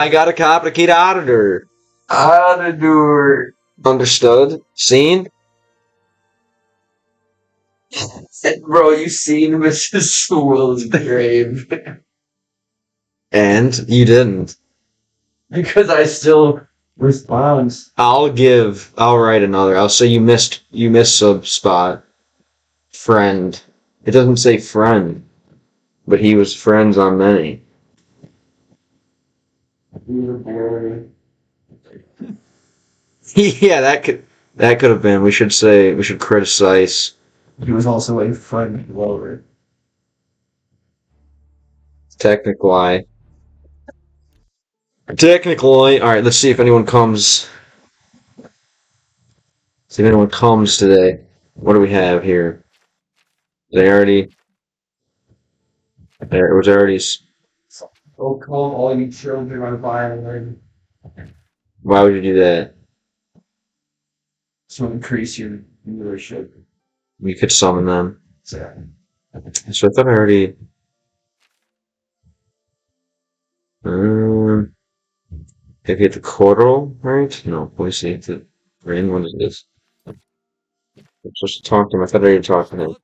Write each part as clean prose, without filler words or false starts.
I got a complicated auditor. Auditor. Understood? Seen? Bro, you seen Mrs. Sewell's grave. And you didn't. Because I still respond. I'll write another. I'll say you missed a spot. Friend. It doesn't say friend, but he was friends on many. Yeah, that could have been. We should criticize. He was also a friend lover. Technically. Alright, let's see if anyone comes. See if anyone comes today. What do we have here? There, it was already. Oh, call all you children on fire. Why would you do that? To increase your viewership. You could summon them. So I thought I already. Have you hit the coral, right? No, let me see. The rain, what is this? I'm supposed to talk to him. I thought I already talked to him.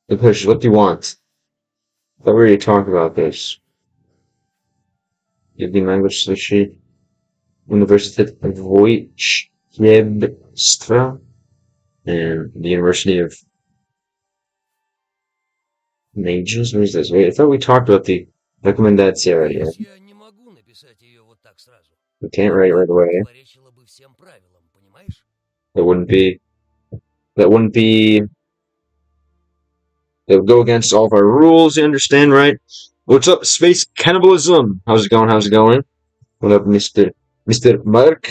The push, what do you want? I thought we already talked about this. Jedyny language słyszy Uniwersytet Wojciechowstwa and the University of Mages. What is this? Wait, I thought we talked about the recommendation already. We can't write right away. That wouldn't be. That would go against all of our rules, you understand, right? What's up, Space Cannibalism? How's it going? What up, Mr. Mark?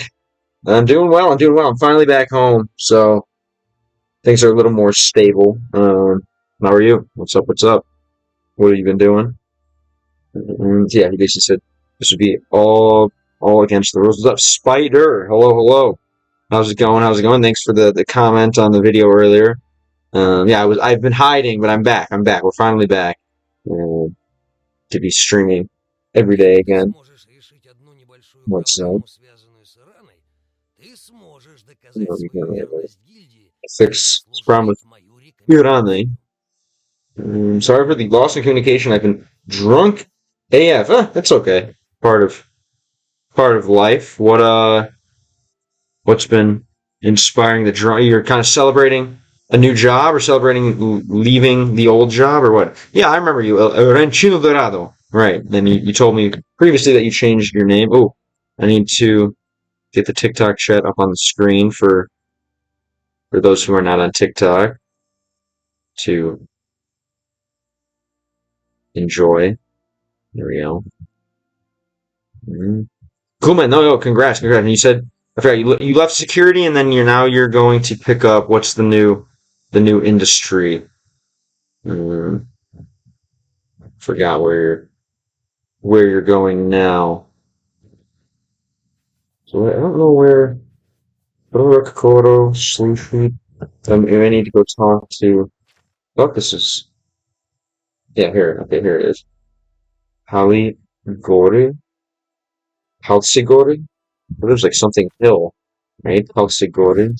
I'm doing well. I'm finally back home, so things are a little more stable. How are you? What's up? What have you been doing? Yeah, he basically said this would be all against the rules. What's up, Spider? Hello. How's it going? Thanks for the comment on the video earlier. Yeah, I've been hiding, but I'm back. We're finally back to be streaming every day again. What's up? Fix this problem with Irani. Sorry for the loss in communication. I've been drunk AF. That's okay. Part of life. What's been inspiring the drunk? You're kind of celebrating a new job or celebrating leaving the old job or what? Yeah, I remember you. Ranchino Dorado. Right. Then you told me previously that you changed your name. Oh, I need to get the TikTok chat up on the screen for those who are not on TikTok to enjoy. There we go. Cool, man. No, congrats. And you said, I forgot, you left security and then you're going to pick up, what's the new industry? Forgot where you're going now. So I don't know where. Kokoro, Slushi. I need to go talk to. Oh, this is. Yeah, here. Okay, here it is. Halsigori. There's like something hill, right? Halsigori.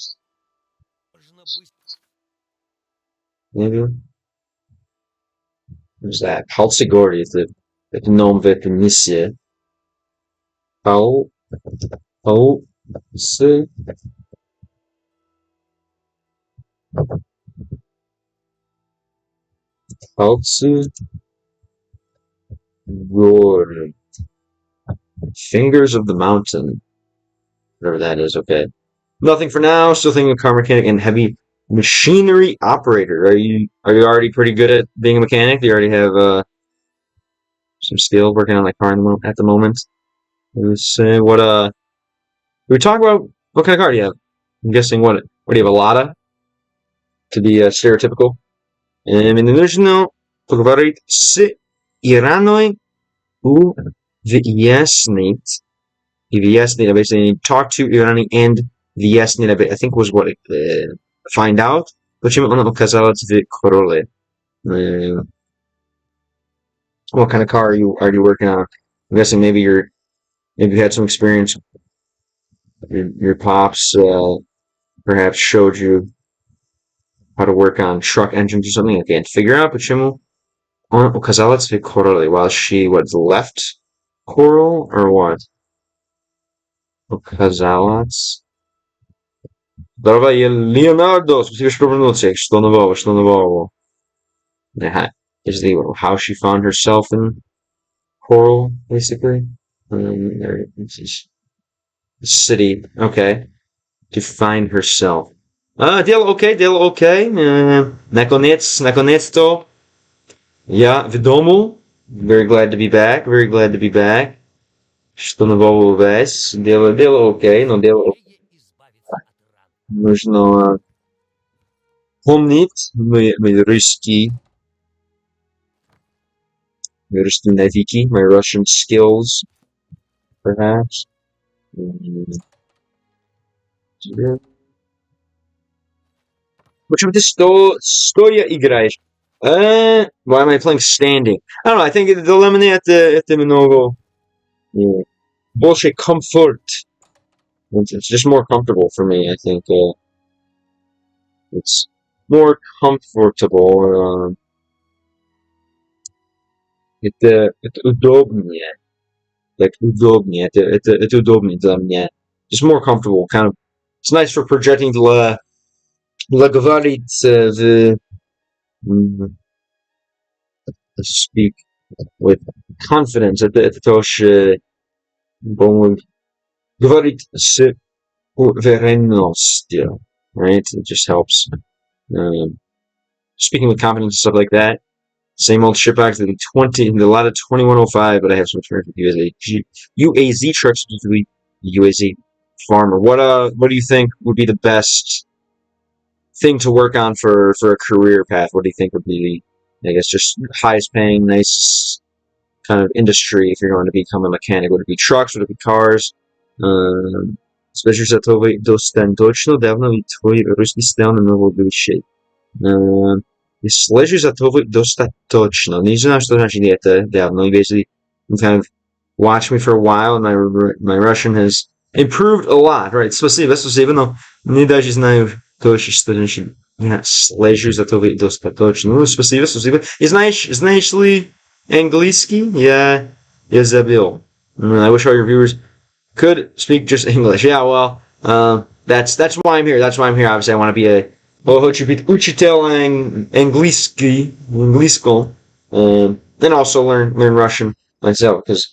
Maybe. What's that? Halsigori is the nom vetnisie. Halsigori. Fingers of the Mountain. Whatever that is, okay. Nothing for now. Still thinking of car mechanic and heavy machinery operator. Are you already pretty good at being a mechanic? Do you already have some skill working on that car at the moment? Let's say we talk about what kind of car do you have? I'm guessing what do you have, a Lada? To be stereotypical. Нужно поговорить с Ираной у выяснить. Basically talk to Irani and выяснить, I think was what find out. Почему она оказалась в Короле? What kind of car are you working on? I'm guessing maybe you're Maybe you had some experience. Your pops perhaps showed you how to work on truck engines or something. I can't figure out почему он указала тебе королы while she was left coral or what? Указалась. Здорово, Леонардо, спасибо, что вернулся. Что нового, что нового? Is the how she found herself in coral, basically. City, okay. To find herself. Дело окей. Наконец-то. Я в дому. Very glad to be back, very glad to be back. Что нового у вас? Дело окей, но дело нужно помнить мой русский навыки, my Russian skills, perhaps. Почему ты стоя играешь? Why am I playing standing? I don't know, I think the dilemma это много больше comfort. It's just more comfortable for me, I think. It's more comfortable. Это удобнее. Like удобнее. Это удобнее для меня. Just more comfortable, kind of. It's nice for projecting для говорить speak with confidence. Это тоже говорить с уверенностью, right? It just helps. Speaking with confidence and stuff like that. Same old shitbags in the lot of 2105, but I have some experience with UAZ trucks, specifically UAZ farmer. What do you think would be the best thing to work on for a career path? What do you think would be, I guess, just highest paying, nicest kind of industry if you're going to become a mechanic? Would it be trucks? Would it be cars? Следишь за тобой достаточно давно, и твой русский стал намного лучше. Следишь за тобой достаточно. Не знаю, что значит это давно. Basically, you kind of watched me for a while, and my Russian has improved a lot, right? Спасибо, но не даже знаю точно, что значит следишь за тобой достаточно. Ну, спасибо. И знаешь ли английский? Я забыл. I wish all your viewers could speak just English. Yeah, well, that's why I'm here. That's why I'm here. Obviously, I want to be a хочу быть учителем английского, then also learn Russian myself, because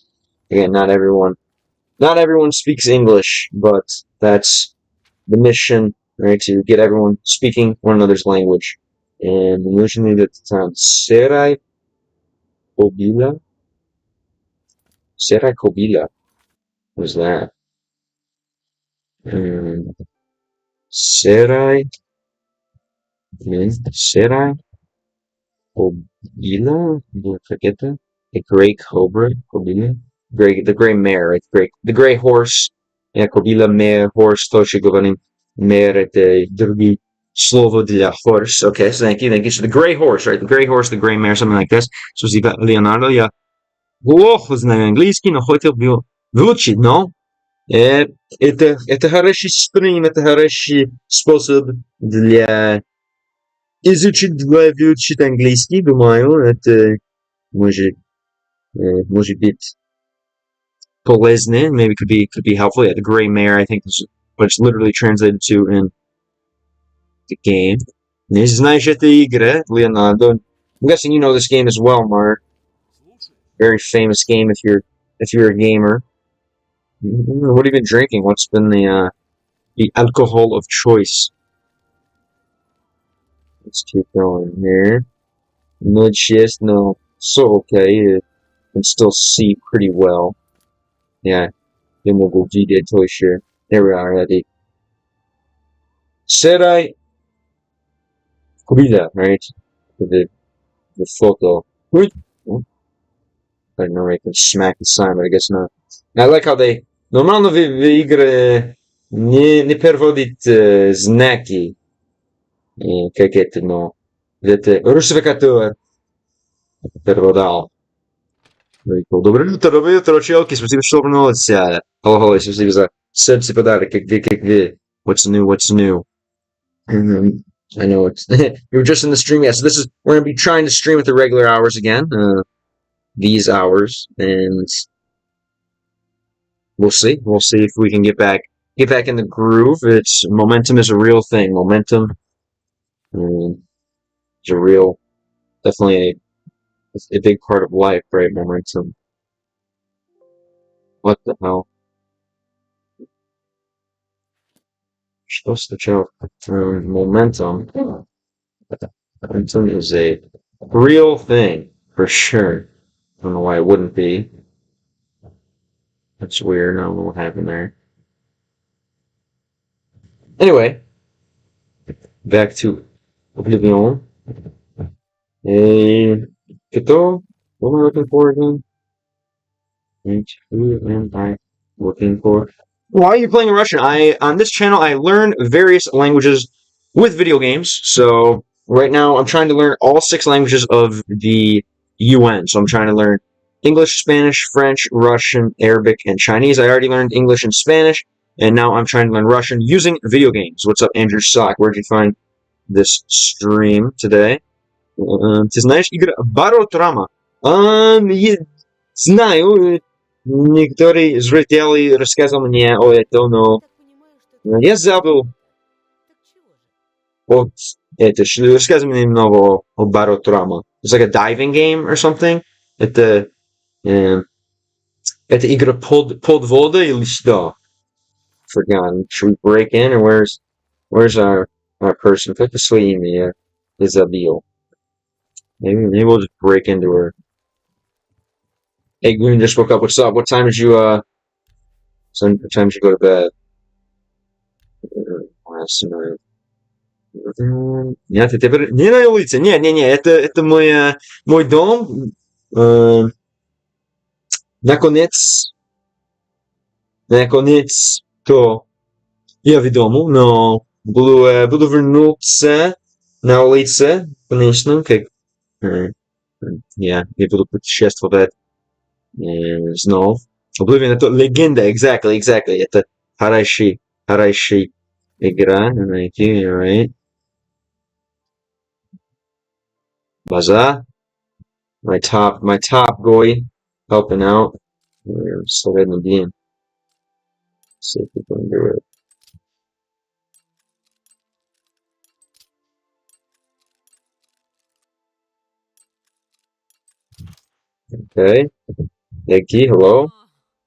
again, not everyone speaks English, but that's the mission, right? To get everyone speaking one another's language. And usually at the time, Serai Kobila. Who's that? Serai Kobila? Forget that. A gray cobra, Kobila. The gray mare, right? The gray horse. Yeah, Kobila mare, horse. Тоже говорим mare это другие слово для horse. Okay, so thank you. So the gray horse, right? The gray horse, the gray mare, something like this. So Leonardo, я плохо знаю английский, но хотел бы выучить, но это хороший стрим, это хороший способ для выучить английский, думаю, это может быть полезно, maybe could be helpful. Yeah, the gray mare, I think is what it's literally translated to in the game. Не знаешь этой игры, Leonardo? I'm guessing you know this game as well, Mark. Very famous game if you're a gamer. What have you been drinking? What's been the alcohol of choice? Let's keep going here. No chest, no. So okay, you can still see pretty well. Yeah, then we'll go G dead toy share. There we are, Eddie. Said I could be that, right? The photo. I don't know if I can smack the sign, but I guess not. I like how they Normalno w игры не переводит знаки, как это, но это русификатор переводал. Very cool. Доброе утро, челки. Спасибо, что вернулись. Hello, спасибо за сердце подарок. Как вы? What's new? What's new? Mhm. I know it's you were just in the stream. Yeah, so this is we're gonna be trying to stream at the regular hours again. These hours, and we'll see. We'll see if we can get back in the groove. It's momentum is a real thing. Momentum is a real, definitely a big part of life, right? Momentum. What the hell? Что стучал? Momentum. Momentum is a real thing for sure. I don't know why it wouldn't be. That's weird. I don't know what happened there. Anyway, back to Oblivion. A Kito? What am I looking for again? Who am I looking for? Why are you playing Russian? On this channel I learn various languages with video games. So right now I'm trying to learn all 6 languages of the UN. So I'm trying to learn English, Spanish, French, Russian, Arabic, and Chinese. I already learned English and Spanish, and now I'm trying to learn Russian using video games. What's up, Andrew Sock? Where'd you find this stream today? Ты знаешь игры Баротрама? Знаю. Некоторые зрители рассказывали мне о этом, но я забыл. Вот это, рассказывай мне немного о Баротрама. It's like a diving game or something. Это, это игра под водой или что? Forgotten. Should we break in, or where's our person? Put the свои имя. Isabel. Maybe we'll just break into her. Hey, Goon just woke up. What's up? What time did you what time did you go to bed? Last night. Нет, это не на улице. Не, это мой дом. Наконец, то я в дому, но буду вернуться на улице, конечно, как я буду путешествовать снова. Oblivion это легенда, exactly. Это хороший игра, найти, right? Baza, my top guy, helping out. We're still in the game. See if we can do it. Okay. Eki, hello.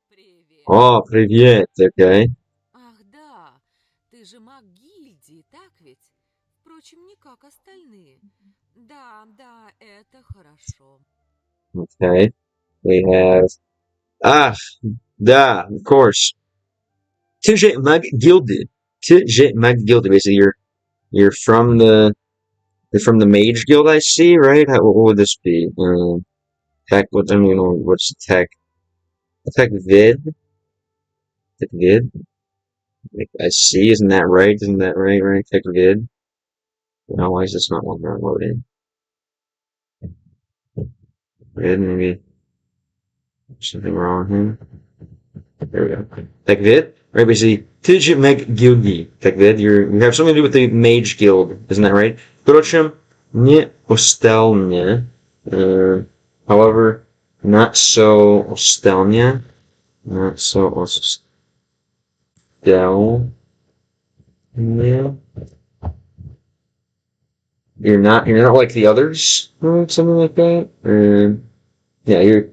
Привет. Oh, привет. Okay. Ах, да, ты же маг гильдии, так ведь? Впрочем, не как остальные. Да, это хорошо. Okay. We have da, of course. TJ Mag Gilded. TJ Mag Gilded. Basically, you're from the Mage Guild, I see, right? What would this be? Tech. What I mean, what's the tech? Tech vid. Tech vid. I see. Isn't that right? Right? Tech vid. No, why is this not loading? Vid, maybe something wrong here. There we go. Tech vid. Right, basically, TJ Mag Gildi. Tech vid. You have something to do with the Mage Guild, isn't that right? Впрочем, не остальные. However, not so остальные. Not so ostell. Yeah. You're not like the others, or something like that. Yeah, you're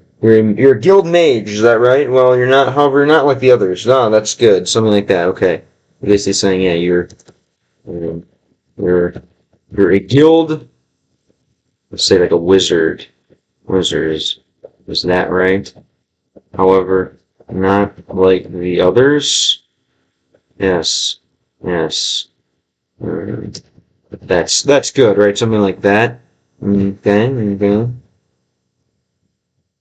a guild mage, is that right? Well, you're not. However, you're not like the others. No, that's good. Something like that. Okay. Basically saying, yeah, um, you're a guild. Let's say like a wizard. Wizards. Is that right? However, not like the others. Yes. That's good, right? Something like that. Okay.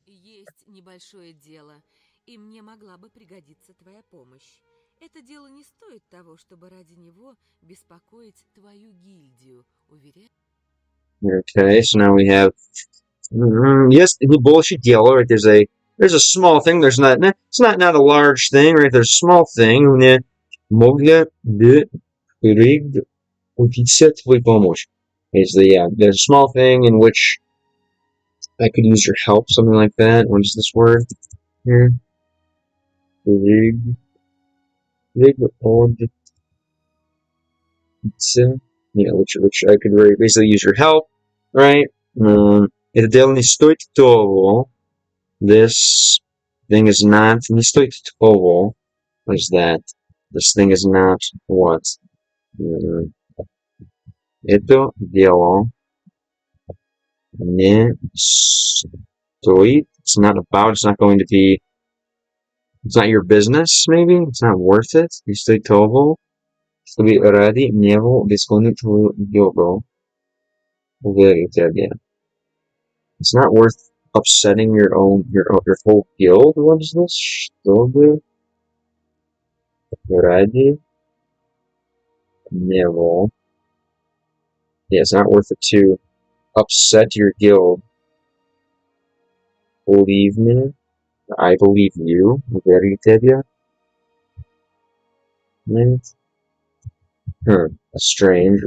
Есть небольшое дело, и мне могла бы пригодиться твоя помощь. Это дело не стоит того, чтобы ради него беспокоить твою гильдию, уверяю. Okay, so now we have Yes, не больше дела, right? There's a small thing. It's not a large thing, right? There's a small thing. Мне могли бы пригодиться твой помощь. Basically, yeah, there's a small thing in which I could use your help, something like that. What is this word here? Пригодиться. Yeah, which I could basically use your help, right? Это дело не стоит того. This thing is not не стоит того. What is that? This thing is not what? Это дело не стоит. It's not about. It's not going to be. It's not your business. Maybe it's not worth it. Не стоит того. Чтобы ради него бесконечно твоего уверить тебя. It's not worth upsetting your whole guild. What is this? Чтобы ради него. Yeah, it's not worth it to upset your guild. Believe me. I believe you. Уверить тебя. That's strange.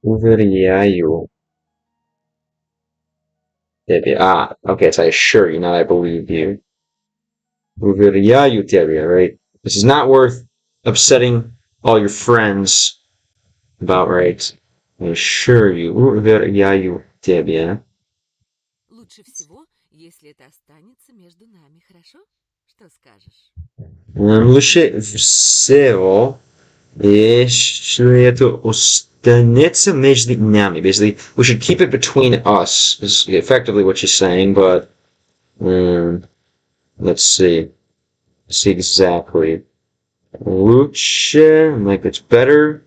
Уверяю тебя. Ah, okay, so I assure you, not I believe you. Уверяю тебя, right? This is not worth upsetting all your friends about, right? I assure you. Уверяю тебя. Лучше всего, если это останется между нами, хорошо? Что скажешь? Лучше всего, если это останется между нами. Basically, we should keep it between us, is effectively what she's saying, but let's see. Let's see exactly. Лучше, like it's better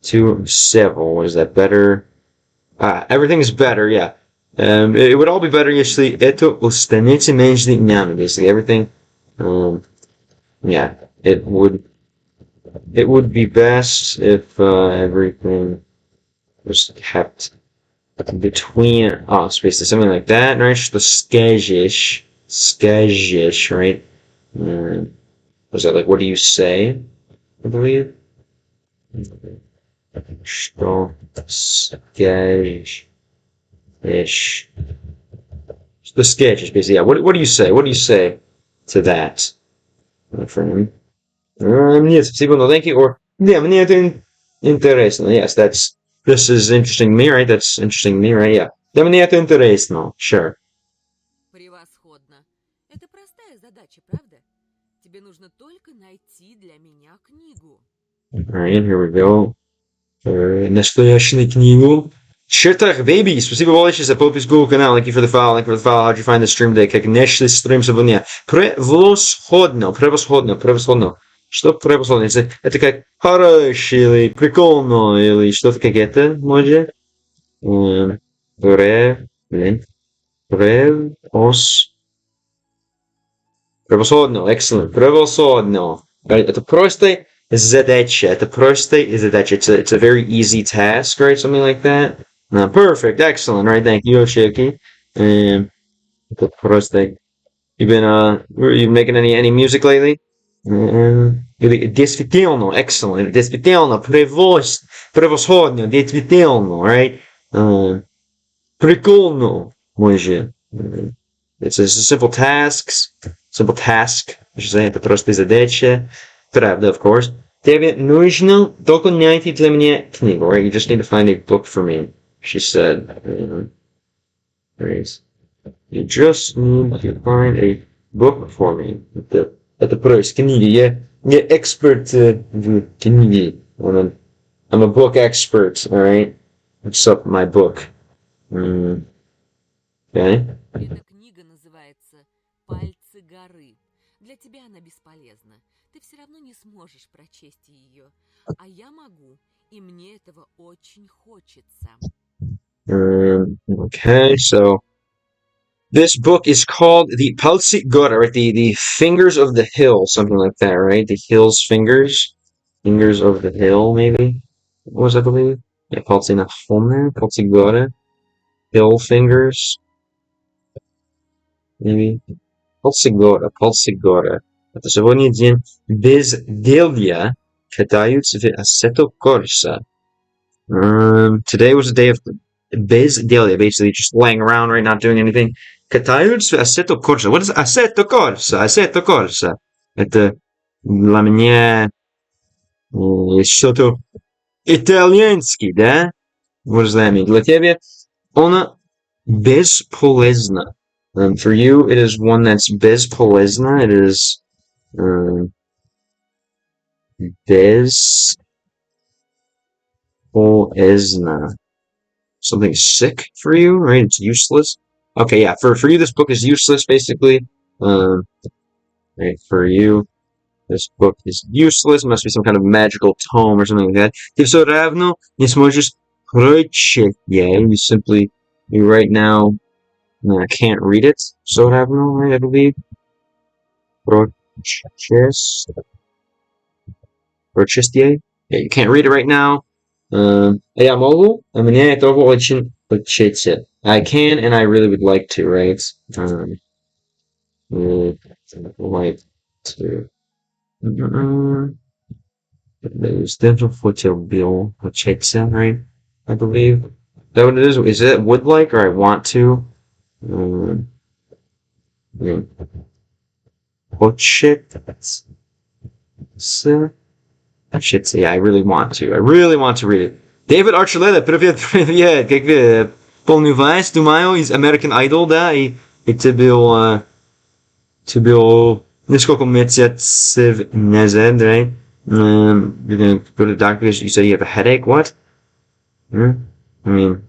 to several. What is that? Better. Everything is better, yeah. It would all be better если это останется между нами. Basically, everything. Yeah, it would be best if everything was kept between us, basically something like that, right? Что скажешь, right? Was that like, what do you say? I believe. Что скажешь? Что скажешь, basically, yeah. What do you say? What do you say to that? Friend. Нет, спасибо, no thank you. Or, yeah, мне это интересно. Yes, this is interesting to me, right? That's interesting to me, right? Yeah. Да, мне это интересно. Sure. Превосходно. Это простая задача, правда? Тебе нужно только найти для меня книгу. Alright, here we go. Настоящую книгу. Чертах, baby! Спасибо большое за подписку Google канал. Thank you for the follow. Thank you for the follow. How'd you find the stream today? Как нечто стрим сегодня? Превосходно. Что превосходно? Это как хорошо или прикольно или что-то как это, может? Превосходно. Excellent. Превосходно. Это просто задача. It's a very easy task, right? Something like that. Perfect. Excellent. Right. Thank you, Oshiki. Это просто. You making any music lately? Действительно. Excellent. Действительно. Превосходно. Действительно. Right? Прикольно. Может. It's a simple task. I should say. Это просто задача. Правда, of course. Тебе нужно только найти для меня книгу, right? You just need to find a book for me, she said. Right. You just need to find a book for me. Это просто книги. Я эксперт в книге. I'm a book expert, alright? What's up, my book? Okay. Эта книга называется «Пальцы горы». Для тебя она бесполезна. Ты все равно не сможешь прочесть ее. А я могу, и мне этого очень хочется. Okay, so this book is called the Paltsi Gora, right? The Fingers of the Hill, something like that, right? The Hill's Fingers. Fingers of the Hill, maybe? What was I believe? Palci na home, palci gore. Hill fingers. Maybe. Palci gore. Это сегодня день безделья. Катаются в Assetto Corsa. Today was a day of безделья, basically just laying around, right, not doing anything. Катаются в Assetto Corsa. What is Assetto Corsa? Assetto Corsa. Это для меня что-то итальянский, да? What does that mean? Для тебя она бесполезна. For you, it is one that's бесполезна. It is bespolezna. Something sick for you, right? It's useless. Okay, yeah. For you, this book is useless, basically. Right, for you, this book is useless. Must be some kind of magical tome or something like that. Ты все равно не сможешь прочесть. Yeah, you right now can't read it. Все равно, right, I believe. Прочесть. Yeah, you can't read it right now. Я могу, мне это очень хочется. I can and I really would like to, right? Like to. There's different хотел был хочется, right? I believe. Is that what it is? Is it would like or I want to? Хочется. Yeah, I really want to. I really want to read it. David Archuleta, привет, как вы полневаете, думаю, из American Idol, да, и ты был несколько месяцев назад, right? You're gonna go to the doctor because you said you have a headache, what? I mean,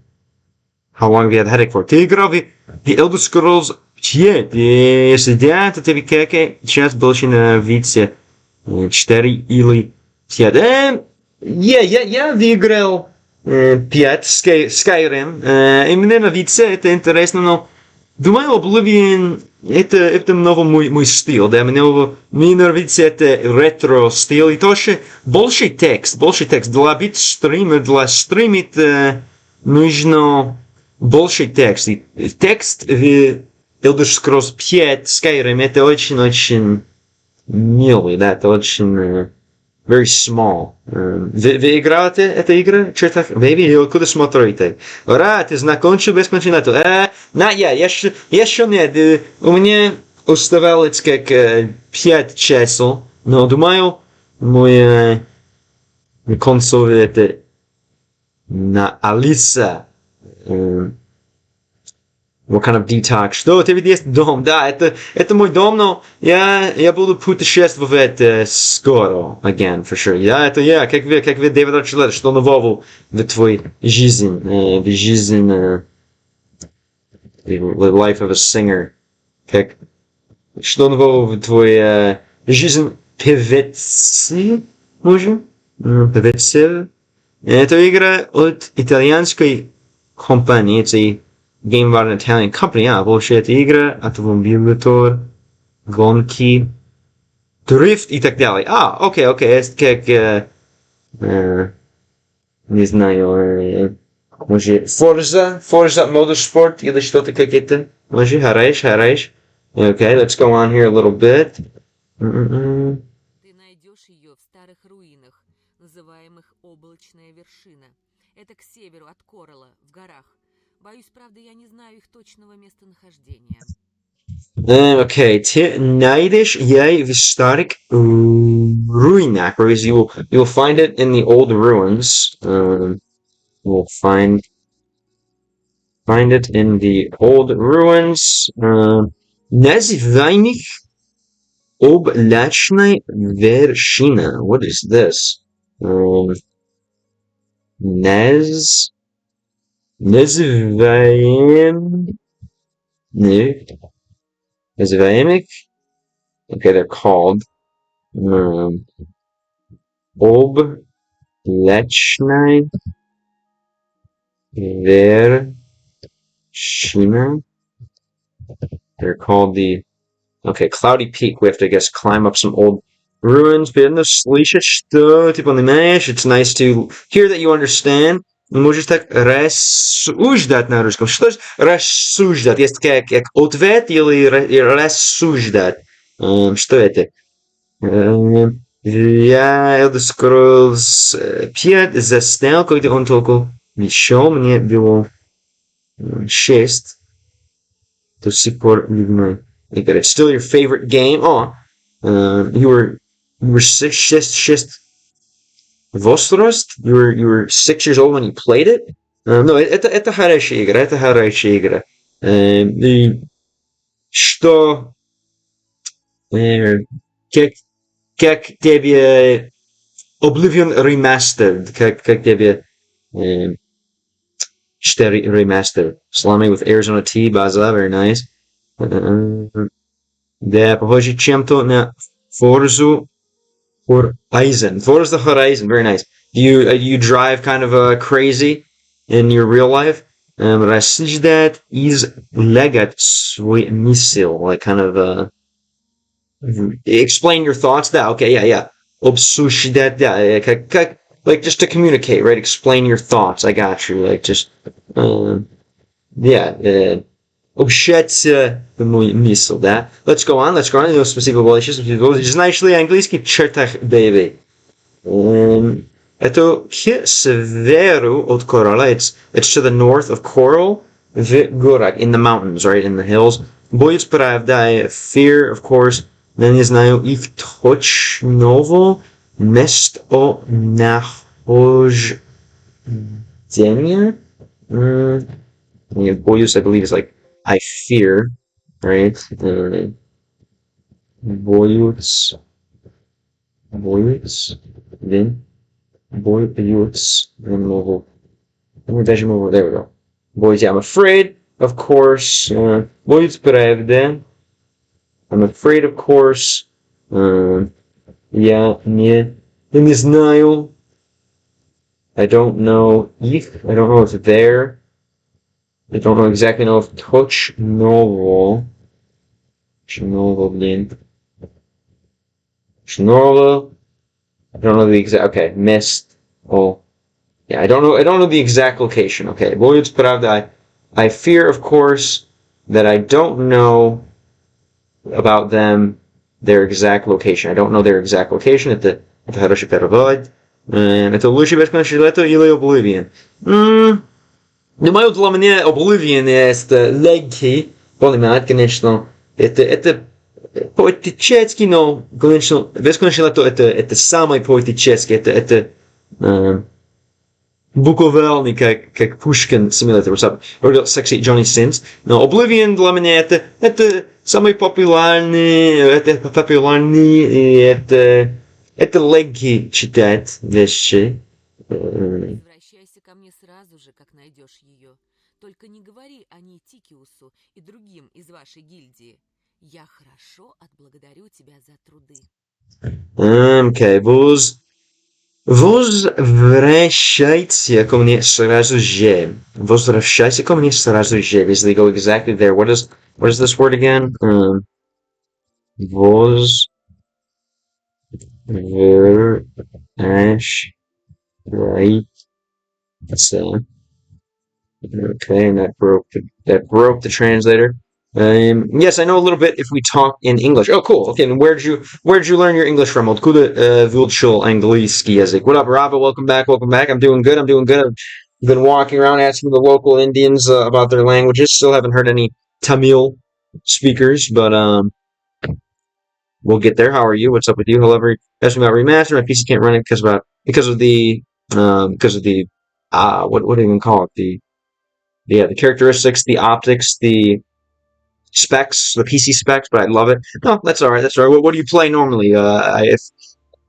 how long have you had a headache for? Ты играл в The Elder Scrolls 5, если да, то тебе как сейчас больше на видео 4 или я выиграл 5 Skyrim. И мне нравится, это интересно, но думаю, Oblivion это много мой стиль, да, мне нравится это ретро стиль, и тоже больше текст, для быть стример, для стримить нужно больше текст, и текст в Elder Scrolls 5 Skyrim это очень милый, да, это очень very small. Вы играете эту игру? Чертах, baby, куда смотрите? Ура, ты закончил без континента? Еще нет. У меня оставалось как 5 часов, но думаю, мой консоль это на Алиса. What kind of detox? Что, тебе есть дом? Да, это мой дом, но я буду путешествовать скоро, again, for sure. Это я, как вы, Дэвид Арчулет, что нового в твоей жизни, в жизни, the life of a singer, что нового в твоей жизни певицы, может? Певицы? Это игра от итальянской компании, это game about an Italian company, bullshit, игра, автомобиль, гонки, дрифт и так далее. Окей, это как, не знаю, может, Forza Motorsport или что-то как это. Может, хорош. Okay, let's go on here a little bit. Ты найдешь ее в старых руинах, называемых Облачная вершина. Это к северу от Коралла, в горах. Боюсь, правда, я не знаю их точного местонахождения. Okay, ты найдешь ей в старых руинах, or you'll find it in the old ruins. We'll find it in the old ruins. Называемых облачной вершина. What is this? Называемых. Okay, they're called облачной вершина. They're called the Cloudy Peak. We have to, I guess, climb up some old ruins. It's nice to hear that you understand. можешь так рассуждать на русском. Что же рассуждать? Есть как ответ или рассуждать? Что это? Я Elder Scrolls 5 заснял, когда он только еще мне было 6. До сих пор любимая игра. Still your favorite game? Oh, you were 6 возраст? You were 6 years old when you played it? No, это хорошая игра, это хорошая игра. И что как тебе Oblivion Remastered, как тебе 4 Remastered. Salami with Arizona tea, baza, very nice. Да, похоже чем-то на Forza Horizon. Forza Horizon, very nice. You drive kind of crazy in your real life. Рассуждать излагать свой мысль, like kind of explain your thoughts. Да, okay, yeah. Обсуждать, да, как like just to communicate, right? Explain your thoughts. I got you. Like just, yeah. Общаться мысль, да? Let's go on. Спасибо большое. Знаешь ли английский? Чертах, baby. Это к северу от Коралла. It's to the north of Coral. В горах, in the mountains, right? In the hills. Боюсь, правда, fear, of course. Я не знаю их точного местонахождения. Боюсь, I believe it's like I fear, right? Боюсь, then боюсь, даже могу, there we go. Боюсь, I'm afraid, of course. Боюсь, правда. I'm afraid, of course. Я не знаю. I don't know if. I don't know if there. I don't know exactly know if точного, блин. Точного. I don't know the exact. Okay, missed. Oh, yeah. I don't know the exact location. Okay, боюсь, правда. I fear, of course, that I don't know about them, their exact location. I don't know their exact location. Это хороший перевод. Это лучше бесконечное лето или Oblivion? Думаю, для меня Oblivion это легкий, понимаете, конечно. Это поэтический, но, конечно, бесконечное лето это самый поэтический. Это буквально как Пушкин Simulator, or Sexy Johnny Sins. Но Oblivion для меня это самый популярный, и это легкий читать вещи. Возвращайся ко мне сразу же, как найдешь ее. Только не говори о ней Тикиусу и другим из вашей гильдии. Я хорошо отблагодарю тебя за труды. Okay, возвращайся ко мне сразу же. Возвращайся ко мне сразу же. Basically go exactly there. What is this word again? Возвращайся. Okay, and that broke the translator. Yes, I know a little bit if we talk in English. Oh, cool. Okay, and where'd you learn your English from? Откуда выучил английский язык? What up, Robert? Welcome back. I'm doing good. I've been walking around asking the local Indians about their languages. Still haven't heard any Tamil speakers, but we'll get there. How are you? What's up with you? However, ask me about remaster. My PC can't run it because of the what do you even call it? The characteristics, the optics, the specs, the PC specs, but I love it. No, that's all right. What do you play normally? If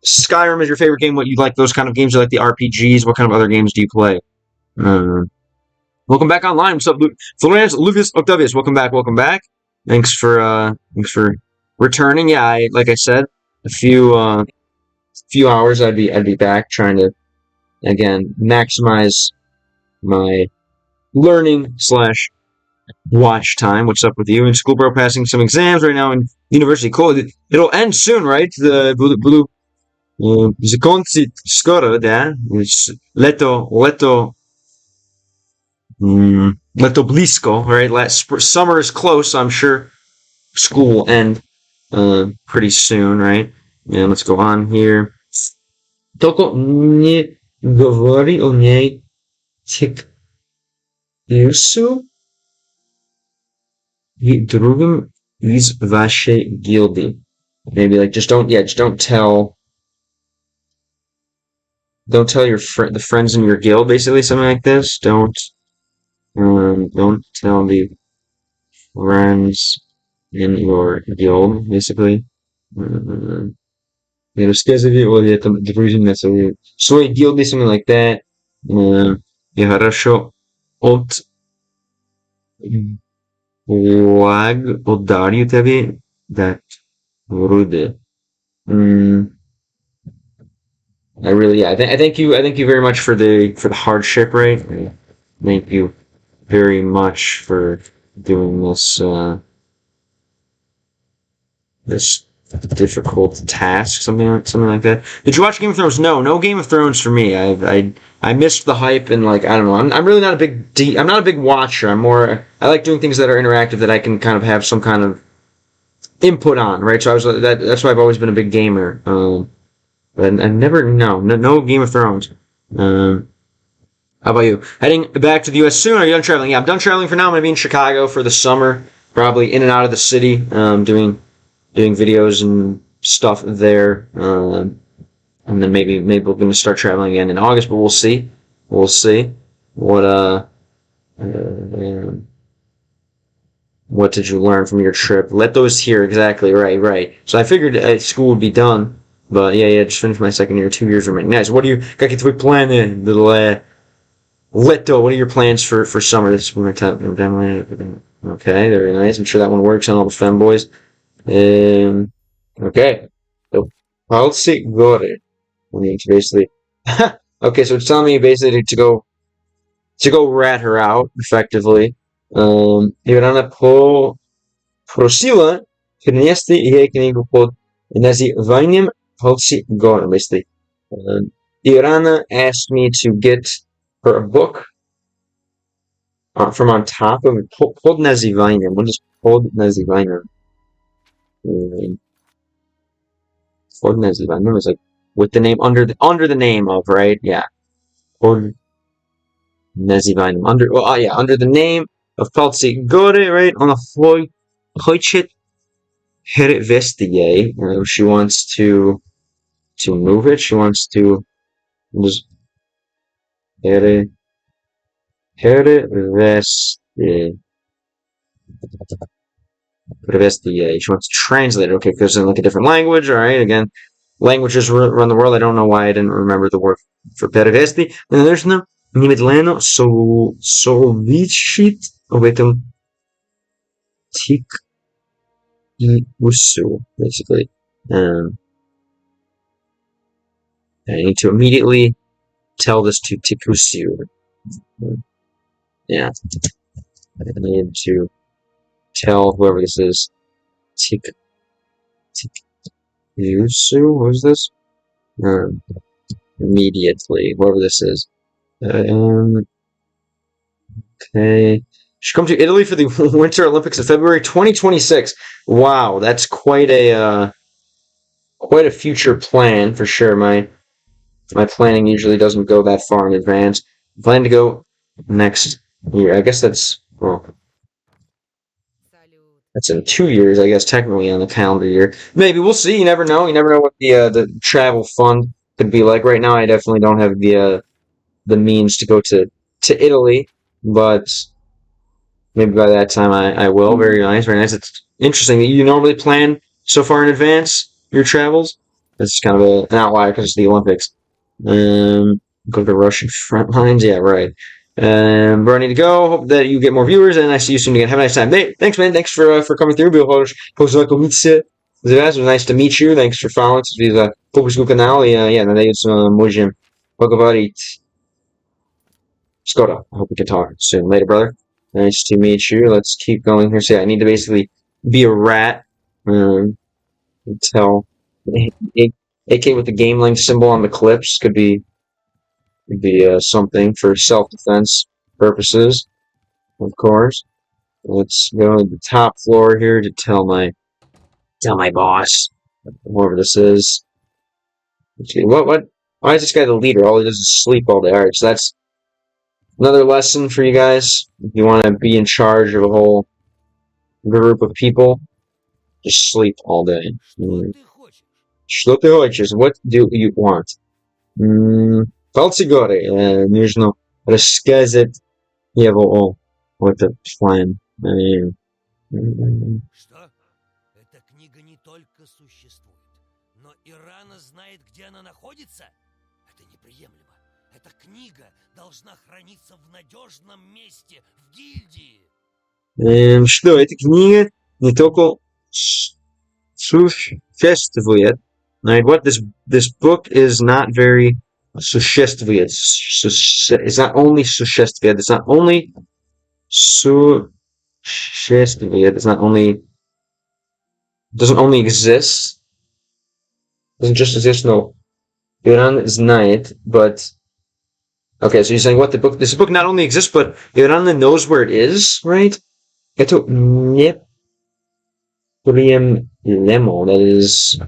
Skyrim is your favorite game, what you like those kind of games? You like the RPGs? What kind of other games do you play? Welcome back online. What's up, Florence, Luvius, Octavius? Welcome back. Thanks for returning. Yeah, like I said, a few hours I'd be back trying to again maximize my learning / watch time. What's up with you? In school, bro, passing some exams right now in university. Cool. It'll end soon, right? The закончит скоро, да? Лето Leto blisko, right? Summer is close, so I'm sure school will end pretty soon, right? And let's go on here. Только не говори о ней Текюсу и другим из вашей гильдии. Maybe like just don't tell your the friends in your guild, basically something like this. Don't tell the friends in your guild, basically. Не рассказывай о этом друзьям на свой guild, something like that. Я хорошо от благодарю тебе that вроде. I really, yeah, I thank you very much for the hardship, right? Thank you very much for doing this difficult task, something like that. Did you watch Game of Thrones? No Game of Thrones for me. I missed the hype and like I don't know. I'm really not a I'm not a big watcher. I like doing things that are interactive that I can kind of have some kind of input on, right? So that's why I've always been a big gamer. But I never no Game of Thrones. How about you? Heading back to the U.S. soon? Or are you done traveling? Yeah, I'm done traveling for now. I'm gonna be in Chicago for the summer, probably in and out of the city, doing videos and stuff there. And then maybe we're gonna start traveling again in August, but we'll see. We'll see. What did you learn from your trip? Let those hear exactly right. So I figured school would be done. But yeah, just finished my second year, 2 years remaining. Nice. What do you, какие твои планы, Leto? What are your plans for summer this winter time? Okay, very nice. I'm sure that one works on all the femboys. Okay. So, Palsi Gore. We need to basically, okay, so it's telling me basically to go rat her out effectively. Ивана просила принести ей книгу под названием Palsi Gore, basically. Irana asked me to get her a book from on top of it. Pod nazivaniem. What is pod nazivaniem? Pod nazivaniem is like with the name under the name of, right? Yeah. Pod nazivaniem. Under the name of Palsi Gore, right? On a Hojchit Hervestige. She wants to move it. She wants to just Hervestige. She wants to translate it, okay, because in like a different language, alright, again, languages run the world. I don't know why I didn't remember the word for pervesti. And then there's no немедленно сообщить об этом тик и усу, basically. I need to immediately tell this to Tikusu. Yeah. I need to tell whoever this is. Tikusu? What is this? Immediately. Whoever this is. Okay. Should come to Italy for the Winter Olympics of February 2026. Wow, that's quite a future plan for sure. My planning usually doesn't go that far in advance. I plan to go next year. I guess that's in 2 years, I guess, technically on the calendar year. Maybe we'll see. You never know. You never know what the travel fund could be like. Right now, I definitely don't have the means to go to Italy, but maybe by that time I will. Very nice, very nice. It's interesting. You normally plan so far in advance your travels. It's kind of an outlier because it's the Olympics. Go to Russian front lines. Yeah, right. But I need to go. Hope that you get more viewers, and I see you soon again. Have a nice time. Hey, thanks, man. Thanks for coming through. It was nice to meet you. Thanks for following. Подписку канал. И надеюсь, можем поговорить скоро. I hope we can talk soon. Later, brother. Nice to meet you. Let's keep going here. So yeah, I need to basically be a rat. Tell AK with the game length symbol on the clips could be something for self-defense. purposes, of course. Let's go to the top floor here to tell my boss, whoever this is. What? Why is this guy the leader? All he does is sleep all day. Alright, so that's another lesson for you guys. If you want to be in charge of a whole group of people, just sleep all day. Что ты хочешь? What do you want? Полцигоры. Нужно рассказать его о этот план. Что? Эта книга не только существует, но Ирана знает, где она находится? Это неприемлемо. Эта книга должна храниться в надежном месте, в гильдии. Что, эта книга не только существует. Right? What this book is not very существует. It's not only существует. It's not only существует. It's not only doesn't only exist. Doesn't just exist. No, Iran знает, but okay. So you're saying what this book not only exists, but Iran knows where it is, right? Это неприемлемо. That is.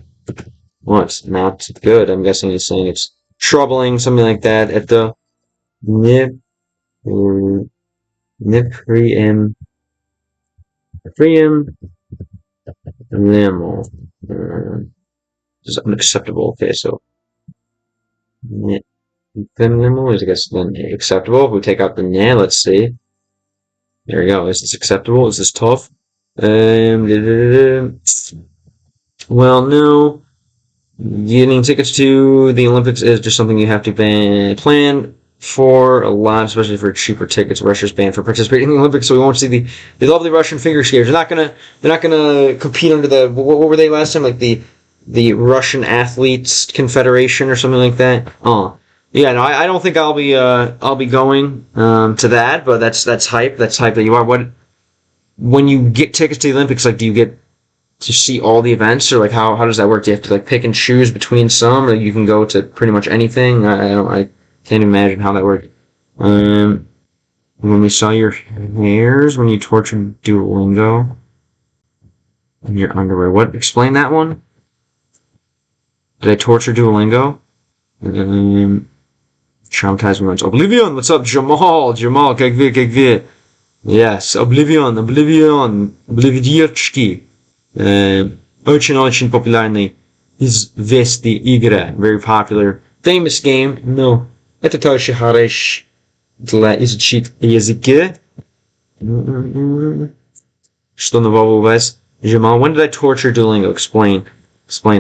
Well, it's not good. I'm guessing he's saying it's troubling, something like that. Это неприемлемо. This is unacceptable. Okay, so неприемлемо is, I guess, then acceptable. If we take out the ne, let's see. There we go. Is this acceptable? Is this tough? Well, no. Getting tickets to the Olympics is just something you have to plan for a lot, especially for cheaper tickets. Russia's banned for participating in the Olympics, so we won't see the lovely Russian figure skaters. They're not gonna compete under the what were they last time? Like the Russian Athletes Confederation or something like that. Oh, yeah. No, I don't think I'll be going to that, but that's hype. That's hype that you are. What when you get tickets to the Olympics, like do you get to see all the events, or like how does that work? Do you have to like pick and choose between some, or you can go to pretty much anything? I can't imagine how that works. When we saw your hairs when you tortured Duolingo in your underwear, what? Explain that one. Did I torture Duolingo? Traumatized moments. Oblivion. What's up, Jamal? Jamal, как вы? Yes, Oblivion. Oblivionчики. Очень популярный известный игра, very popular, famous game, но это тоже хорошо для изучить языки. Что нового у вас? Jamal, when did I torture Duolingo? Explain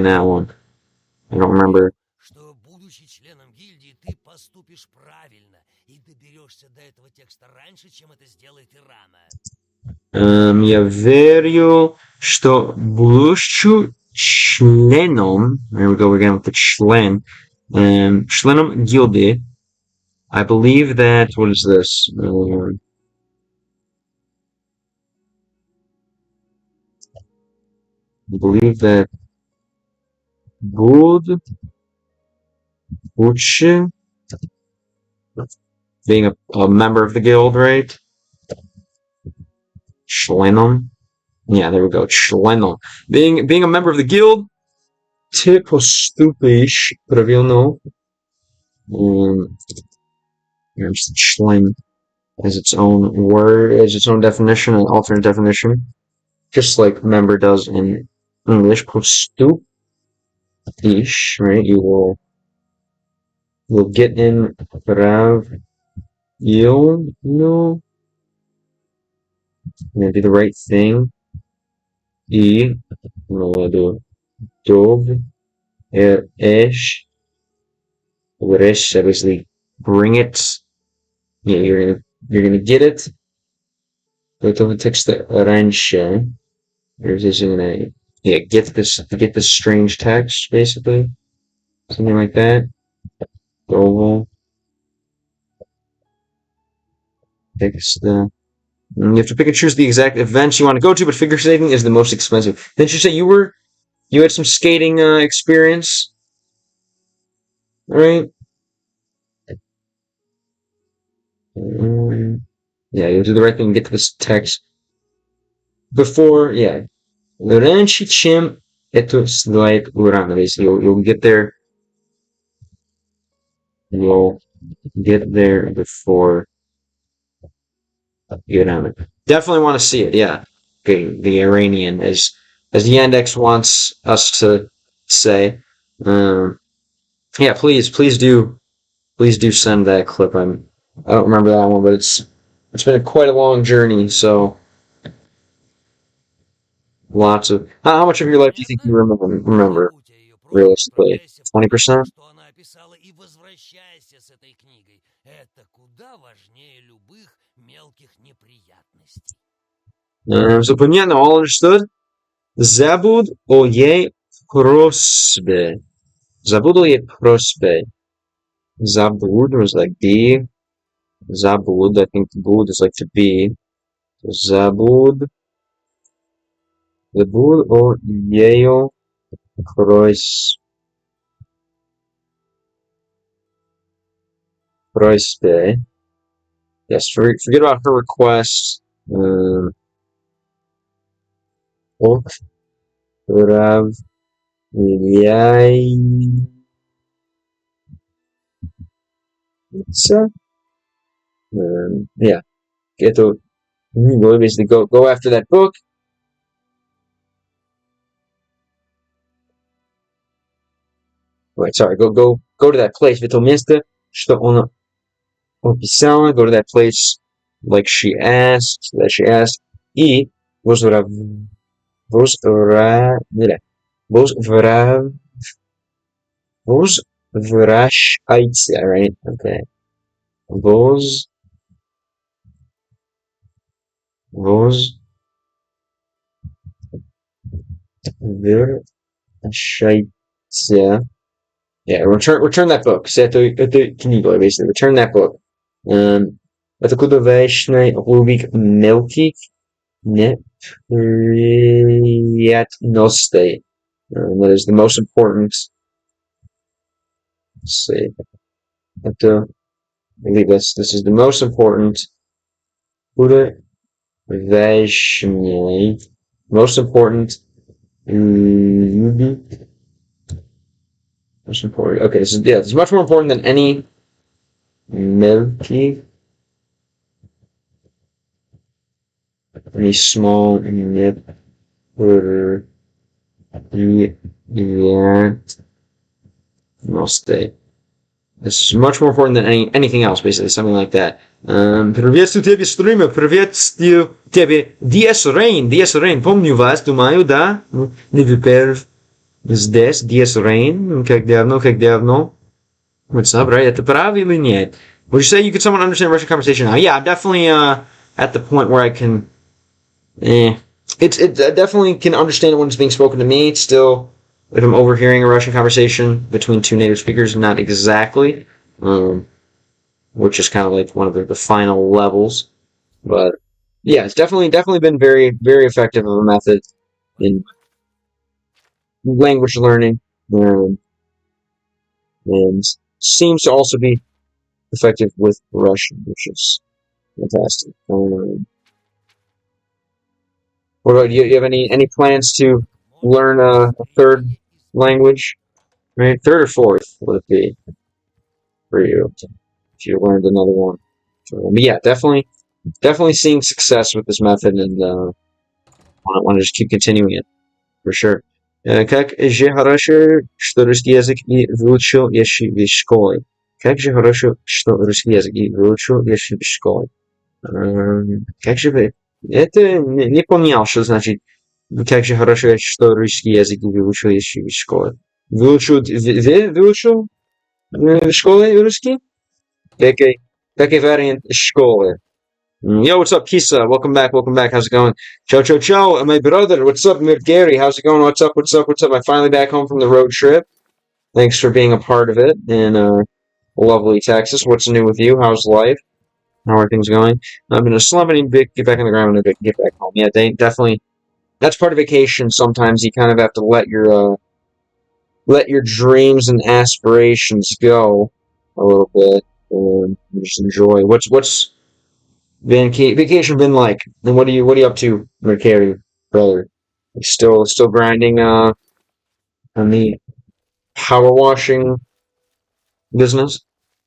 that one. I don't remember. Что, будучи членом гильдии, ты поступишь правильно и доберешься до этого текста раньше, чем это сделает Ирана. Я верю, что будучи членом, there we go again with the член, членом гильдии, I believe that, what is this? I believe that будучи, being a member of the guild, right? Членом. Yeah, there we go. Членом. Being a member of the guild, ты поступишь правильно. Член has its own word, has its own definition, an alternate definition, just like member does in English. Поступишь, right? You will get in правильно. I'm gonna do the right thing. И do Resh, obviously bring it. Yeah, you're gonna get it. Готовый текст раньше. You're just gonna get this strange text, basically. Something like that. Go text you have to pick and choose the exact events you want to go to, but figure skating is the most expensive. Didn't you say you had some skating experience? Right? Yeah, you'll do the right thing and get to this text before, yeah. Раньше, чем это следует урана. You'll get there. You'll get there before Urana. Definitely want to see it, yeah. Okay, the Iranian, as Yandex wants us to say. Yeah, please do send that clip. I don't remember that one, but it's been quite a long journey, so lots of how much of your life do you think you remember Забудь о ее просьбе, realistically? отправляйся в 20%? то, что она описала, и возвращайся с этой книгой. Это куда важнее любых мелких неприятностей. So понятно, all understood? Забуд о ей просьбе. Забуд о ей просьбе. Zabud was like be. Zabud, I think bud is like to be. Zabud. Zabud o yeyo prospe. Yes, forget about her request. Yeah, get to basically go after that book. Wait, sorry, go to that place. В место, что она описала. Go to that place like she asked, и возвращайте, right? Okay. Возвращайте. Yeah, return that book. Can you basically return that book? Это куда вечный рубик мелких неприятностей. That is the most important. Let's see. I believe this is the most important. Куда вечный. Most important. Most important. Okay, this is much more important than any milky, any small nip or stay. This is much more important than anything else, basically, something like that. Приветствую тебе, стример, приветствую тебе, DS Rain, помню вас, думаю, да, не выперв. Здесь, DS Rain, как давно. What's up, right? Это правда или нет? Would you say you could somewhat understand Russian conversation now? Yeah, I'm definitely at the point where I can. I definitely can understand it when it's being spoken to me. Still, if I'm overhearing a Russian conversation between two native speakers, not exactly. Which is kind of like one of the final levels. But yeah, it's definitely been very, very effective of a method in language learning, and seems to also be effective with Russian, which is fantastic. What about you? You have any plans to learn a third language? Right, third or fourth would it be for you if you learned another one? But yeah, definitely seeing success with this method, and want to just keep continuing it for sure. Как же хорошо, что русский язык и выучил еще в школе. Как же хорошо, что русский язык и выучил еще в школе. Как же вы... Это не понял, что значит как же хорошо, что русский язык и выучил еще в школе. Выучил в школе русский? Какой вариант школы? Yo, what's up, Kisa? Welcome back. How's it going? Ciao. My brother, what's up, Gary? How's it going? What's up? I'm finally back home from the road trip. Thanks for being a part of it in lovely Texas. What's new with you? How's life? How are things going? I've been a slump and get back on the ground and get back home. Yeah, definitely. That's part of vacation. Sometimes you kind of have to let your dreams and aspirations go a little bit. Just enjoy. What's vacation been like? And what are you up to, McCary, brother? Still grinding on the power washing business.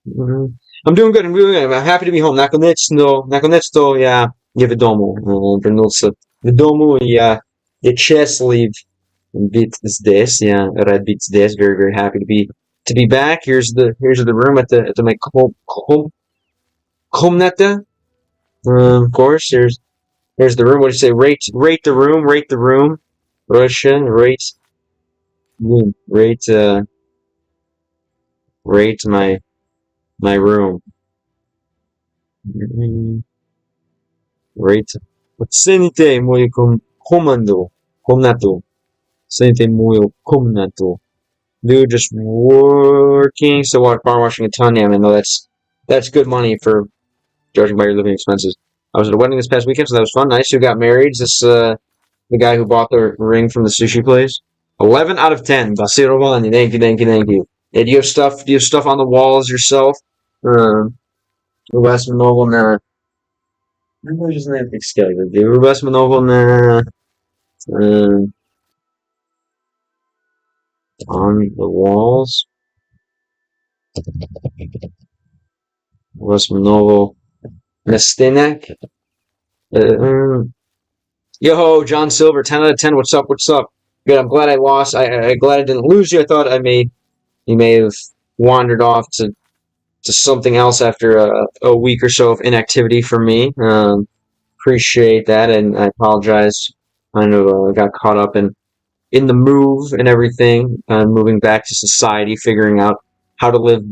hmm I'm doing good. I'm doing good. I'm happy to be home. Наконец-то я в дому. Вернулся в дому. Я счастлив быть здесь. Я рад быть здесь. Very, very happy to be back. Here's the room at my комната. Of course, here's the room. What do you say? Rate the room. Rate the room. Russian. Rate my room. Rate. Оцените мою комнату. Оцените мою комнату. Dude, just working, so car washing a ton. Yeah, man, no, that's good money for judging by your living expenses. I was at a wedding this past weekend, so that was fun. Nice. Who got married? Is this the guy who bought the ring from the sushi place? 11 out of 10. Basirovani. Thank you. Yeah, do you have stuff? Do you have stuff on the walls yourself? Rubas Manoval na. Ano yung na excited? Rubas Manoval na on the walls. Rubas Manoval na Stenak. Yo, John Silver, 10 out of 10. What's up? Good. I'm glad I lost. I glad I didn't lose you. I thought you may have wandered off to something else after a week or so of inactivity for me. Appreciate that, and I apologize. I got caught up in the move and everything, moving back to society, figuring out how to live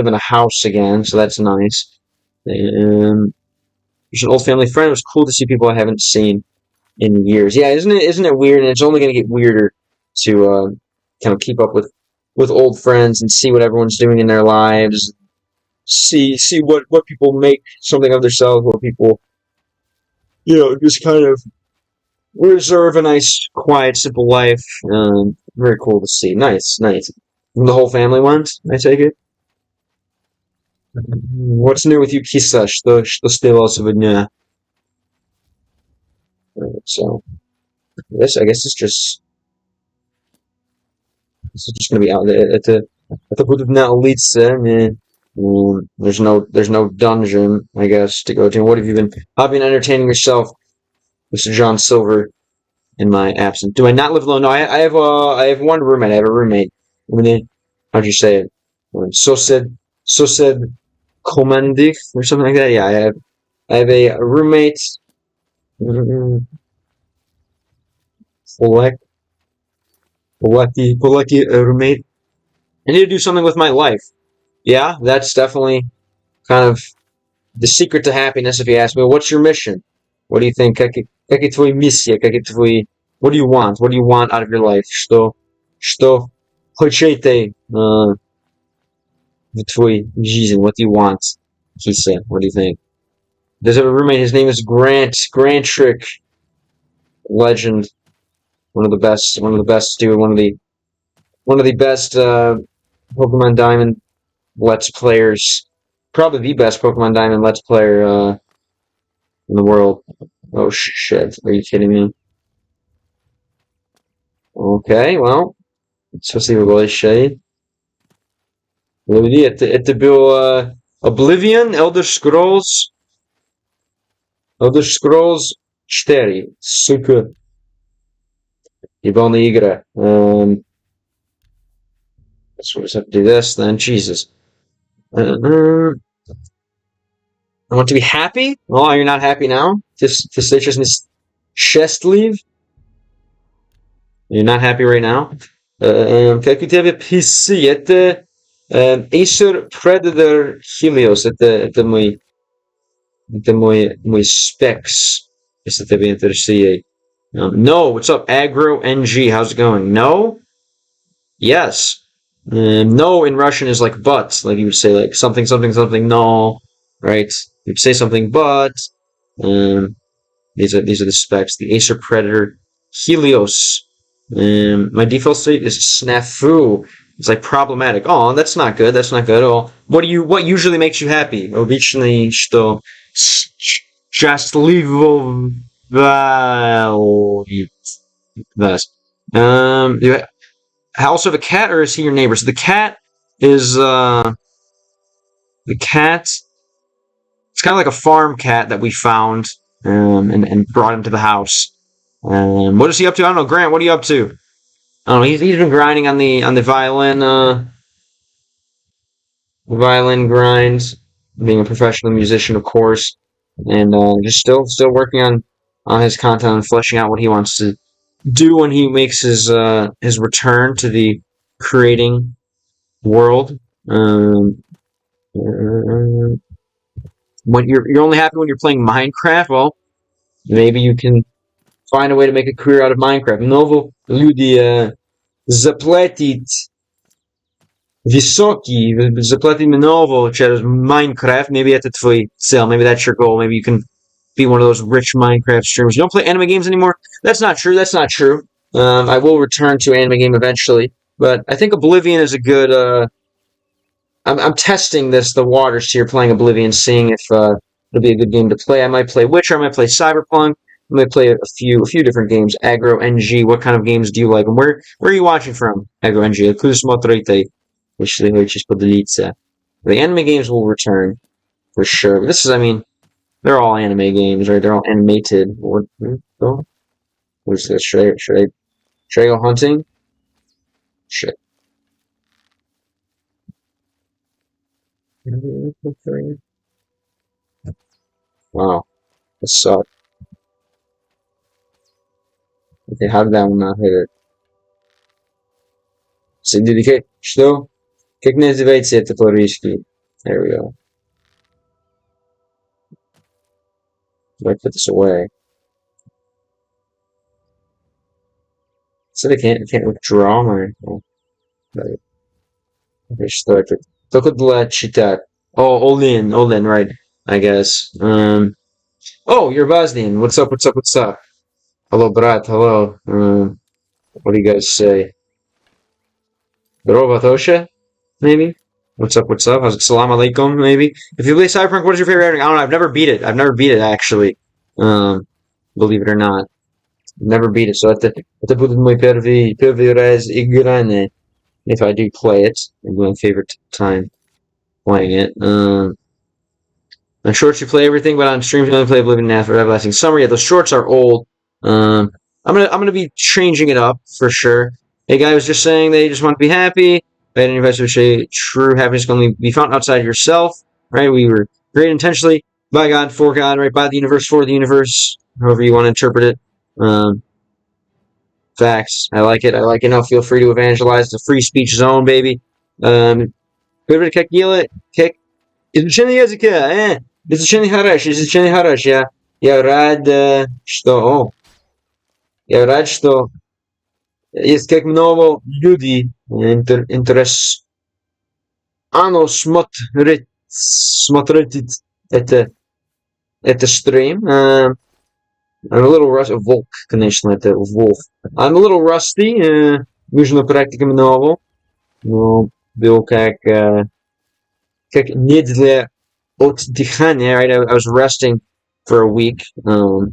in a house again. So that's nice. There's an old family friend. It was cool to see people I haven't seen in years. Yeah, isn't it weird? And it's only going to get weirder to kind of keep up with old friends and see what everyone's doing in their lives. See what people make something of themselves, what people just kind of reserve a nice, quiet, simple life. Very cool to see. Nice. The whole family went, I take it. What's new with you, Kisa? Что сделал сегодня? So, I guess it's just gonna be out there. Это будет на улице. There's no dungeon, I guess, to go to. What have you been? I've been entertaining yourself, Mr. John Silver, in my absence. Do I not live alone? No, I have one roommate. I have a roommate. How'd you say it? Sosed Komandik or something like that. Yeah, I have a roommate. Polaki roommate. I need to do something with my life. Yeah, that's definitely kind of the secret to happiness. If you ask me, what's your mission? What do you think? Какие твои миссии? What do you want? What do you want out of your life? Что хотите в твоей жизни? What do you want? He said. What do you think? Does have a roommate? His name is Grant Trick. Legend. One of the best, dude. One of the best Pokemon Diamond Let's Players. Probably the best Pokemon Diamond Let's Player in the world. Oh shit! Are you kidding me? Okay, well, спасибо большое. Это был Oblivion, Elder Scrolls 4. Сука. Ебаная игра. Let's have to do this then. Jesus. I want to be happy? Oh, you're not happy now? Just счастлив? You're not happy right now? Как у тебя PC? Это Acer Predator Helios. Это мой specs. Если тебя интересует. No, what's up? Agro NG, how's it going? No? Yes. No in Russian is like but. Like you would say like something, no. Right? You'd say something but. These are the specs. The Acer Predator Helios. My default state is Snafu. It's like problematic. Oh, that's not good. That's not good. Oh, what usually makes you happy? Обычно, что счастливо вас. You house of a cat, or is he your neighbor? So the cat is the cat. It's kind of like a farm cat that we found and brought him to the house. What is he up to? I don't know. Grant, what are you up to? I don't know. He's been grinding on the violin grinds, being a professional musician, of course, and just still working on his content and fleshing out what he wants to do when he makes his return to the creating world. When you're only happy when you're playing Minecraft, well, maybe you can find a way to make a career out of Minecraft. Novo люди заплатить высокий, заплатить много через Minecraft. Maybe that's твой цель. Maybe that's your goal. Maybe you can be one of those rich Minecraft streamers. You don't play anime games anymore? That's not true. That's not true. I will return to an anime game eventually, but I think Oblivion is a good. I'm testing the waters here, playing Oblivion, seeing if it'll be a good game to play. I might play Witcher. I might play Cyberpunk. I might play a few different games. Agro NG. What kind of games do you like? And where are you watching from? Agro NG. Если хочешь поделиться. The anime games will return for sure. But this is, I mean, they're all anime games, right? They're all animated. What is this? Should I go hunting? Shit. Wow, that sucked. Okay, how did that one not hit it? Сидите, что? Как называется это по-русски? There we go. Do I put this away? So they can't withdraw my. Oh, okay, что это? Только для читать. Oh, Olin, right? I guess. Oh, you're Bosnian. What's up? Hello, brat. Hello. What do you guys say? Здорово, Tosha? Maybe? What's up? How's it? Salam alaikum, maybe? If you play Cyberpunk, what is your favorite ending? I don't know. I've never beat it, actually. Believe it or not. Never beat it. So это будет мой первый раз играние. If I do play it. It'll be my favorite time playing it. On shorts you play everything, but on streams you only play Oblivion and After Everlasting Summer. Yeah, those shorts are old. I'm gonna be changing it up for sure. A guy was just saying they just want to be happy. Bad advice would say true happiness can only be found outside yourself. Right? We were created intentionally by God, for God, right? By the universe, for the universe. However you want to interpret it. Facts. I like it. Now feel free to evangelize. It's a free speech zone, baby. Как делать? Как изучение языка, изучение хорошо, я рад, что есть как много людей интересно смотреть это стрим. I'm a little rusty. Волк, конечно, это Wolf. I'm a little rusty. Нужно практика много. Но был как не для отдыхания, right? I was resting for a week. I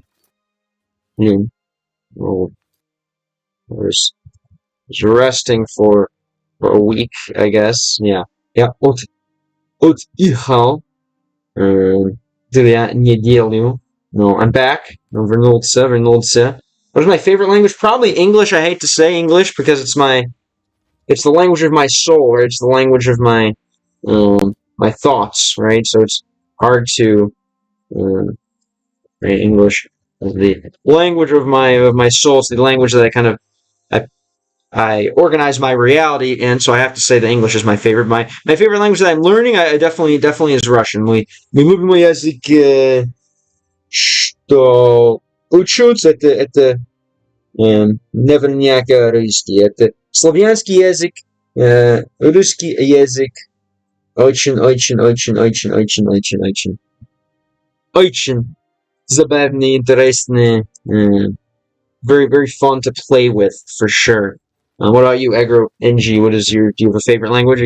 was resting for a week, I guess. Yeah. Отдыхал для неделю. No, I'm back. No, вернулся. What is my favorite language? Probably English. I hate to say English because it's the language of my soul, right? It's the language of my thoughts, right? So it's hard to right? English is the language of my soul. It's the language that I organize my reality in. So I have to say that English is my favorite. My favorite language that I'm learning, I definitely is Russian. Мы любим мой язык, что учиться это наверняка русский. Это славянский язык, русский язык. Очень забавный, интересный. Very, very fun to play with, for sure. What about you, Egro NG? What is your? Do you have a favorite language?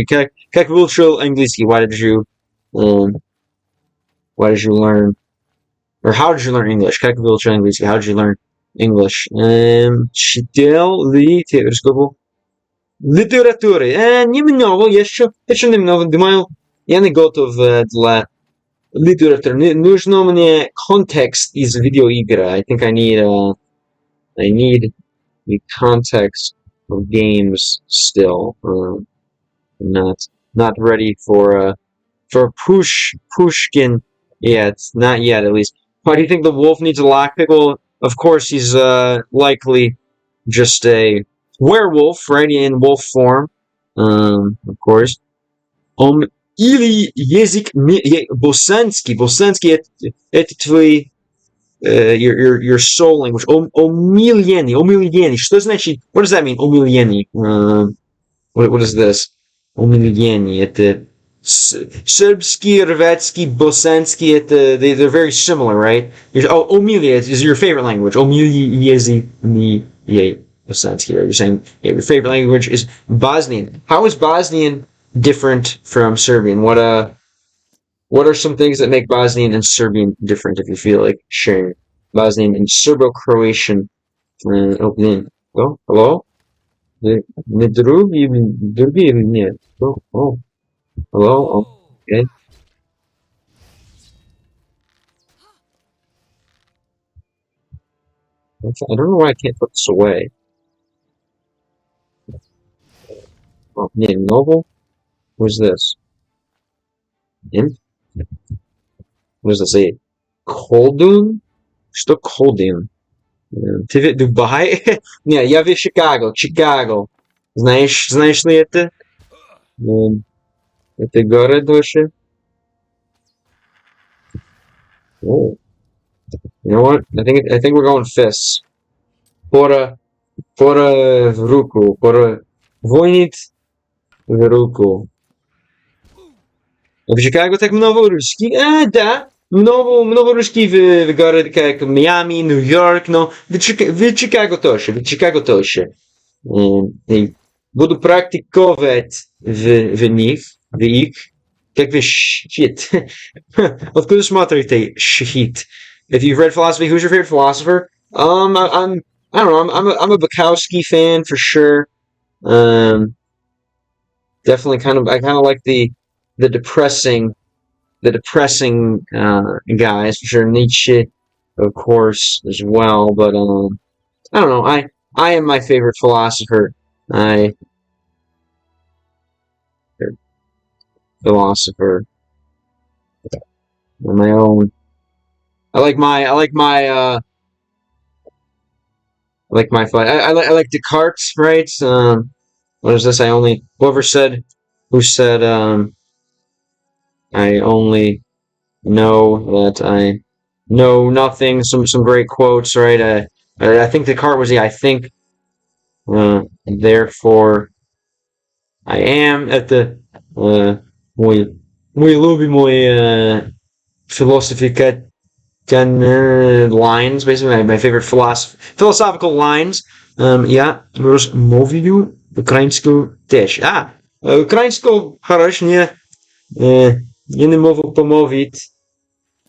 Как выучил английский? Why did you learn? Or how did you learn English? Как выучил английский? How did you learn English? Читал литературы. Немного, еще немного. Думаю, я не готов для литературы. Нужно мне контекст из видеоигры. I think I need the context of games still. I'm not ready for Pushkin yet. Not yet, at least. Why do you think the wolf needs a lockpick? Well, of course, he's likely just a werewolf, right? In wolf form, of course. Или язык bosanski. Bosanski это твой your soul language. Omilieni. Что значит? What does that mean? Omilieni. What is this? Omilieni. Это Serbski, Rvetski, Bosanski. They're very similar, right? Omilia is your favorite language. Omiliezi Bosanski. Right? You're saying your favorite language is Bosnian. How is Bosnian different from Serbian? What are some things that make Bosnian and Serbian different? If you feel like sharing Bosnian and Serbo-Croatian. Oh, hello? Не другие или нет? Oh, hello? Oh, okay. I don't know why I can't put this away. Oh, yeah, novel? Who's this? Imp? What does that say? Koldun? Что Koldun? Ты в Дубае? Не, я в Чикаго. Знаешь ли это? Это город вообще? Oh. You know what? I think we're going fists. Пора в руку. Пора войнить в руку. В Чикаго так много русских? Да. Много русских в городе как Майами, Нью-Йорк, но в Чикаго тоже. И буду практиковать в них, как вы щит. Откуда смотрите щит? If you've read philosophy, who's your favorite philosopher? I don't know. I'm a Bukowski fan for sure. Definitely I kind of like the depressing guys for sure. Nietzsche, of course, as well. But I don't know. I am my favorite philosopher. Philosopher on my own. I like Descartes, right? What is this? Who said, I only know that I know nothing. Some great quotes, right? I think Descartes was I think, therefore I am. Это мой любимый philosophy lines, basically my favorite philosophical lines. Я розмовляю українською теж. Українською хорошо, я не можу помовити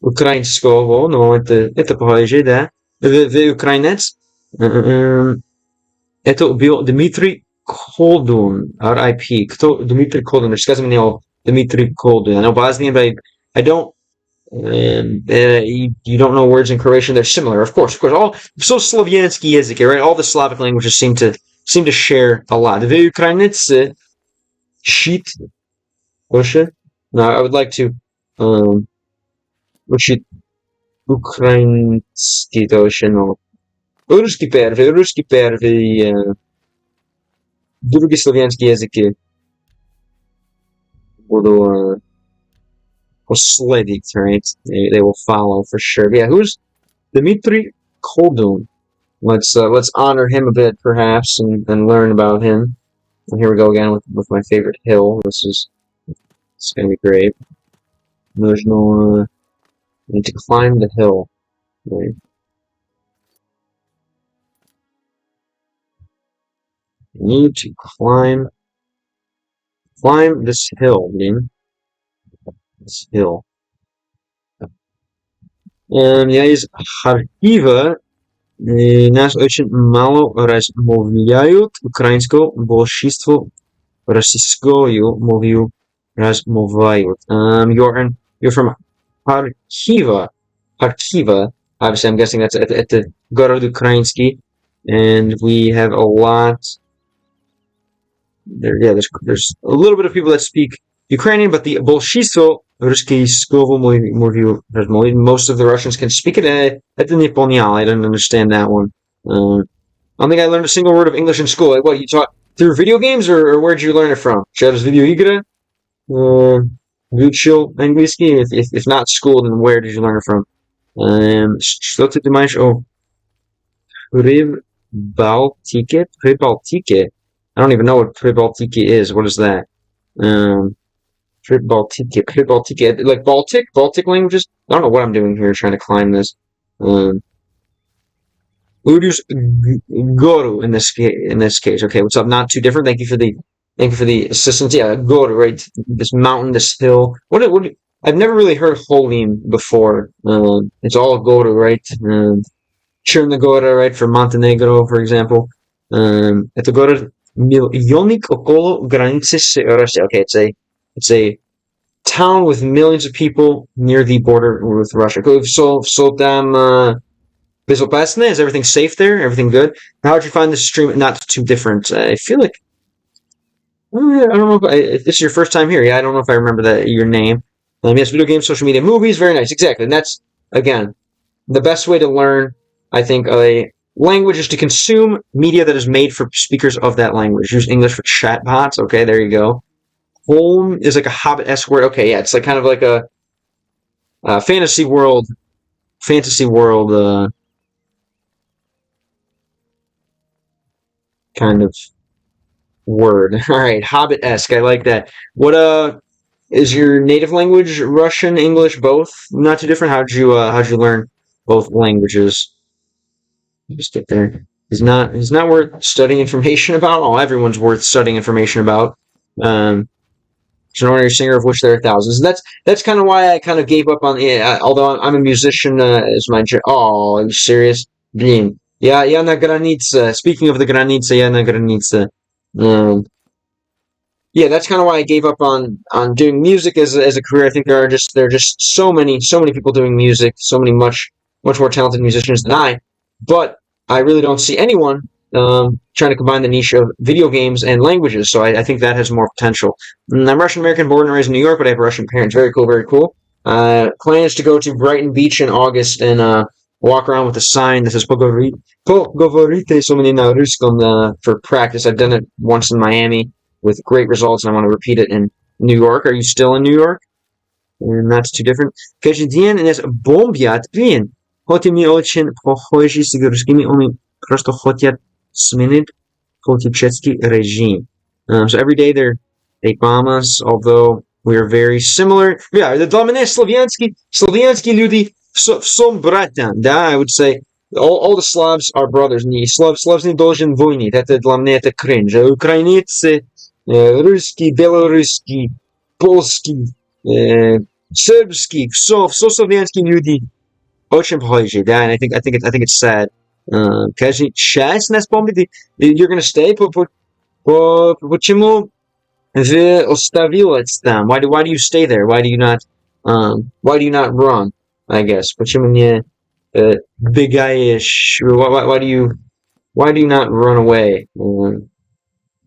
українського, но это похоже, да. Вы украинец? Это убил Дмитрий Колдун, R.I.P. Кто Дмитрий Колдун? Рассказывай мне о Дмитрий Колдун. I know Bosnian, but I don't. You don't know words in Croatian. They're similar, of course. All so Slovensky язык, right? All the Slavic languages seem to share a lot. Вы украинец? Щит? No, I would like to учить украинский тоже, но русский первый, другие славянские языки буду следить, right? They will follow for sure. But yeah, who's Dmitry Koldun? Let's honor him a bit, perhaps, and learn about him. And here we go again with my favorite hill. It's gonna be great. Нужно need to climb the hill. Right? Need to climb this hill, блин. This hill. Я из Харькова. Нас очень мало размовляют украинского, большинство российскую мову размовляют. You're from Харькова. Харькова. Obviously, I'm guessing that's at the город украинский, and we have a lot. There's a little bit of people that speak Ukrainian, but the большинство российского мову размовляют. Most of the Russians can speak it. Это не понял. I didn't understand that one. I don't think I learned a single word of English in school. Like, what, you taught through video games, or where did you learn it from? Через видеоигры? Выучил английский? If not school, then where did you learn it from? Что ты думаешь о Прибалтике? Прибалтике? I don't even know what Pribалтike is. What is that? Pribалтike, like Baltic languages? I don't know what I'm doing here trying to climb this. Udu's Goru in this case. Okay, what's up? Not too different. Thank you for the assistance. Yeah, Goru, right? This mountain, this hill. What I've never really heard Holim before. It's all Goru, right? Chernogora, right? For Montenegro, for example. Это город миллионник около границы с Russia. Okay, it's a town with millions of people near the border with Russia. So там безопасно? Is everything safe there? Everything good? How did you find this stream? Not too different. I feel like I don't know if this is your first time here. Yeah, I don't know if I remember your name. Yes, video games, social media, movies. Very nice. Exactly. And that's, again, the best way to learn, I think, a language is to consume media that is made for speakers of that language. Use English for chatbots. Okay, there you go. Home is like a Hobbit-esque word. Okay, yeah, it's like kind of like a fantasy world kind of word. All right, Hobbit-esque. I like that. What is your native language Russian, English, both? Not too different. How'd you learn both languages? Just get there. He's not worth studying information about. Oh, everyone's worth studying information about. He's an ordinary singer of which there are thousands. That's kind of why I kind of gave up on it. Although I'm a musician, as my oh, are you serious? Блин. Я на границе. Speaking of the граница, я на границе. Yeah, that's kind of why I gave up on doing music as a career. I think there are just so many people doing music, so many much more talented musicians than I. But I really don't see anyone trying to combine the niche of video games and languages. So I think that has more potential. I'm Russian American, born and raised in New York, but I have Russian parents. Very cool, very cool. Plans to go to Brighton Beach in August and walk around with a sign that says "Поговорите со мной на русском" for practice. I've done it once in Miami with great results, and I want to repeat it in New York. Are you still in New York? And that's too different. Каждый день нас бомбят, блин. Хоть и не очень похожи с русскими, они просто хотят сменить политический режим. So every day they bomb us, although we are very similar. Yeah, для меня славянские люди всем братья, да, I would say all the Slavs are brothers. Славs не должен войны, это для меня это кринж. Украинцы, русский, белорусский, польский, сербский, все славянские люди. Очень похожи, да, and I think it's sad. Каждый час нас бомбит, you're gonna stay? Почему вы оставились там? Why do you stay there? Why do you not run? I guess. Почему не бегаешь? Why do you not run away?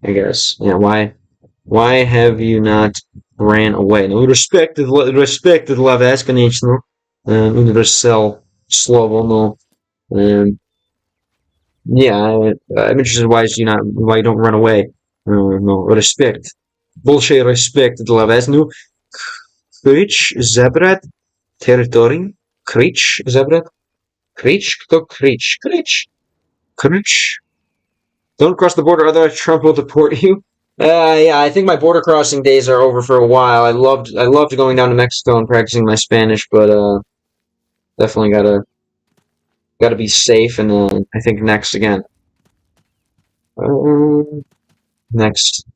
I guess. Yeah. Why have you not ran away? No, respect для вас, конечно. Universal slovo, no. Yeah, I'm interested why you don't run away. No, respect. Больше respect для вас. Ну, крич забрать территорию. Крич забрать. Крич? Кто крич? Крич. Don't cross the border, otherwise Trump will deport you. Yeah, I think my border crossing days are over for a while. I loved going down to Mexico and practicing my Spanish, but definitely gotta be safe, and I think next again. Next.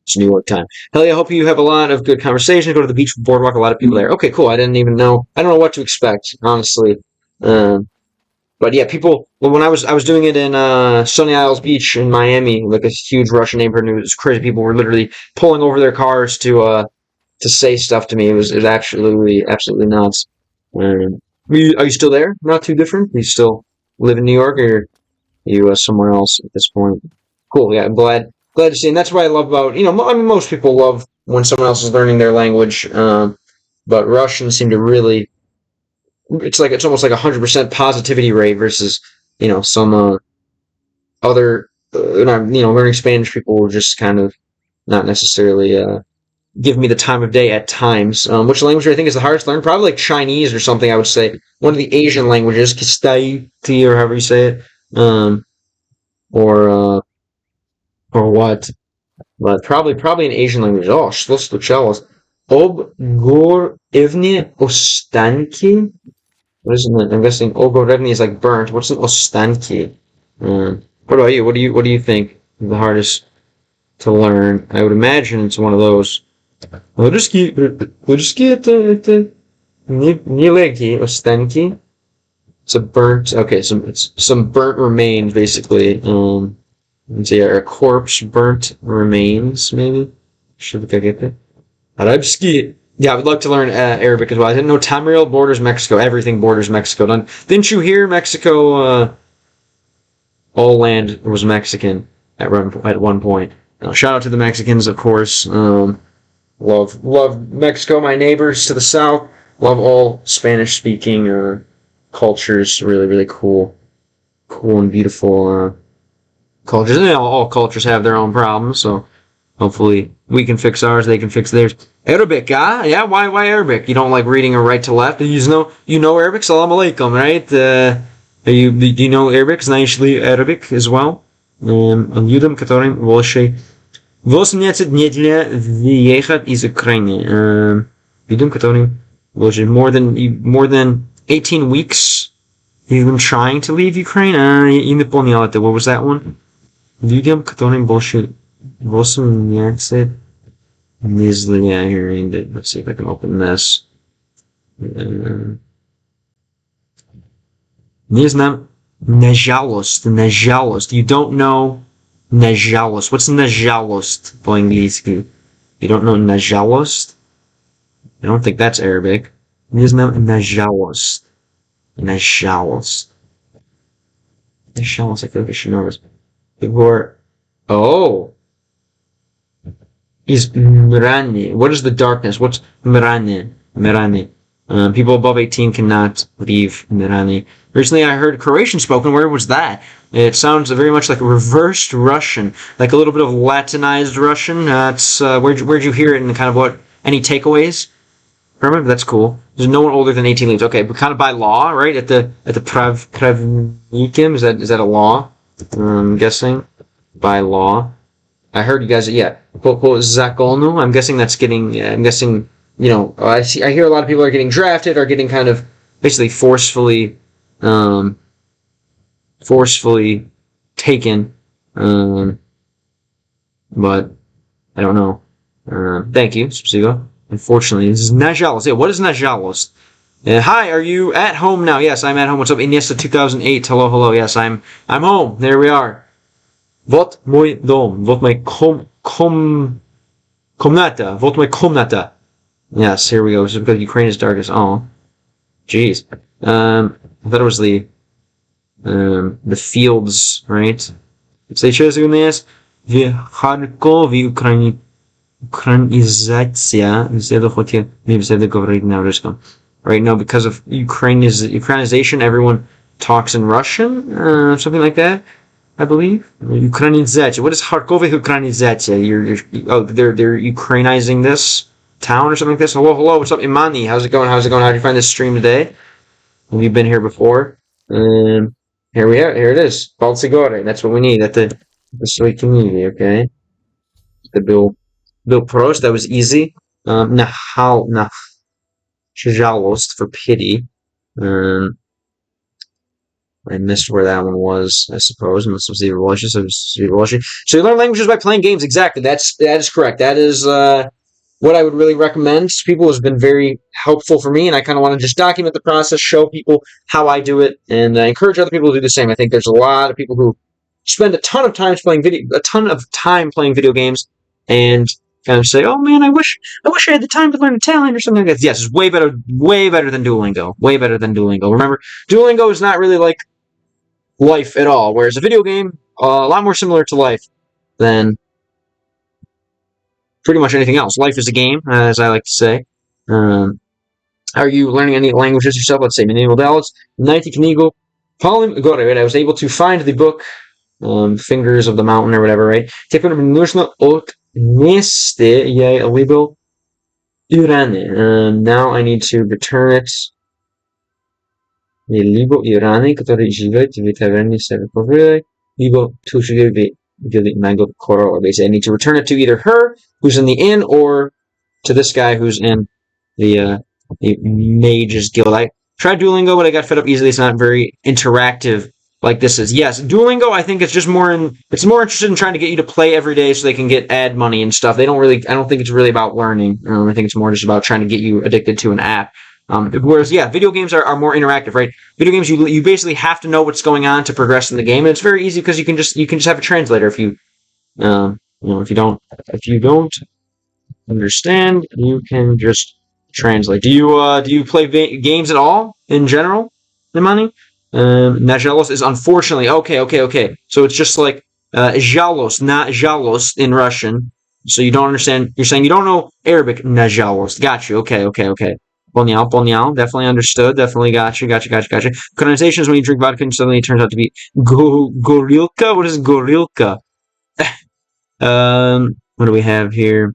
It's New York time. Hell yeah, I hope you have a lot of good conversation. Go to the beach boardwalk, a lot of people there. Okay, cool. I didn't even know. I don't know what to expect, honestly. But yeah, people. Well, when I was doing it in Sunny Isles Beach in Miami, like a huge Russian neighborhood, and it was crazy. People were literally pulling over their cars to say stuff to me. It was absolutely nuts. Are you still there? Not too different. You still live in New York, or are you somewhere else at this point? Cool. Yeah, I'm glad to see. And that's what I love about I mean, most people love when someone else is learning their language, but Russians seem to really. It's almost like 100% positivity rate versus some other learning Spanish people will just kind of not necessarily give me the time of day at times. Which language I think is the hardest to learn? Probably like Chinese or something. I would say one of the Asian languages, Kistai or however you say it, or or what? But probably an Asian language. Oh, что случалось? Obgorevne ostanki. What is it? I'm guessing Obgorevne is like burnt. What's an ostanki? What about you? What do you think is the hardest to learn? I would imagine it's one of those. Русский это нелегкий останки. It's a burnt. Okay, it's some burnt remains basically. Let's see, a corpse, burnt remains, maybe. Should I get that? Arabski. Yeah, I would love to learn Arabic as well. I didn't know Tamriel borders Mexico. Everything borders Mexico. Didn't you hear Mexico? All land was Mexican at one point. Shout out to the Mexicans, of course. Love Mexico, my neighbors to the south. Love all Spanish-speaking cultures. Really, really cool and beautiful cultures. And all cultures have their own problems, so hopefully we can fix ours, they can fix theirs. Arabic, yeah? Why Arabic? You don't like reading or right to left? You know Arabic? Salam alaikum, right? Do you know Arabic? Знаешь ли Arabic as well? Людям, которым больше 18 недель въехать из Украины. Людям, которым больше more than 18 weeks you've been trying to leave Ukraine? Я не понял это. What was that one? Людям, которым больше 18 недель here. Let's see if I can open this. Не знаю. Нажалост. You don't know нажалост. What's нажалост по-английски? You don't know нажалост? I don't think that's Arabic. Не знаю нажалост. Нажалоst, I feel like I should know this. Is Mirani. What is the darkness? What's Mirani? People above 18 cannot leave Mirani. Recently I heard Croatian spoken. Where was that? It sounds very much like a reversed Russian, like a little bit of Latinized Russian. Where'd you hear it and kind of what? Any takeaways? Remember, that's cool. There's no one older than 18 leaves. Okay, but kind of by law, right? At the Pravnikim, is that a law? I'm guessing by law. I heard you guys. Yeah, Zakolnu. I'm guessing that's getting. I'm guessing. I hear a lot of people are getting drafted, are getting kind of basically forcefully taken. But I don't know. Thank you, Spasibo. Unfortunately, this is Najalos. Yeah, what is Najalos? Hi, are you at home now? Yes, I'm at home. What's up? Iniesta 2008. Hello. Yes, I'm home. There we are. Вот мой дом. Вот my комната. Вот my комната. Yes, here we go. This is because Ukraine is darkest. Oh, jeez. I thought it was the fields, right? Сейчас у нас в Харькове Украинизация. Right now, because of Ukrainization, everyone talks in Russian, something like that, I believe. Ukrainization. What is Kharkov Ukrainization? They're Ukrainizing this town or something like this. Hello. What's up, Imani? How's it going? How do you find this stream today? Have you been here before? Here we are. Here it is. Baltsigore. That's what we need at the sweet community. Okay. The Bill Prost. That was easy. Pожалуйста, for pity. I missed where that one was, I suppose. Unless it was the evolution. So you learn languages by playing games. Exactly. That is correct. That is what I would really recommend to people. Has been very helpful for me, and I kind of want to just document the process, show people how I do it, and encourage other people to do the same. I think there's a lot of people who spend a ton of time playing video games, and kind of say, "Oh man, I wish I had the time to learn Italian or something like that." Yes, it's way better than Duolingo. Way better than Duolingo. Remember, Duolingo is not really like life at all, whereas a video game, a lot more similar to life than pretty much anything else. Life is a game, as I like to say. Are you learning any languages yourself? Let's say, Menino Dallas, Nighty Knigo, Paulim Gore, right? I was able to find the book, Fingers of the Mountain or whatever, right? Now I need to return it. Libo Irany, który żyje w tawernie serwowej, Libo tu żyje w Mango Koro. Basically, I need to return it to either her, who's in the inn, or to this guy who's in the Mage's Guild. I tried Duolingo, but I got fed up easily. It's not very interactive like this is. Yes, Duolingo, I think it's just more interested in trying to get you to play every day so they can get ad money and stuff. I don't think it's really about learning. I think it's more just about trying to get you addicted to an app. Whereas, yeah, video games are more interactive, right? Video games, you basically have to know what's going on to progress in the game, and it's very easy because you can just have a translator if you don't understand, you can just translate. Do you play games at all in general, Imani? Najalos is unfortunately okay. So it's just like jalos, not jalos in Russian. So you don't understand. You're saying you don't know Arabic. Najalos. Got you. Okay. Ponyal, definitely understood. Definitely got you. Connotation is when you drink vodka and suddenly it turns out to be gorilka. What is gorilka? What do we have here?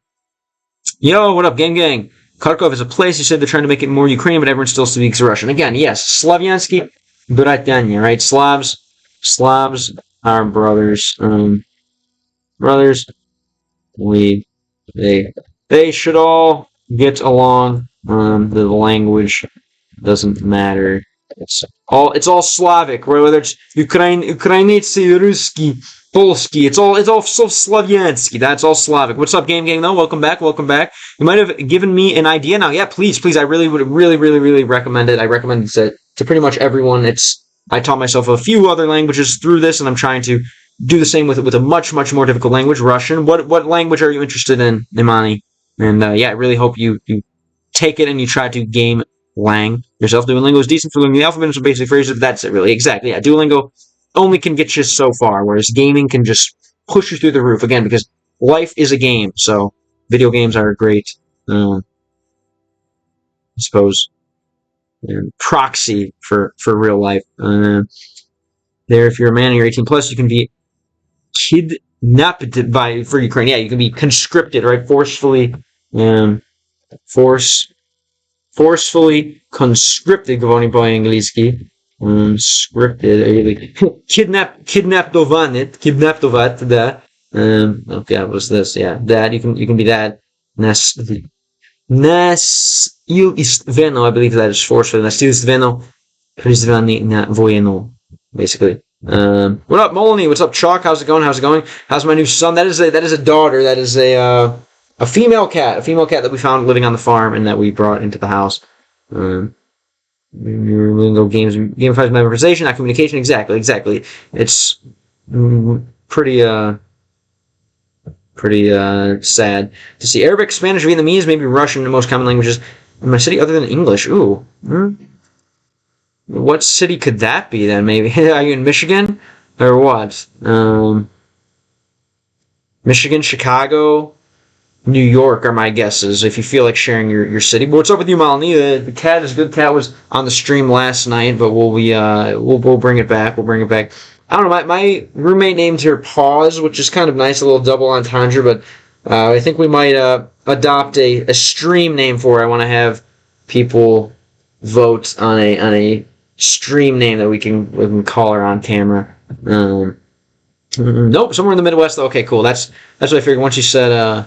Yo, what up, gang? Kharkov is a place. You said they're trying to make it more Ukrainian, but everyone still speaks Russian. Again, yes, Slavyansky, Bratanya, right? Slavs are brothers. They should all get along. The language doesn't matter. It's all Slavic, right? Whether it's Ukrainiцы, Ruski, Polski, it's all so Slavyansky. That's all Slavic. What's up, gang? Though, welcome back. You might have given me an idea now. Yeah, please. I really would really recommend it. I recommend it to pretty much everyone. I taught myself a few other languages through this, and I'm trying to do the same with a much more difficult language, Russian. What language are you interested in, Imani? And I really hope you take it and you try to game lang yourself. Duolingo is decent for learning the alphabet and some basic phrases, but that's it, really. Exactly. Yeah, Duolingo only can get you so far, whereas gaming can just push you through the roof. Again, because life is a game, so video games are a great, I suppose, proxy for real life. If you're a man and you're 18 plus, you can be kidnapped for Ukraine. Yeah, you can be conscripted, right? Forcefully conscripted, говорим по-английски. Scripted, kidnapped, да. Okay, what was this? Yeah, that, you can be that. Nastilstveno, I believe that is forceful. Nastilstveno, призваны на войну, basically. What up, Molony? What's up, Chalk? How's it going? How's my new son? That is a daughter. That is a female cat that we found living on the farm and that we brought into the house. Games, gamifies memorization, not communication. Exactly. It's pretty sad to see. Arabic, Spanish, Vietnamese, maybe Russian, the most common languages in my city other than English. Ooh. What city could that be then, maybe? Are you in Michigan? Or what? Michigan, Chicago, New York are my guesses, if you feel like sharing your city. But what's up with you, Malini? The cat is good. Cat was on the stream last night, but we'll bring it back. I don't know, my roommate named her Pause, which is kind of nice, a little double entendre, but I think we might adopt a stream name for her. I want to have people vote on a stream name that we can call her on camera. Nope, somewhere in the Midwest though. Okay, cool. That's what I figured once you said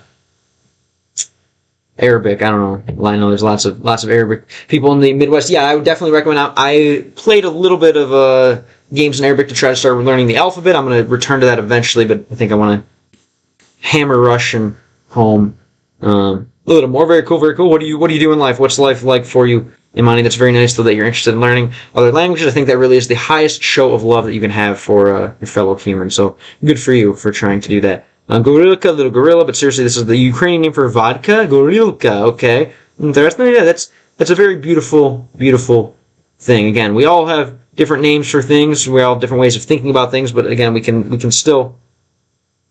Arabic. I don't know. I know there's lots of Arabic people in the Midwest. Yeah, I would definitely recommend. I played a little bit of games in Arabic to try to start learning the alphabet. I'm going to return to that eventually, but I think I want to hammer Russian home a little bit more. Very cool, very cool. What do you do in life? What's life like for you, Imani? That's very nice, though, that you're interested in learning other languages. I think that really is the highest show of love that you can have for your fellow human. So good for you for trying to do that. Gorilka, little gorilla, but seriously, this is the Ukrainian name for vodka. Gorilka, okay. Interesting. Yeah, that's a very beautiful, beautiful thing. Again, we all have different names for things. We all have different ways of thinking about things, but again, we can still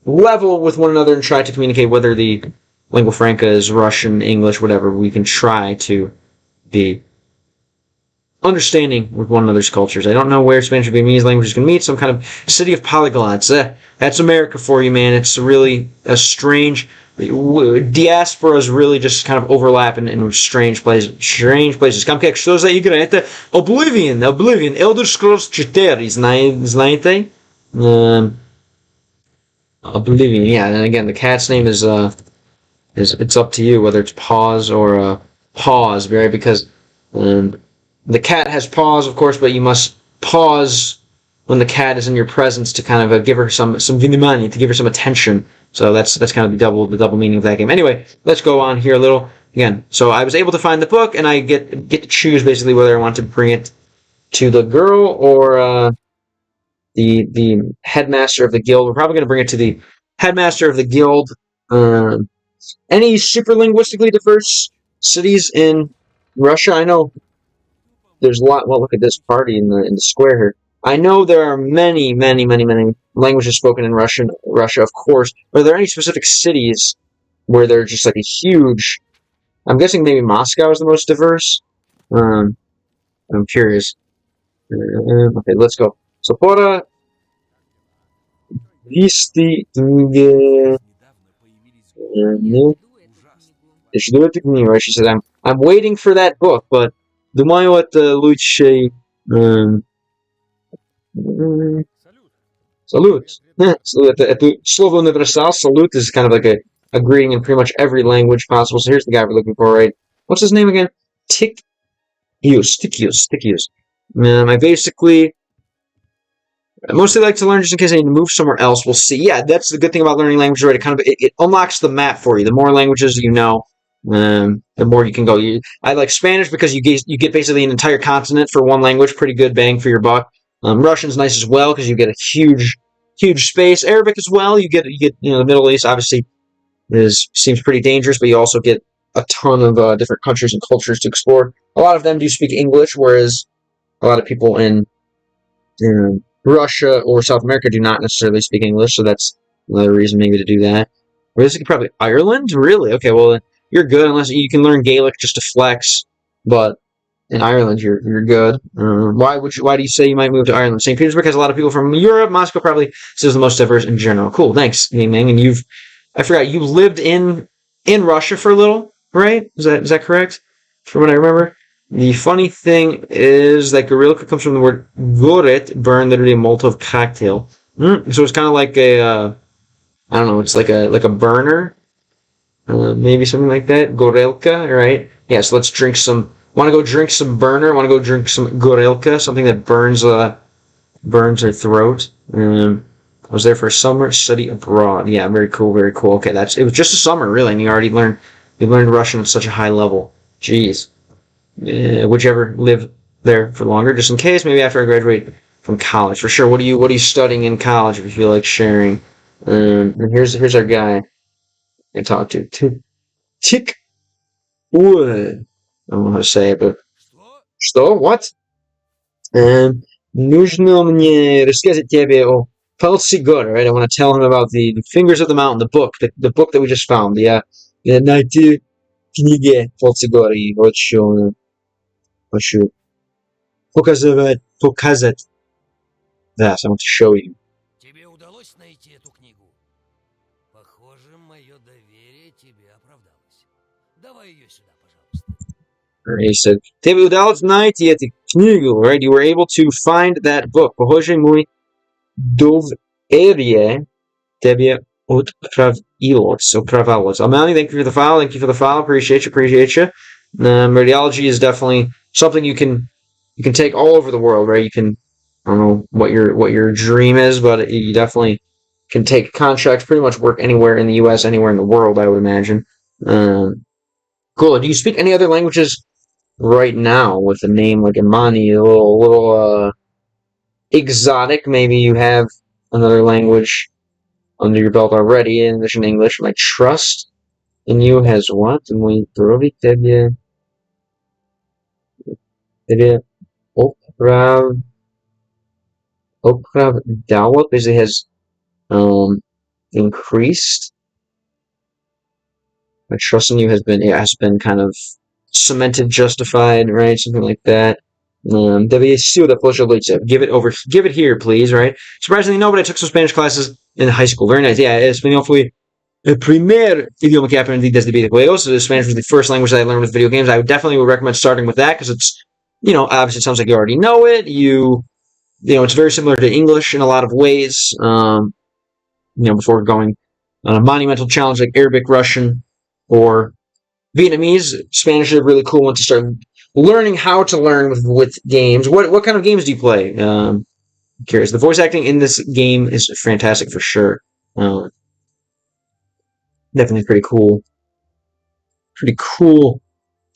level with one another and try to communicate, whether the lingua franca is Russian, English, whatever. We can try to be understanding with one another's cultures. I don't know where Spanish and Vietnamese languages can meet. Some kind of city of polyglots. That's America for you, man. It's really a strange... Diasporas really just kind of overlap in strange places. Kam как, что за игра? Это Oblivion. Elder Scrolls 4. Знаете? Oblivion. Yeah, and again, the cat's name is it's up to you whether it's Paws or Paws, right? Because the cat has paws, of course, but you must pause when the cat is in your presence to kind of give her some vнимание, to give her some attention. So that's kind of the double meaning of that game. Anyway, let's go on here a little. Again, so I was able to find the book, and I get to choose basically whether I want to bring it to the girl or the headmaster of the guild. We're probably going to bring it to the headmaster of the guild. Any super linguistically diverse cities in Russia? I know there's a lot. Well, look at this party in the square here. I know there are many languages spoken in Russia, of course. Are there any specific cities where they're just like a huge... I'm guessing maybe Moscow is the most diverse. I'm curious. Okay, let's go. So, pora... Visti... Right? She said, I'm waiting for that book, but думаю, это лучше... Salute. Это слово универсал. Salute is kind of like a greeting in pretty much every language possible. So here's the guy we're looking for, right? What's his name again? Tickius. I mostly like to learn just in case I need to move somewhere else. We'll see. Yeah, that's the good thing about learning languages, right? It unlocks the map for you. The more languages you know, the more you can go. I like Spanish because you get basically an entire continent for one language. Pretty good bang for your buck. Russian's nice as well because you get a huge space. Arabic as well. You get the Middle East obviously seems pretty dangerous, but you also get a ton of different countries and cultures to explore. A lot of them do speak English, whereas a lot of people in Russia or South America do not necessarily speak English. So that's another reason maybe to do that. Basically, probably Ireland. Really? Okay. Well, you're good unless you can learn Gaelic just to flex, but. In Ireland, you're good. Why do you say you might move to Ireland? St. Petersburg has a lot of people from Europe. Moscow probably is the most diverse in general. Cool, thanks, Ming. And I forgot, you lived in Russia for a little, right? Is that correct? From what I remember. The funny thing is that Gorilka comes from the word goret, burn, literally a Molotov cocktail. So it's kind of like I don't know, it's like a burner, maybe something like that. Gorilka, right? Yeah. So let's drink some. Want to go drink some burner? Want to go drink some gorilka, something that burns her throat? I was there for a summer study abroad. Yeah, very cool, very cool. Okay, it was just a summer, really, and you learned Russian at such a high level. Jeez. Would you ever live there for longer, just in case? Maybe after I graduate from college, for sure. What are you studying in college? If you feel like sharing. And here's our guy I talk to. Tick Wood. I don't know how to say it, but... Что? What? Нужно мне рассказать тебе о пальце горы, right? I want to tell him about the Fingers of the Mountain, the book that we just found. Yeah. Найти книги пальце горы и хочу показать. That, I want to show you. Тебе удалось найти эту книгу? Похоже, мое доверие тебе оправдалось. Давай ее сюда. He said, "Тебе удалось найти эту книгу, right? You were able to find that book. Похоже, мой доверие тебе оправдалось. Amani, thank you for the file. Thank you for the file. Appreciate you. Radiology is definitely something you can take all over the world, right? You can I don't know what your dream is, but you definitely can take contracts, pretty much work anywhere in the U.S., anywhere in the world, I would imagine. Cool. Do you speak any other languages right now with a name like Imani, a little exotic? Maybe you have another language under your belt already, in addition to English. My trust in you has what? Mój zdrowie tebie oprav, opravdalo, basically has um, increased. My trust in you has been kind of cemented, justified, right? Something like that. Give it here, please, right? Surprisingly, no, but I took some Spanish classes in high school. Very nice. Yeah, español fue el primer idioma que aprendí desde videojuegos. So Spanish was the first language that I learned with video games. I would definitely recommend starting with that because it's, obviously it sounds like you already know it. It's very similar to English in a lot of ways. Before going on a monumental challenge like Arabic, Russian, or Vietnamese, Spanish is a really cool one to start learning how to learn with games. What kind of games do you play? I'm curious. The voice acting in this game is fantastic for sure. Definitely pretty cool. Pretty cool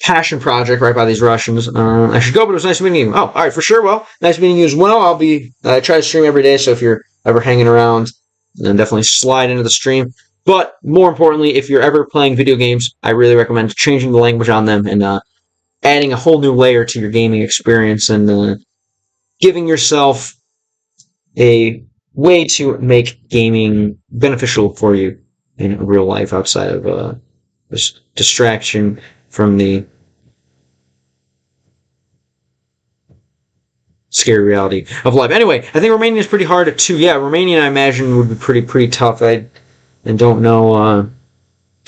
passion project right by these Russians. I should go, but it was nice meeting you. Oh, all right, for sure. Well, nice meeting you as well. I'll be try to stream every day, so if you're ever hanging around, then definitely slide into the stream. But more importantly, if you're ever playing video games, I really recommend changing the language on them and adding a whole new layer to your gaming experience and giving yourself a way to make gaming beneficial for you in real life outside of this distraction from the scary reality of life. Anyway, I think Romanian is pretty hard too. Yeah, Romanian I imagine would be pretty tough. I don't know.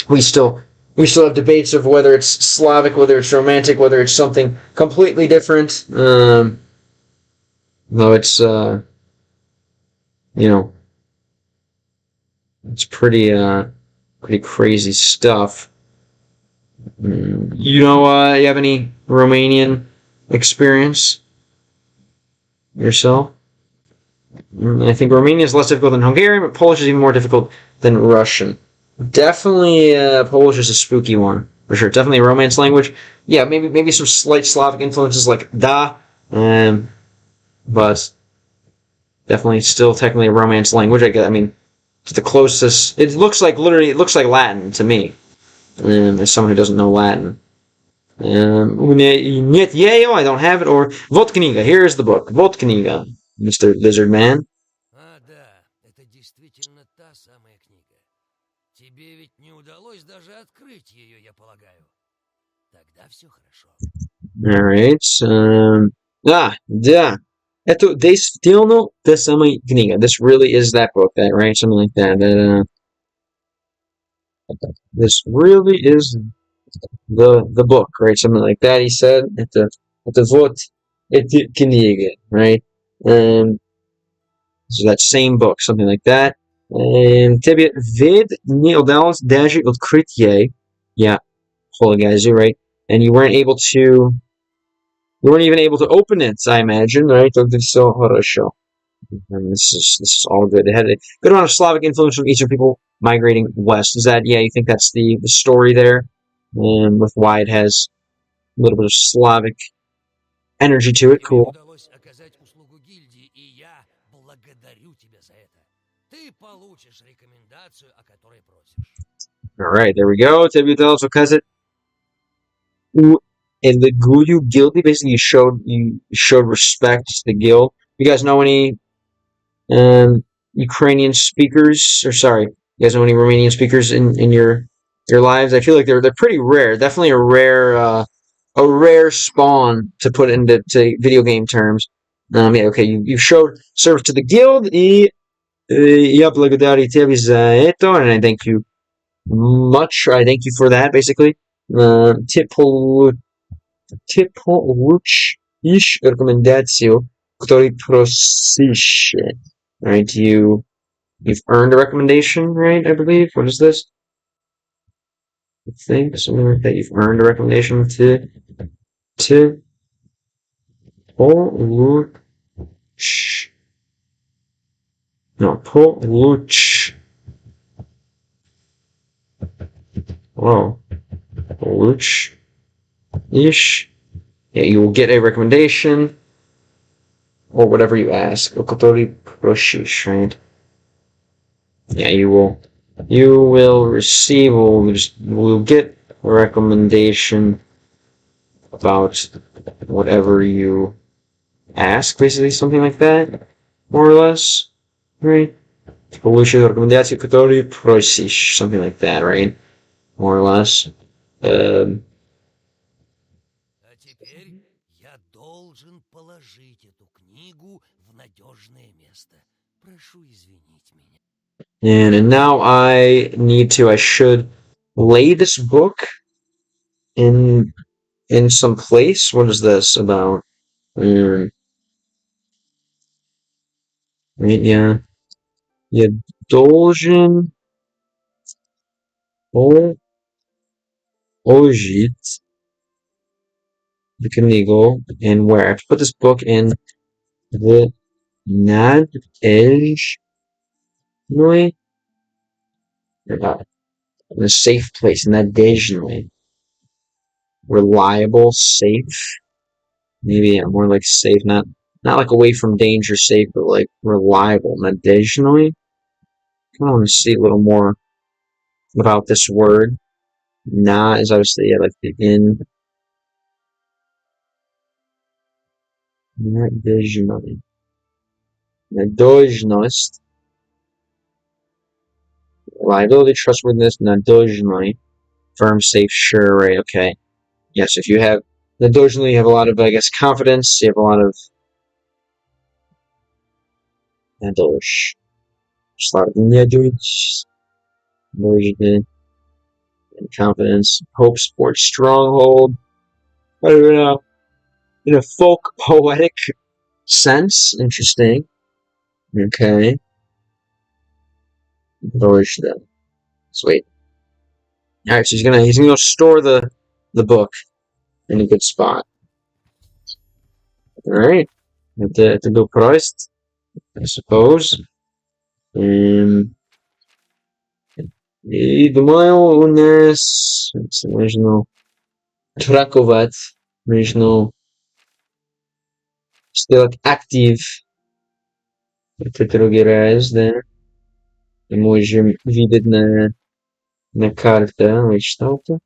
We still have debates of whether it's Slavic, whether it's Romantic, whether it's something completely different. Though it's it's pretty crazy stuff. You have any Romanian experience yourself? I think Romanian is less difficult than Hungarian, but Polish is even more difficult than Russian. Definitely, Polish is a spooky one for sure. Definitely a Romance language. Yeah, maybe some slight Slavic influences like da, but definitely still technically a Romance language. I mean, it's the closest. It looks like Latin to me. As someone who doesn't know Latin. Нет, I don't have it. Or Вот книга. Here's the book. Вот книга, Mr. Lizard Man. Да, это действительно та самая книга. Тебе ведь не удалось даже открыть ее, я полагаю. Тогда все хорошо. Alright. Да. Это действительно та самая книга. This really is that book, right? Something like that. This really is the book, right? Something like that. He said это вот эти книги, right? So that same book, something like that. Тебе ведь не удалось даже открыть ей. Yeah, Holigazu, right? And you weren't even able to open it, I imagine, right? So хорошо. And this is all good. It had a good amount of Slavic influence from Eastern people migrating west. Is that, you think that's the story there? With why it has a little bit of Slavic energy to it. Cool. Удалось оказать услугу гильдии, и я благодарю тебя за это. Ты получишь рекомендацию, о которой просишь. Alright, there we go. Тебе удалось оказать Elegulu Guildy. Basically, you showed respect to the guild. You guys know any Ukrainian speakers, or sorry, you guys know any Romanian speakers in your lives? I feel like they're pretty rare. Definitely a rare spawn to put into video game terms. Okay, you showed service to the guild. Я благодарю тебя за это, and I thank you much. I thank you for that, basically. Ты получишь рекомендацию, которую просишь. Right, you've earned a recommendation, right? I believe. What is this? I think something like that. You've earned a recommendation to No, получ. Whoa. Получ. Ish. Yeah, you will get a recommendation. Or whatever you ask. Который просишь, right? Yeah, you will receive, will get a recommendation about whatever you ask, basically, something like that, more or less, right? Получишь рекомендацию, которую просишь, something like that, right? More or less. А теперь я должен положить эту книгу в надежное место. Прошу извинить меня. And now I should lay this book in some place. What is this about? Right, yeah. Я должен положить the книгу and where? I have to put this book in the надежной, in a safe place, надежной, reliable, safe. Maybe yeah, more like safe, not like away from danger, safe, but like reliable. Надежной. I want to see a little more about this word. Na is obviously like the in. Надежной. Надежность. Reliability, trustworthiness, надежной. Firm, safe, sure, right? Okay. Yes, if you have надежный, you have a lot of, I guess, confidence. You have a lot of надеж. Just a lot of надеж. And confidence. Hope, sports, stronghold. I don't know. In a folk poetic sense. Interesting. Okay. Надежда. Sweet. Alright, so he's gonna go store the book in a good spot. Alright. Это был прост, I suppose. И думаю, у нас нужно трактовать, нужно сделать актив. Это другой раз, да. И можем видеть на карте. Вы читал-то?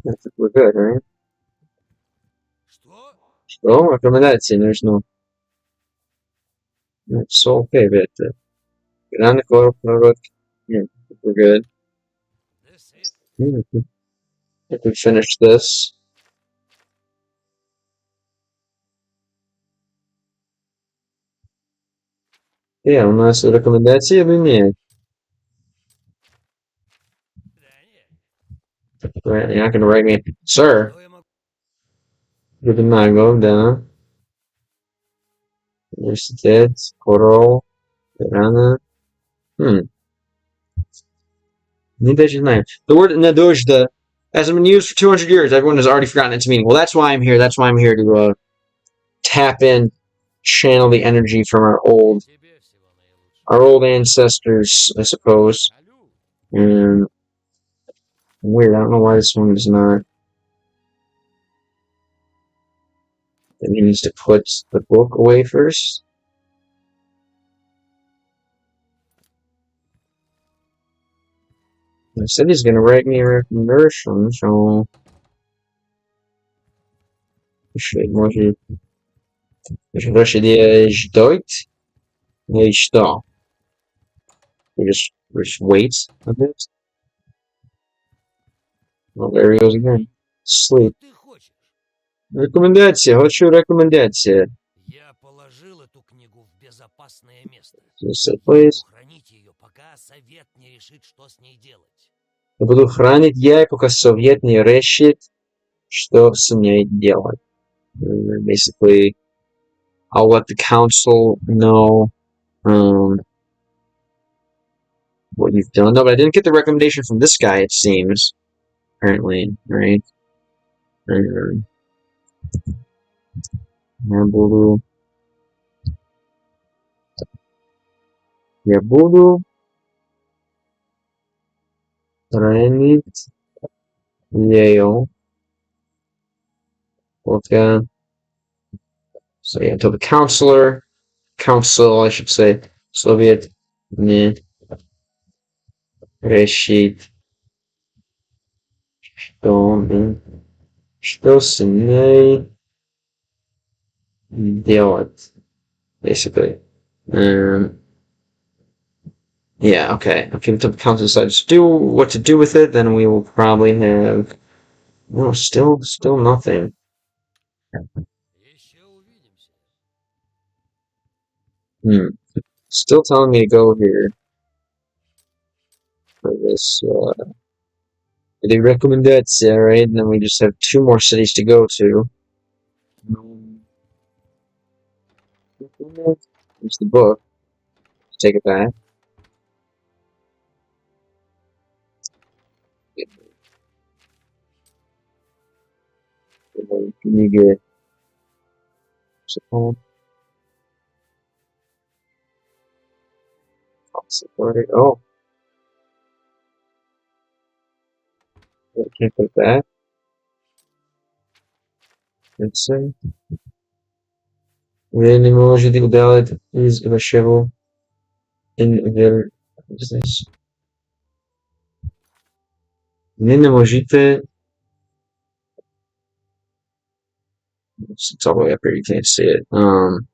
Это good, right? Что? Что? Рекомендации нужно. It's okay, but Grand Corporate, yeah, we're good. This is... If we finish this. Yeah, у нас рекомендации или нет? Right, you're not gonna write me, sir. Что я могу... Duolingo, да. Университет, Coral, Рано. Не даже знаю. The word надежда hasn't been used for 200 years. Everyone has already forgotten its meaning. Well, that's why I'm here. That's why I'm here to tap in, channel the energy from our old ancestors, I suppose. And weird. I don't know why this one is not. It needs to put the book away first. He said he's going to write me a recommendation, so может ждать, или что? We just wait a bit. Oh, there he goes again. Sleep. Что ты хочешь? Рекомендация. Хочу рекомендация. Я положил эту книгу в безопасное место. Just please. Буду хранить ее, пока совет не решит, что с ней делать. Я буду хранить я, пока совет не решит, что с ней делать. Basically, I'll let the council know what you've done. No, but I didn't get the recommendation from this guy, it seems. Apparently, right? And я буду тренить ее пока. So yeah, until the council, I should say, Soviet не решит, что с ней делать, basically. Yeah, okay. Okay, until the council decides to do what to do with it, then we will probably have. No, still nothing. Еще увидимся. Still telling me to go here for this. The recommendation, right? And then we just have 2 more cities to go to. Here's the book. Let's take it back. You get what's it called? Supported. Oh, I can't put that. Let's say. Вы не можете удалить из вашего инвер... What is this? Вы не можете... It's all the way up here, you can't see it. What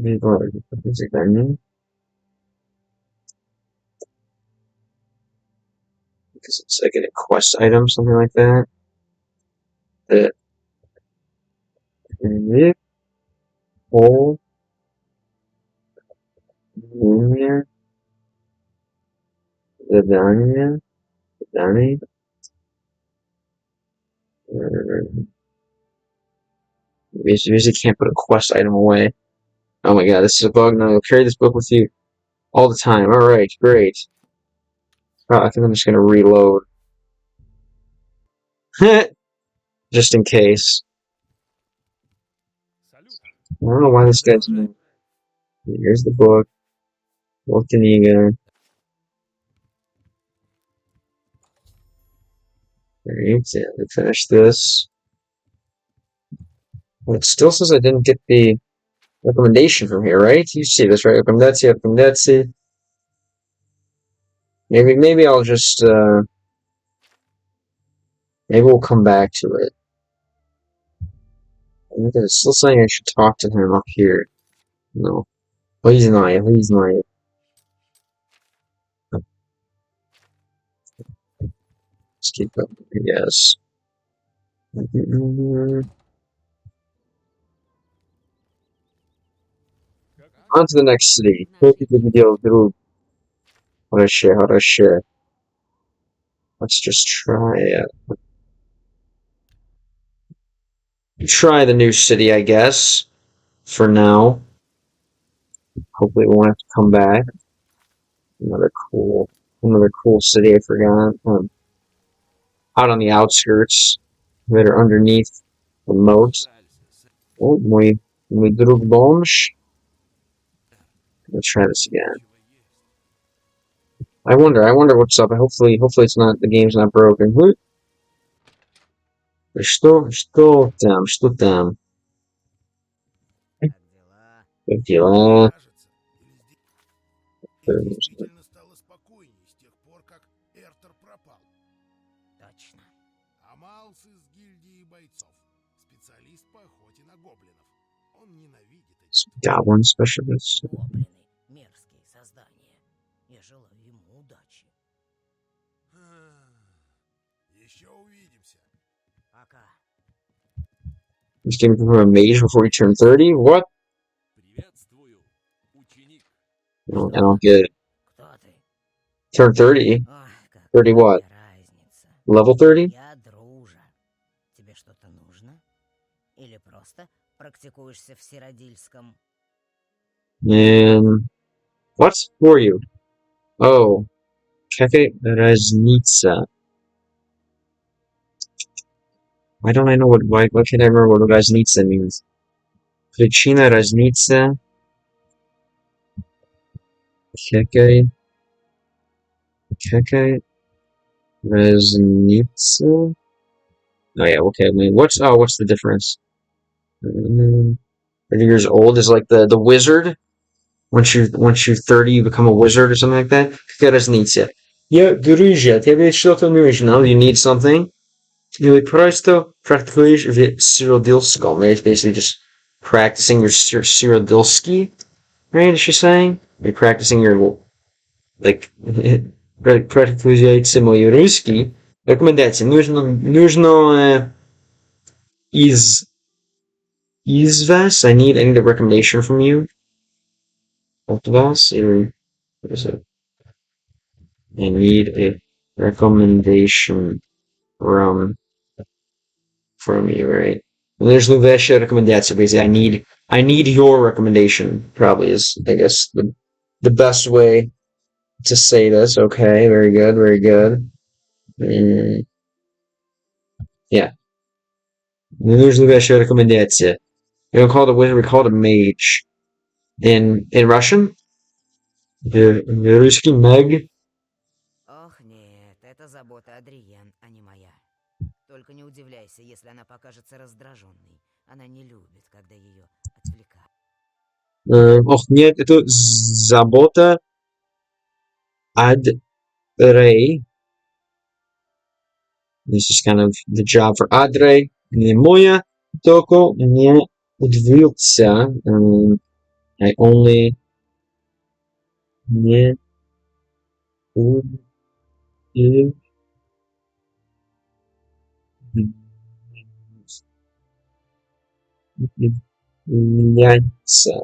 is it mean? Because it's like a quest item, something like that. Whole Union Zadania Zadani usually can't put a quest item away. Oh my god, this is a bug. No, you'll carry this book with you all the time. Alright, great. Oh, I think I'm just gonna reload. Just in case. I don't know why this guy's... Here's the book. Duolingo. Alright, yeah, we finished this. Well, it still says I didn't get the recommendation from here, right? You see this, right? Recommendation. Maybe I'll just, maybe we'll come back to it. Because it's still saying I should talk to him up here. No. Please not. Let's keep going, I guess. On to the next city. Хорошо. Let's just try it. Try the new city, I guess. For now. Hopefully we won't have to come back. Another cool city I forgot. Out on the outskirts. That are underneath the moat. Oh, мой друг бомж. Let's try this again. I wonder what's up. Hopefully it's not, the game's not broken. Что там? Как дела? Действительно стало спокойнее с тех пор, как Эртер пропал. Точно. Амалс из гильдии бойцов. Специалист по охоте на гоблинов. Он ненавидит этих Goblin specialist. Гоблины. Мерзкие создания. Я желаю ему удачи. Еще увидимся. Пока. This game can become a mage before you turn 30? What? Приветствую, ученик. I don't get it. Кто ты? Turn 30? Ой, какая 30 what? разница. Level 30? Я дружа. Тебе что-то нужно? Или просто практикуешься в Сиродильском? And what's for you? Oh, какая разница? Why don't I know why can't I remember what разница means? Причина разница. Какая разница? Oh yeah, okay. I mean, what's the difference? 30 years old is like the wizard. Once you're 30, you become a wizard or something like that. Какая разница? Я дружа, тебе что-то нужно. You need something. Или просто практикуешь в сиродилском. Right? It's basically just practicing your сиродилский. Right? Is she saying? You're practicing your like практикуете мой русский. Рекомендация. Нужно из вас. I need a recommendation from you. От вас или what is it? I need a recommendation from you, right? And there's Luvesha recommendation. Basically, I need your recommendation. Probably is, I guess, the best way to say this. Okay, very good, very good. Yeah. There's Luvesha recommendation. We don't call it a wizard. We call it a mage. In Russian, the русский mag. Ох, нет, это забота Адриен, а не моя. Только не удивляйся, если она покажется раздраженной. Она не любит, когда ее отвлекают. Ох, нет, это забота Адрей. This is kind of the job for Адрей. Не моя, только не удивился. I only не удивился.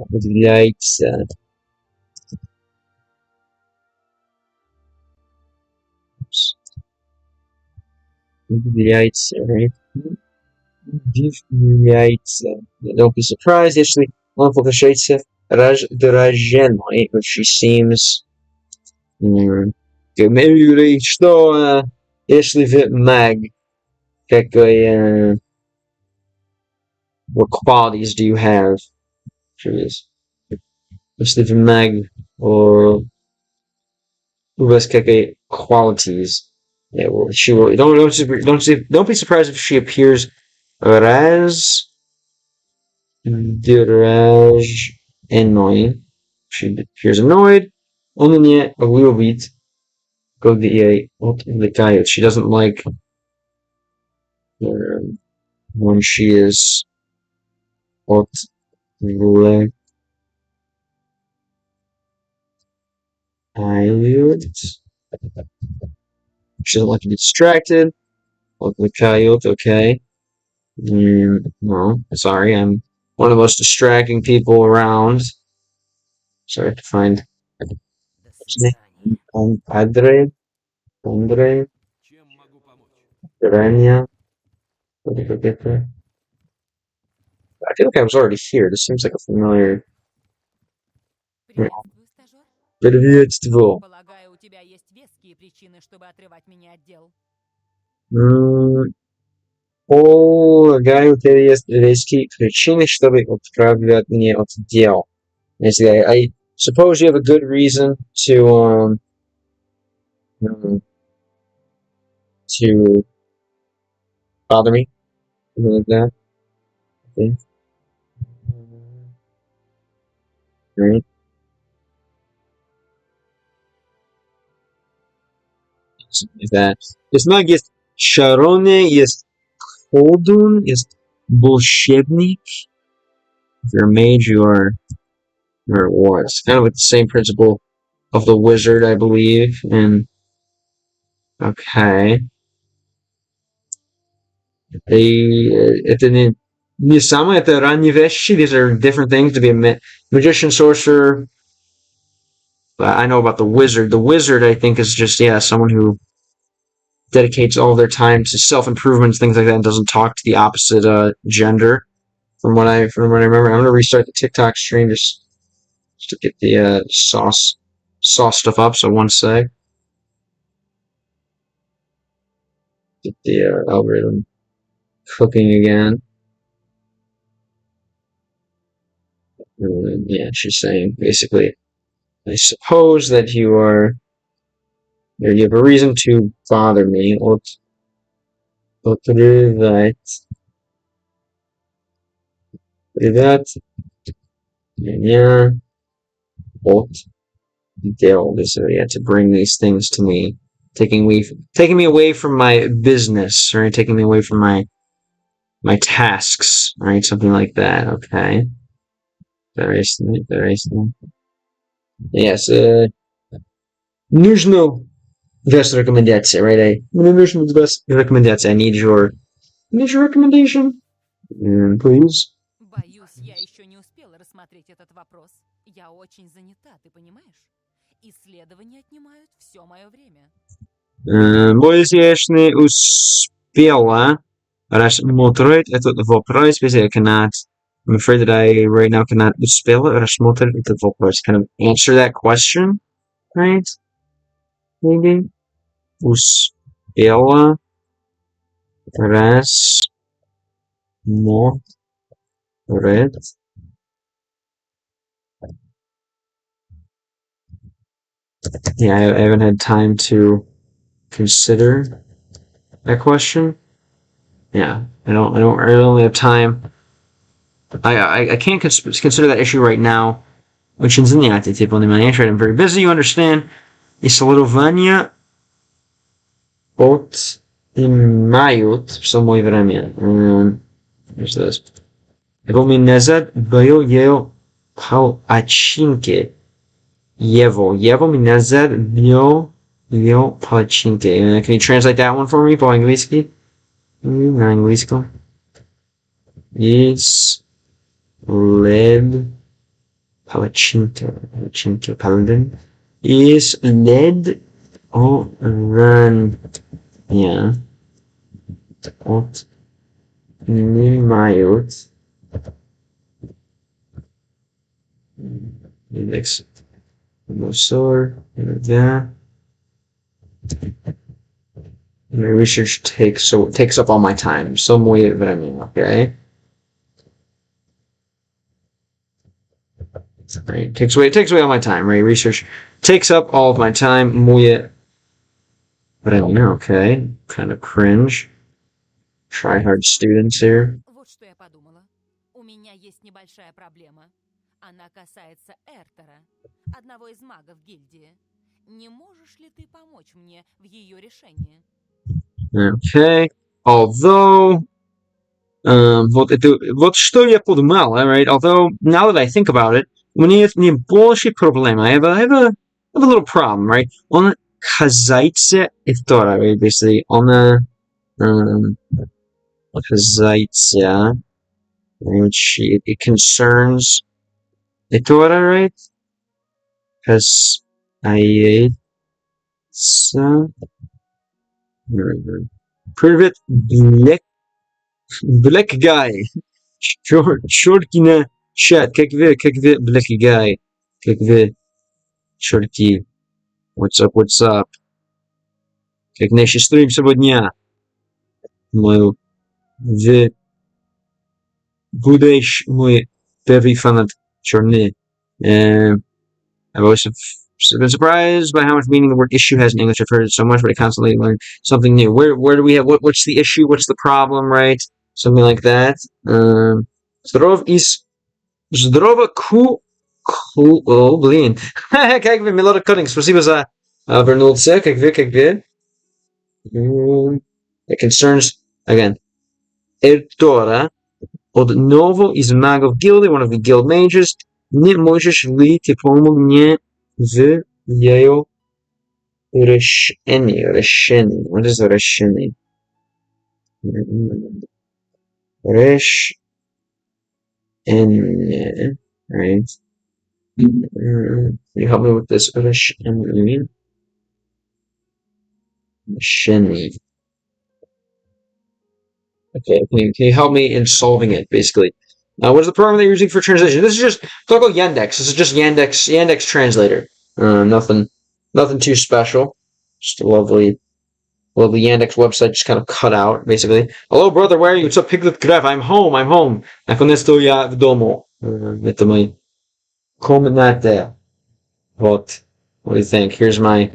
Удивляется. Удивляется, right? Удивляется. Don't be surprised, если он покажется раздраженной, but she seems говорит, что если вы маг, какой what qualities do you have? Если вы маг, or у вас какие qualities? Yeah, well, she will. Don't be surprised if she appears as annoying. She appears annoyed. Он не любит, когда ей отвлекают. She doesn't like when she is отвлекают. She doesn't like to be distracted. Отвлекают, okay. No, sorry, I'm one of the most distracting people around. Sorry, I have to find his name. Andre, Чем могу помочь? Rania. What did I get there? I feel like I was already here. This seems like a familiar. Приветствую, стажер. Приветствую. Полагаю, у тебя есть веские причины, чтобы отрывать меня от дел. Полагаю, у тебя есть веские причины, чтобы отправлять меня от дел. I suppose you have a good reason to bother me, something like that. I think. Right. Something like that. Есть много, есть Шароне, есть Холдун, есть Волшебник. If you're a mage, you're what? It's kind of like the same principle of the wizard, I believe. And okay. Это не самое, это ранние вещи. These are different things to be a magician, sorcerer. I know about the wizard. The wizard, I think, is just, someone who dedicates all their time to self-improvement, things like that, and doesn't talk to the opposite gender. From what I remember, I'm gonna restart the TikTok stream just to get the sauce stuff up. So one sec. Get the algorithm. cooking again. Yeah, she's saying basically, I suppose that you have a reason to bother me. Привет, меня отдел. So yeah, to bring these things to me, taking me away from my business, right? Taking me away from my tasks, right? Something like that. Okay. Интересно. Yes. Нужно best recommendation, right? Мне нужно best recommendation. I need your recommendation, please. Боюсь, я еще не успела рассмотреть этот вопрос. Я очень занята, ты понимаешь? Исследования отнимают все мое время. Боюсь, я еще не успела рассмотреть этот вопрос, because I cannot. I'm afraid that I right now cannot успела рассмотреть этот вопрос. Kind of answer that question, right? Maybe успела рассмотреть. Yeah, I haven't had time to consider that question. Yeah, I don't have time. I can't consider that issue right now. Очень занятый, типа, I'm very busy, you understand? Исследования отнимают все мое время. What's this? Его назад был его палачинки. Его назад был его палачинки. Can you translate that one for me по-английски? На английском. Палачинки, пардon. Исследования отнимают индекс мусор, да. My research takes up all my time. So мое время, okay? Right. Takes away all my time, right? Research takes up all of my time. Мое время, okay? Kind of cringe. Try hard students here. Вот что я подумала. У меня есть небольшая проблема. Она касается Эртера, одного из магов гильдии. Не можешь ли ты помочь мне в ее решении? Okay. Although, вот что я подумал, right? Although, now that I think about it, у меня есть небольшая проблема. I have a little problem, right? Он касается Эртера, right? Basically, он касается, which it concerns Эртера, right? Касается. Привет, Black Guy. Чёрки на чат. Как вы, Black Guy? Как вы, чёрки? What's up? Как наши стрим сегодня? Мой будешь мой первый фанат черный. I've always been surprised by how much meaning the word issue has in English. I've heard it so much, but I constantly learn something new. Where do we have what's the issue? What's the problem, right? Something like that. Здорово блин. Как вы, Melodic Cutting, спасибо за вернулся. Как вы. It concerns, again, Эртора, одного из магов гильдии, one of the guild mages. Не можешь ли ты помочь мне в ее решении? What is решение? Решение, right? Can you help me with this? Решение. Okay, can you help me in solving it, basically? What is the program that you're using for translation? This is just, talk about Yandex. This is just Yandex Translator. Nothing too special. Just a lovely Well, the Yandex website just kind of cut out, basically. Hello, brother, where are you? What's up, Piglet Graf? I'm home. Наконец-то я в дому. Это мой комната. What do you think? Here's my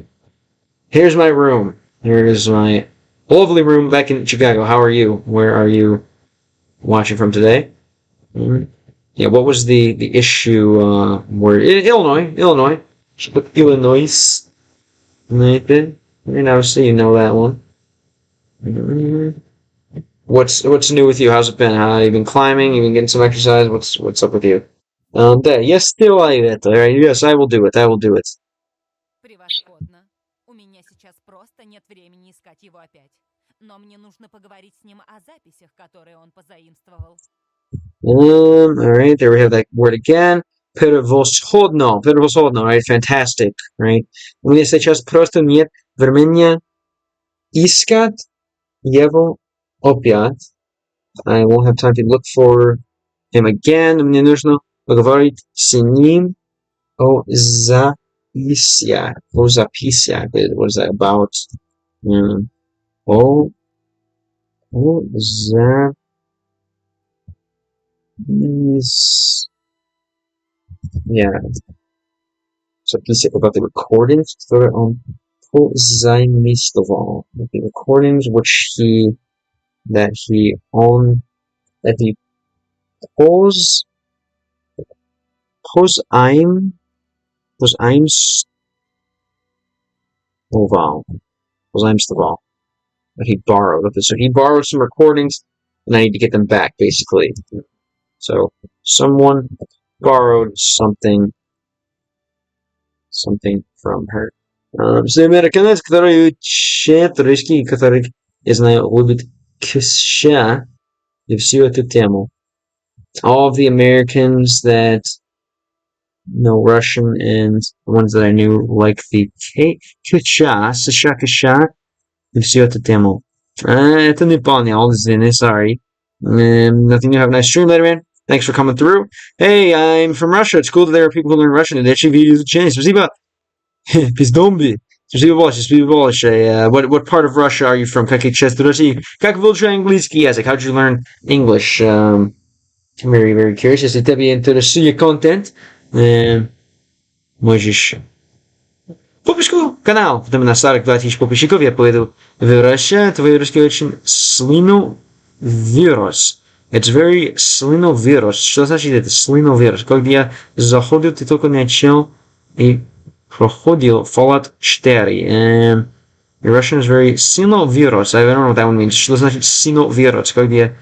room. Here's my lovely room back in Chicago. How are you? Where are you watching from today? Yeah, what was the issue, where, Illinois. Illinois. Nathan. And obviously you know that one. What's new with you? How's it been? How you been climbing? You been getting some exercise? What's up with you? Да, я сделаю это. Yes, I will do it. I will do it. Превосходно. У меня сейчас просто нет времени искать его опять. Но мне нужно поговорить с ним о записях, которые он позаимствовал. Alright, there we have that word again. Превосходно, right? Fantastic, right? У меня сейчас просто нет времени искать его опять. I won't have time to look for him again. Мне нужно поговорить с ним о записях. О записях. What is that about? О записях. Yeah. Записях about the recordings, которые он позаимствовал. The recordings that he позаимствовал. That he borrowed. Okay, so he borrowed some recordings, and I need to get them back, basically. So someone borrowed something from her. So американец, который учит русский, который, я знаю, любит кща и всю эту тему. All of the Americans that know Russian and the ones that I knew like the кща, сша кща и всю эту тему. Это не понял, sorry. Nothing, you have a nice stream later, man. Thanks for coming through. Hey, I'm from Russia. It's cool that there are people who learn Russian and actually view Изучение. Спасибо. Пиздомби. Спасибо большое. What part of Russia are you from? Какие части России? Как выучил английский язык? How did you learn English? I'm very, very curious. Если тебе интересует контент, можешь подписку канал. Потому на старых 2000 подписчиков я поеду в Россию. Твой русский очень слиновирус. It's very слиновирус. Что значит это? Слиновирус. Когда я заходил, ты только начал и проходил Fallout 4. Your Russian is very слиновирус. I don't know what that one means. Что значит слиновирус? Когда я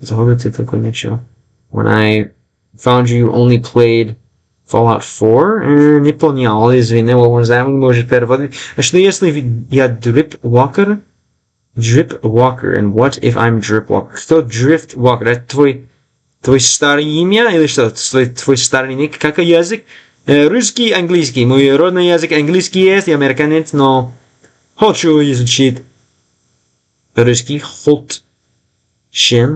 заходил, ты только начал. When I found you only played Fallout 4, не понял, извини, what was that one? Может переводить. А что если я Drip Walker, and what if I'm Drip Walker? Кто Drift Walker? Это твой старое имя или что? Твой старый ник? Какой язык? Русский, английский. Мой родной язык английский есть, я американец, но хочу изучить русский.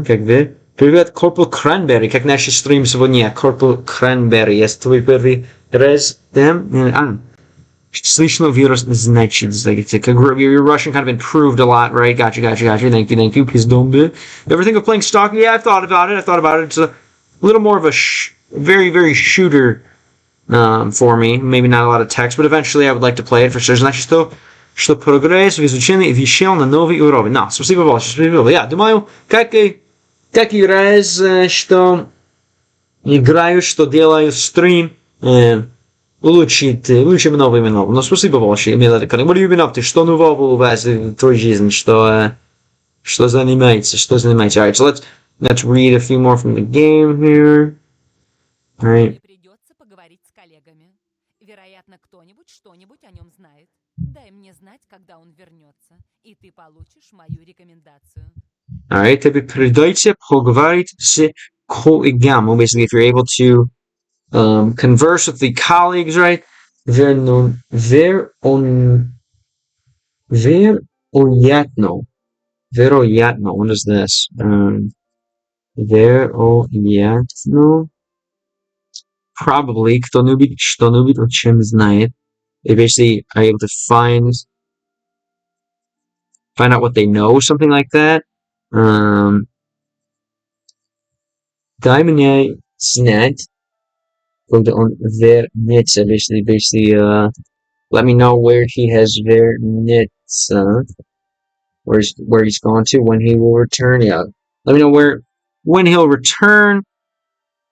Как бы. Привет, Corporal Cranberry, как наш стрим сегодня. Corporal Cranberry, есть твой первый раз там? Слышно вирус значит, your Russian kind of improved a lot, right? Gotcha. Thank you. Please don't be. You ever think of playing Stalker? Yeah, I've thought about it. It's a little more of a very, very shooter for me. Maybe not a lot of text, but eventually I would like to play it for sure. Значит, что прогресс в изучении вещал на новый уровень. No, спасибо большое. Я думаю, как и раз, что играю, что делаю стрим, улучшим новыми. Но спасибо большое. What have you been up to? Что нового у вас в твоей жизни? Что занимается? Alright, so let's read a few more from the game here. Alright. Мне придется поговорить с коллегами. Вероятно, кто-нибудь что-нибудь о нем знает. Дай мне знать, когда он вернется, и ты получишь мою рекомендацию. Alright, тебе придется поговорить с коллегами. Basically, if you're able to converse with the colleagues, right? Вероятно. What is this? Вероятно. Probably. Кто-нибудь что-нибудь о чем знает. They basically are able to find find out what they know, something like that. Дай мне знать, когда он вернется, basically, let me know where he has вернется, where he's gone to, when he will return, yeah. Let me know when he'll return.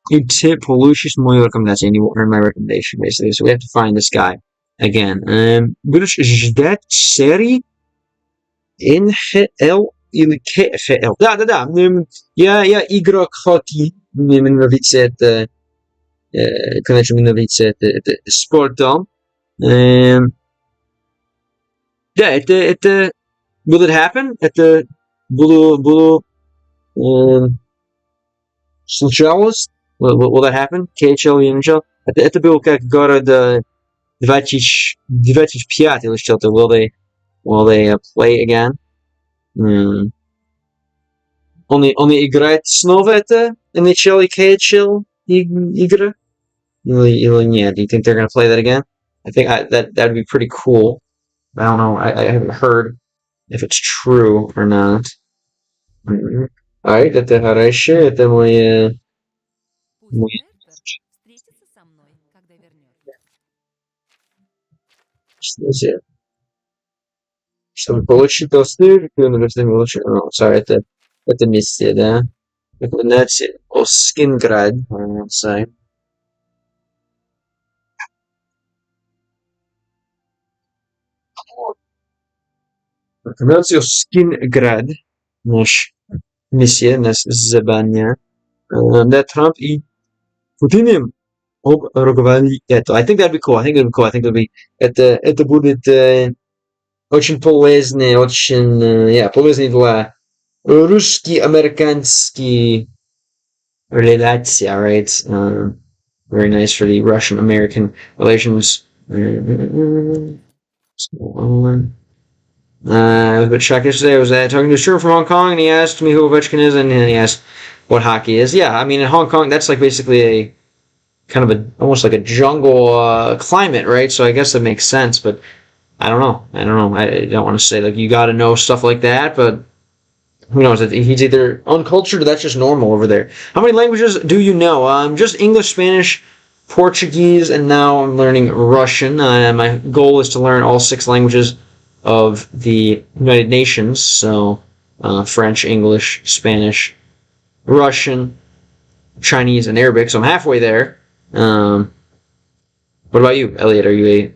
И ты получишь мою рекомендацию, and you will earn my recommendation, basically. So we have to find this guy again. Будешь ждать серии НХЛ или КХЛ? Да. Я игрок хоккей. Мне нравится это, конечно, мне нравится это спортом. Да, это will it happen? Это было случалось? Will that happen? KHL и NHL? Это было как город 2025 или что-то. Will they play again? Он играет снова это NHL и KHL игры? Или нет? Do you think they're going to play that again? I think that would be pretty cool. I don't know. I haven't heard if it's true or not. Alright, это хорошо. Это мой... Пусть Бертер встретится со мной, когда вернется. Чтобы получить толстую, sorry, это миссия, да? Рекомендация Оскинград. Сайт. Рекомендация Оскинград. Наш миссия, наш задание. Да, Трамп и Путин обругали это. I think that'd be cool. I think it'd be это будет очень полезно, очень полезно для русский-американские relations, right? Very nice for the Russian-American relations. What's going on? I was a bit shocked yesterday. I was talking to a student from Hong Kong, and he asked me who Ovechkin is, and he asked what hockey is. Yeah, I mean, in Hong Kong, that's like basically a kind of almost like a jungle climate, right? So I guess that makes sense, but I don't know. I don't want to say like you got to know stuff like that, but who knows? He's either uncultured or that's just normal over there. How many languages do you know? Just English, Spanish, Portuguese, and now I'm learning Russian. My goal is to learn all 6 languages of the United Nations. So French, English, Spanish, Russian, Chinese, and Arabic. So I'm halfway there. What about you, Elliot? Are you a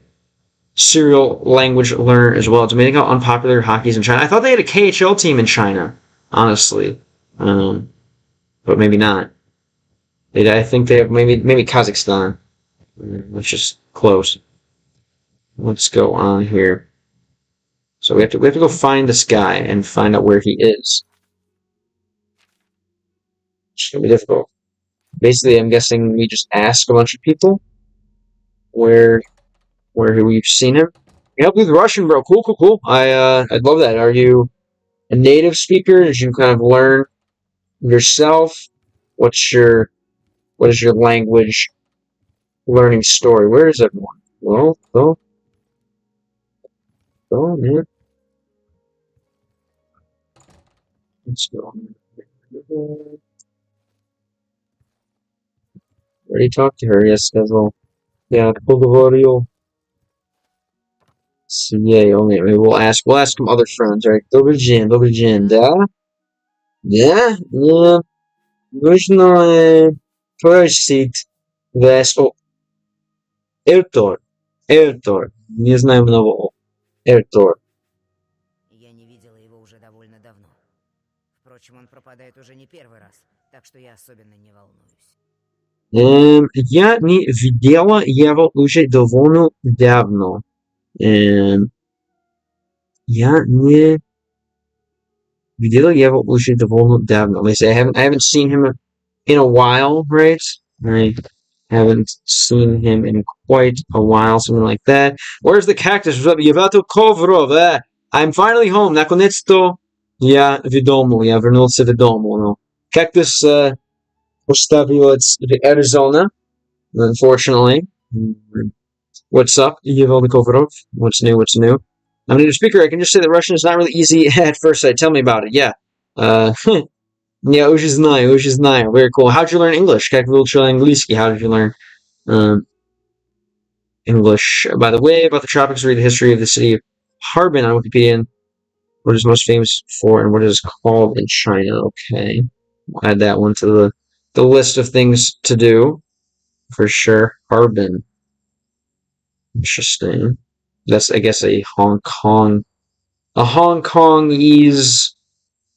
serial language learner as well? It's amazing how unpopular hockey is in China. I thought they had a KHL team in China, honestly, but maybe not. I think they have maybe Kazakhstan, which is close. Let's go on here. So we have to go find this guy and find out where he is. It's gonna be difficult. Basically, I'm guessing we just ask a bunch of people where we've seen him. You help with Russian, bro. Cool. I'd love that. Are you a native speaker? Did you kind of learn yourself? What is your language learning story? Where is everyone? Well, go, man. Let's go. Already talked to her. Yes, сказал. Yeah, поговорил. Yeah, only we'll ask some other friends, right? Добрый день, да? Да? Нет. Нужно спросить вас о Эльтор. Не знаю много. Эльтор. Я не видела его уже довольно давно. Впрочем, он пропадает уже не первый раз, так что я особенно не волнуюсь. Я не видела его уже довольно давно. Я не видела его уже довольно давно. Let's say I haven't seen him in a while, right? I haven't seen him in quite a while, something like that. Where's the cactus? Евато Ковров. I'm finally home. Наконец-то я вернулся в дому. Cactus оставилась в Arizona, unfortunately. What's up, Евато Ковров? What's new? I'm a native speaker. I can just say that Russian is not really easy at first sight. Tell me about it. Yeah. Yeah, уже знаю. Very cool. How'd you learn English? Как выучил английский? How did you learn English? By the way, about the tropics, read the history of the city of Harbin on Wikipedia and what is most famous for and what it is called in China. Okay. I'll add that one to the list of things to do for sure. Harbin. Interesting. That's, I guess, a Hong Kongese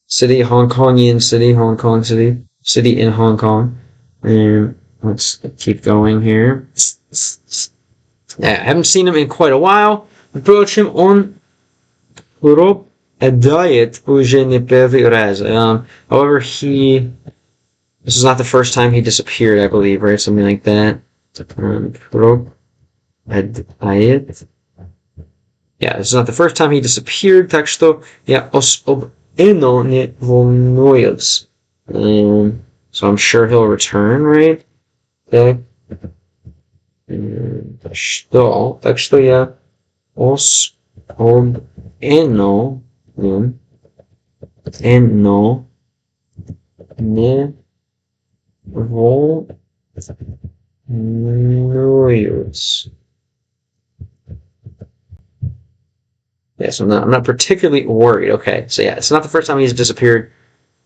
city, Hong Kongian city, Hong Kong city, city in Hong Kong. And let's keep going here. Yeah, I haven't seen him in quite a while. Approach him on Europe a diet уже не первый раз. However, this is not the first time he disappeared, I believe, right? Something like that. Europe a diet. Yeah, this is not the first time he disappeared, так что я особо не волнуюсь. So I'm sure he'll return, right? Так что я особо не волнуюсь. Yeah, so I'm not particularly worried. Okay, so yeah, it's not the first time he's disappeared,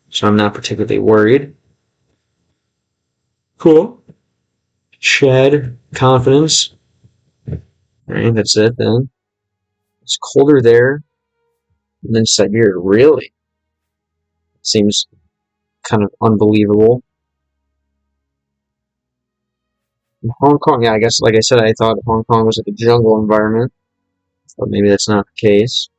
so I'm not particularly worried. Cool. Shed confidence. Alright, that's it then. It's colder there than Siberia. Really? Seems kind of unbelievable. In Hong Kong, yeah, I guess, like I said, I thought Hong Kong was like a jungle environment, but maybe that's not the case.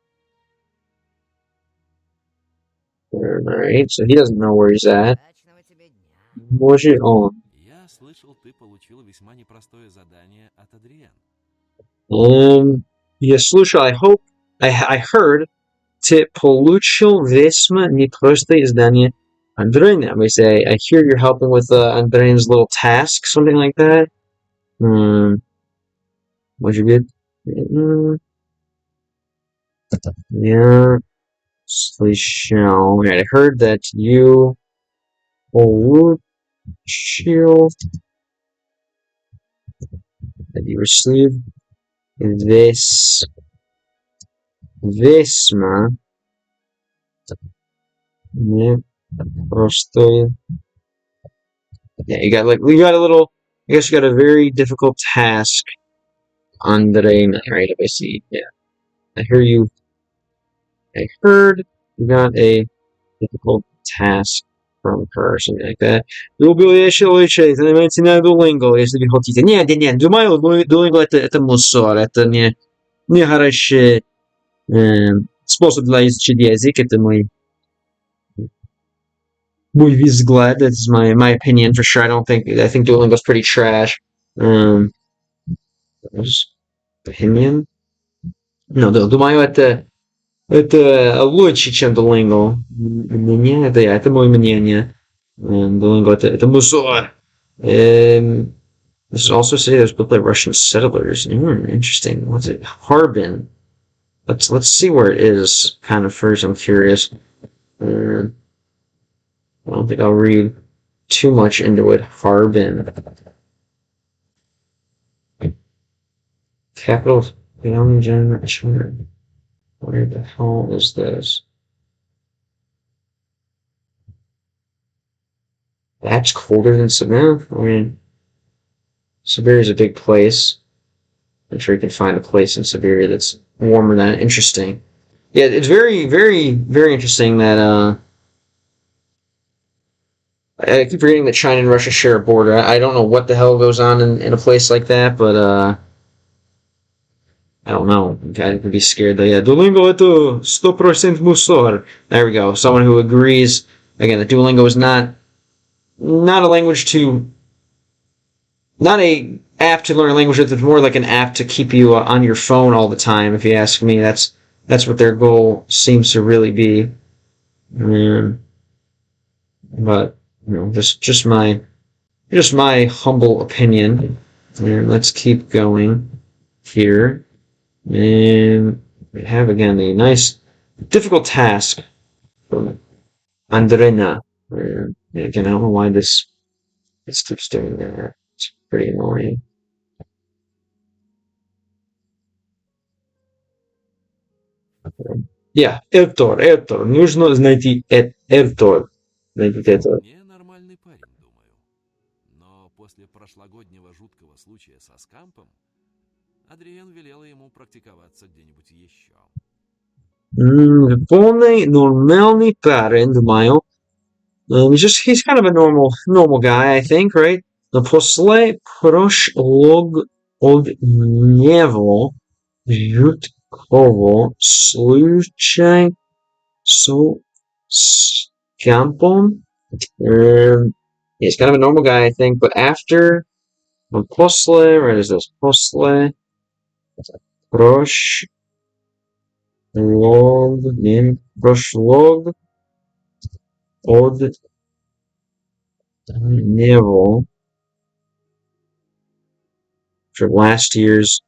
Alright, so he doesn't know where he's at. Удачного тебе дня. Может он? Я слышал, ты получила весьма непростое задание от Адриан. Я слушал, I heard, ты получил весьма непростое задание Andreina. I say, I hear you're helping with Andreina's little task, something like that. Может быть? Я слышал. Right, I heard that you получил, that you received this весьма непростое. Yeah, you got a little. I guess you got a very difficult task, Andreina. Right? I see. Yeah, I hear you. I heard you got a difficult task from her, or something like that. Люблю еще лучше, занимайтесь на Duolingo, если вы хотите. Нет, думаю, Duolingo это мусор, это не хороший способ для изучения языка, это мой взгляд, that's my opinion for sure. I think Duolingo's pretty trash. Opinion? No, думаю, это лучше, чем Duolingo. Это мое мнение. Duolingo это мусор. This is also say there's built by Russian settlers. Interesting. What's it? Harbin. Let's see where it is. Kind of first, I'm curious. I don't think I'll read too much into it. Harbin. Capitals. Young generation. Where the hell is this? That's colder than Siberia. I mean, Siberia is a big place. I'm sure you can find a place in Siberia that's warmer than it. Interesting. Yeah, it's very, very, very interesting that I keep reading that China and Russia share a border. I don't know what the hell goes on in a place like that, but I don't know. I could be scared. Yeah, Duolingo это 100% мусор. There we go. Someone who agrees. Again, that Duolingo is not a language to, not a app to learn a language. It's more like an app to keep you on your phone all the time. If you ask me, that's what their goal seems to really be. But just my humble opinion. And let's keep going here. We have again the nice, difficult task from Andrena. Again, I don't know why this keeps doing that. It's pretty annoying. Yeah, Эльтор. Нужно найти Эльтор. Найти Эльтор. Не нормальный парень, думаю. Но после прошлогоднего жуткого случая со скампом, Адриен велела ему практиковаться где-нибудь еще. Полный нормальный парень, думаю. He's kind of a normal guy, I think, right? Но после прошлого жуткого случая со скампом, he's kind of a normal guy, I think, but after после, right, is this после прошлого от него, for last year's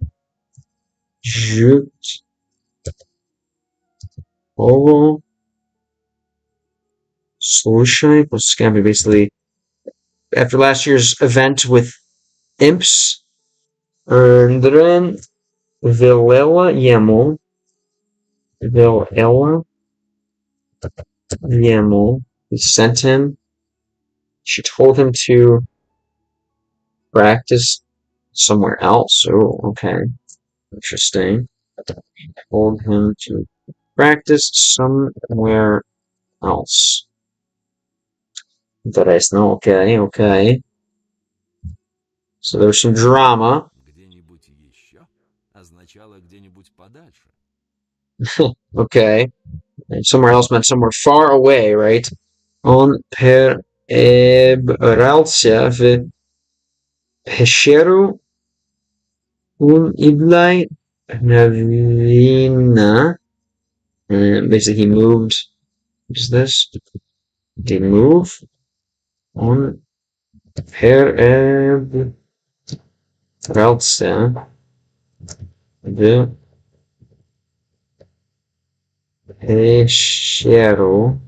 жуткого случая, basically, after last year's event with imps, Andren велела ему, he sent him, she told him to practice somewhere else. Oh, okay. Interesting. Told him to practice somewhere else. Интересно, okay. So there's some drama. Где-нибудь еще означало где-нибудь подальше. Okay. And somewhere else meant somewhere far away, right? Он перебрался в пещеру Iblai Navina. Basically, he moved. What is this? Did he move? On perbrался в пещеру.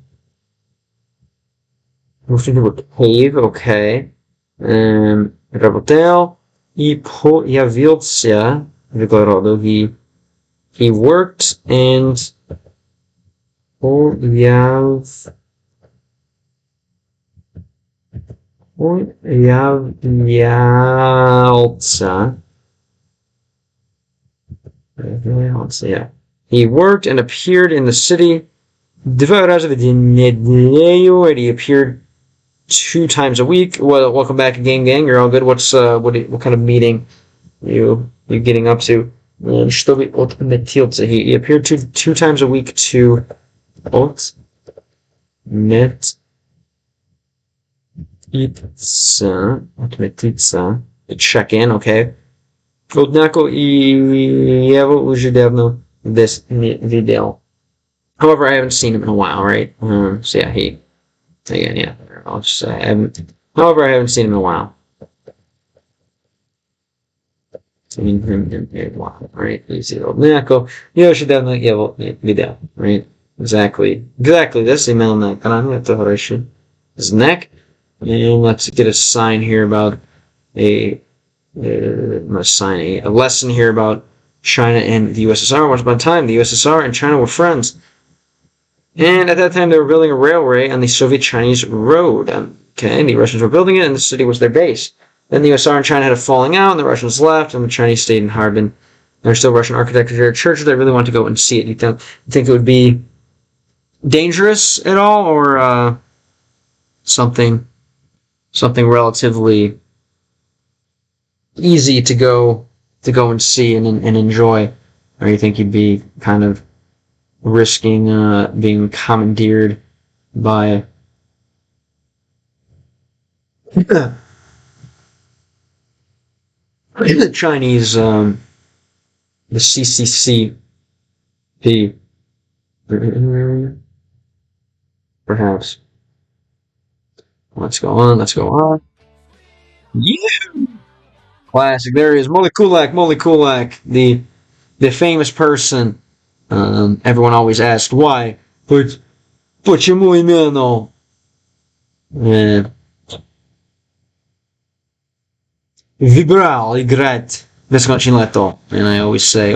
Moved into a cave, okay. Работал и появился в городу. He worked and появился yeah. He worked and appeared in the city. Два раза в неделю, and he appeared 2 times a week. Well, welcome back again, gang. You're all good. What kind of meeting you getting up to? Что вы отметился? He appeared two times a week to отметиться, to check in, okay. Однако и его уже давно this video. However, I haven't seen him in a while, right? So yeah, I'll just say I haven't seen him in a while. Seen him in a while, right? Easy однако я уже давно его видел, right? Exactly. This email на экране, это хорошо. Знак. And let's get a sign here about a lesson here about China and the USSR. Once upon a time, the USSR and China were friends. And at that time, they were building a railway on the Soviet-Chinese road. Okay, the Russians were building it, and the city was their base. Then the USSR and China had a falling out, and the Russians left, and the Chinese stayed in Harbin. There's still Russian architecture at churches. I really want to go and see it. You think it would be dangerous at all, or something relatively easy to go and see and enjoy, or you think you'd be kind of risking being commandeered by the Chinese, the CCCP, perhaps. Let's go on. Yeah! Classic. There he is. Molly Kulak, the famous person. Everyone always asked why. Почему именно? Выбрал играть бесконечно. And I always say,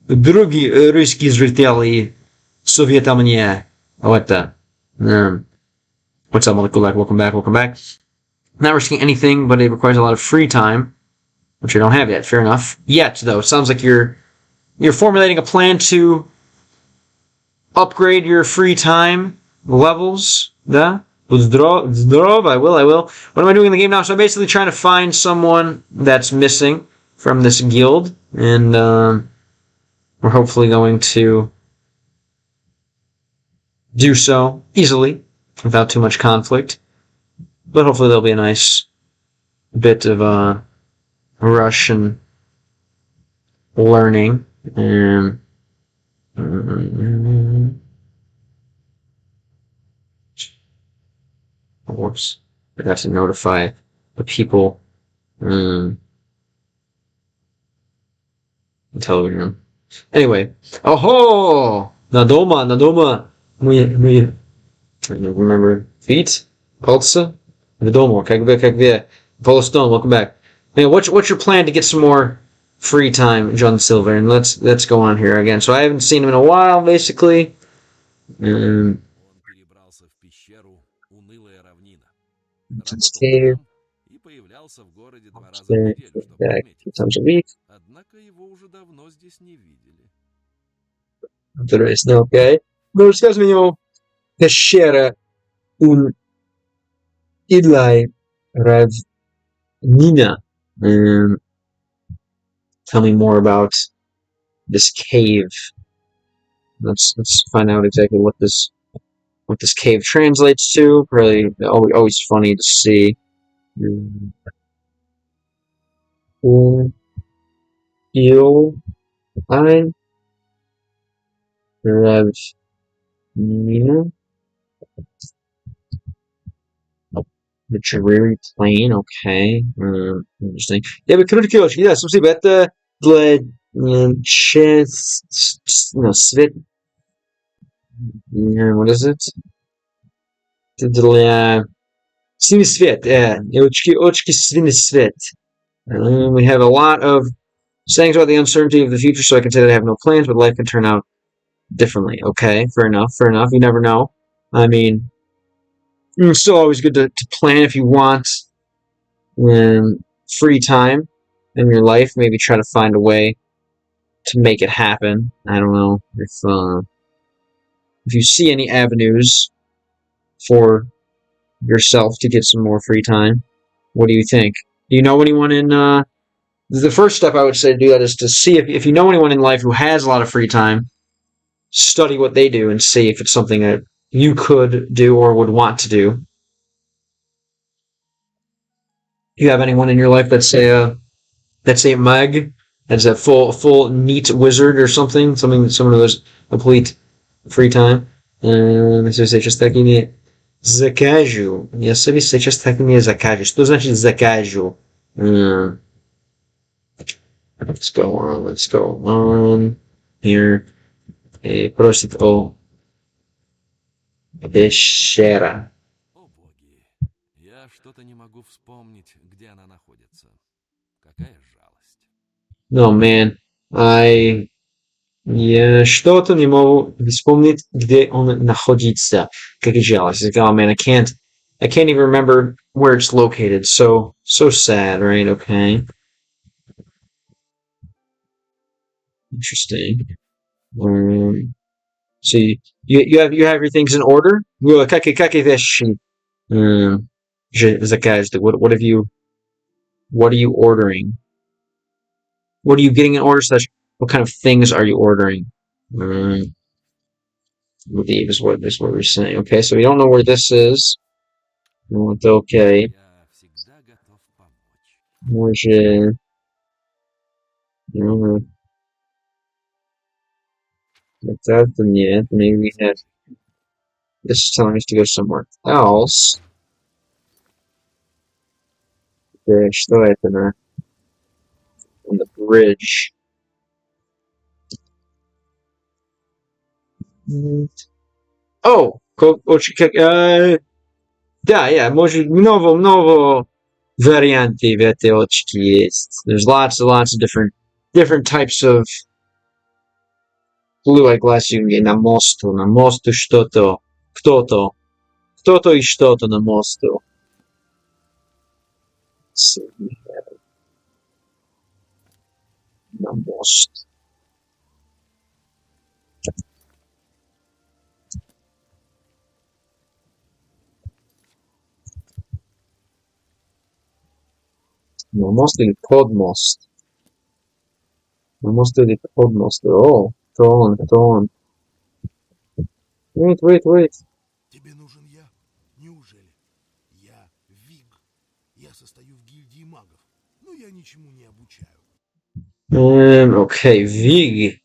другие русские зрители советовали мне это. What's up, welcome back. Not risking anything, but it requires a lot of free time, which I don't have yet. Fair enough. Yet, though, it sounds like you're formulating a plan to upgrade your free time levels. Да? Здоров, I will. What am I doing in the game now? So I'm basically trying to find someone that's missing from this guild, and we're hopefully going to do so easily, without too much conflict. But hopefully there'll be a nice bit of Russian learning. Whoops. I have to notify the people in Telegram. Anyway. Oh! Надома. Мы remember feet? Пальцы? Надома. Как бы. Polystone, welcome back. Hey, what's your plan to get some more free time, John Silver? And let's go on here again. So I haven't seen him in a while, basically. Он перебрался в пещеру «Унылая равнина». Работал там и появлялся в городе 2 раза в неделю, чтобы отметиться. Однако его уже давно здесь не видели. Интересно, окей. Ну, расскажи мне пещера «Унылая равнина». Tell me more about this cave. Let's find out exactly what this cave translates to. Really, always funny to see. Ravnina. The dreary plain, okay. Interesting. Я бы крутил, да, спасибо. Это для свет. What is it? Это для синий свет. Очки синий свет. We have a lot of sayings about the uncertainty of the future, so I can say that I have no plans, but life can turn out differently. Okay, fair enough. You never know. I mean, it's still always good to plan if you want free time in your life. Maybe try to find a way to make it happen. I don't know if you see any avenues for yourself to get some more free time. What do you think? Do you know anyone in the first step I would say to do that is to see if you know anyone in life who has a lot of free time, study what they do and see if it's something that you could do or would want to do. Do you have anyone in your life that's a mag, that's a full neat wizard or something? Someone who has complete free time? Если сейчас так и не закажу. Если сейчас так и не закажу. Что значит закажу? Let's go on. Here. Просит о пещера. О боги, я что-то не могу вспомнить, где она находится. Какая жалость. No, man. Я что-то не могу вспомнить, где он находится. Как жалость. Like, oh man, I can't even remember where it's located. So sad, right? Okay. Interesting. So you have your things in order? Какие вещи заказываете? What are you ordering? What are you getting in order? What kind of things are you ordering? Is what we're saying. Okay, so we don't know where this is. Okay. Я всегда готов помочь. Может... Это нет. Maybe we had... This is telling us to go somewhere else. Что это, на? On the bridge. Oh, да, yeah, может, много вариантов этой очки есть. There's lots and lots of different types of blue eyeglass you can get. На мосту что-то, кто-то и что-то на мосту. На мост. На мост или под мост? На мост или под мост? О, кто он? Wait. Тебе нужен я? Неужели? Я Виг. Я состою в гильдии магов, но я ничему не обучаю. Okay, Vig.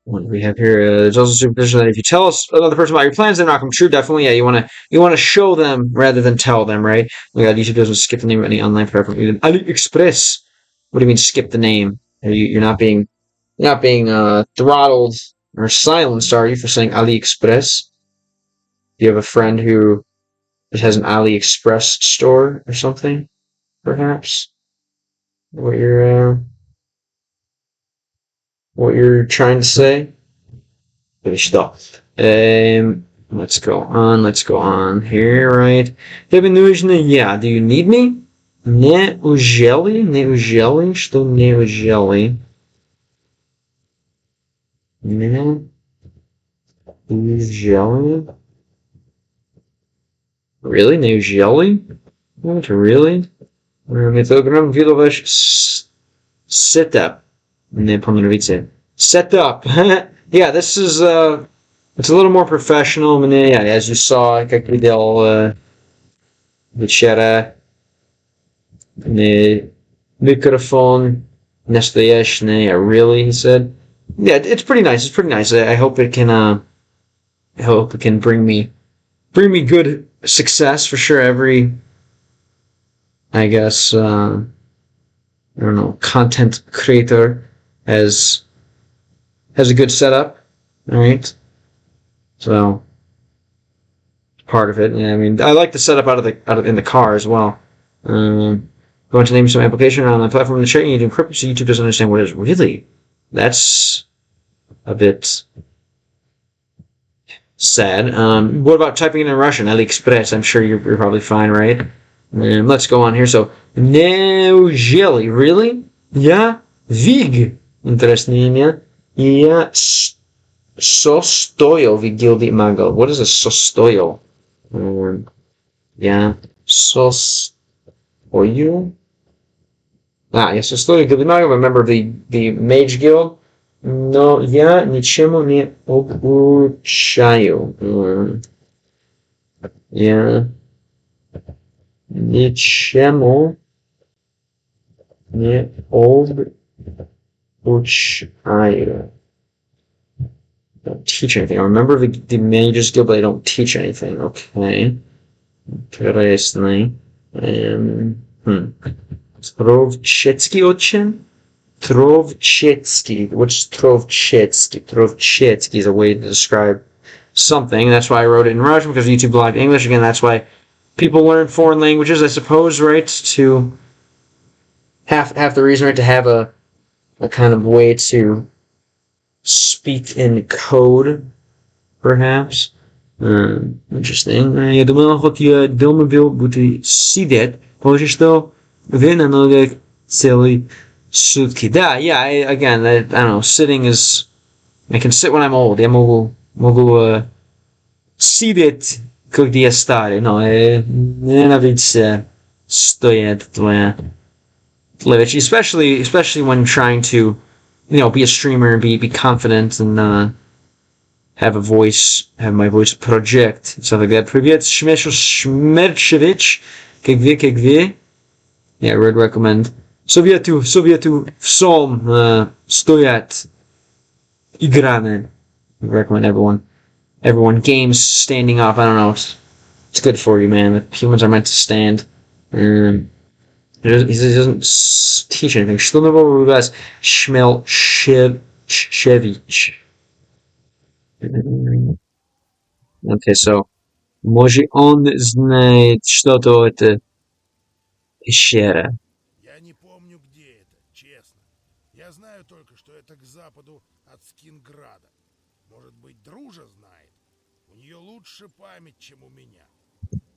What do we have here? There's also supervision that if you tell us another person about your plans, they're not come true. Definitely, yeah. You want to show them rather than tell them, right? Oh my God, YouTube doesn't skip the name of any online platform. AliExpress. What do you mean skip the name? You're not being throttled or silenced, are you, for saying AliExpress? Do you have a friend who has an AliExpress store or something? Perhaps what you're trying to say. Stop. Let's go on here, right? Тебе нужно я. Do you need me? Неужели? Что неужели? Неужели? Really? Неужели? What, really? Set up. Set up. Yeah, this is it's a little more professional. Yeah, as you saw, как видел вчера, микрофон настоящий. Really, he said. Yeah, it's pretty nice. I hope it can bring me good success for sure. Every, I guess, I don't know, content creator has a good setup, all right? So part of it. Yeah, I mean, I like the setup out of in the car as well. Going to name some application on the platform in the chat. You do encryption, so YouTube doesn't understand what it is. Really, that's a bit sad. What about typing it in Russian? AliExpress. I'm sure you're probably fine, right? Let's go on here. So, неужели, really? Я Виг. Интересное имя. Я состою в гильдии магов. What is a состою? Я состою. Я состою в гильдии магов. I'm a member of the Mage Guild. Но я ничему не обучаю. Я ничему не обучаю. Don't teach anything. I'm a member of the Mages Guild, but I don't teach anything. Okay. Интересный. Trovchetsky очень? Trovchetsky. What's Trovchetsky? Trovchetsky is a way to describe something. That's why I wrote it in Russian, because YouTube blocked English. Again, that's why people learn foreign languages, I suppose, right? To half the reason, right, to have a kind of way to speak in code, perhaps. Interesting. Я думал, хоть я дома буду сидеть, потому что вы на ногах целый сутки. Да, yeah, again, I don't know, sitting is, I can sit when I'm old. Я могу сидеть, когда я старый. Но ненавидится стоять твоя вещь, especially when trying to, be a streamer, be confident, and have my voice project, stuff like that. Привет, Шмерчевич, как вы? Yeah, I would recommend. Советую всем стоять играми. I recommend everyone games standing up. I don't know. It's good for you, man. Humans are meant to stand. He doesn't teach anything. Что нового у вас, Шмелшевич? Okay, so, может, он знает что-то это пещера. Я не помню, где это, честно. Я знаю только, что это к западу от Скинграда. Может быть, Дружа знает. У нее лучше память, чем у меня.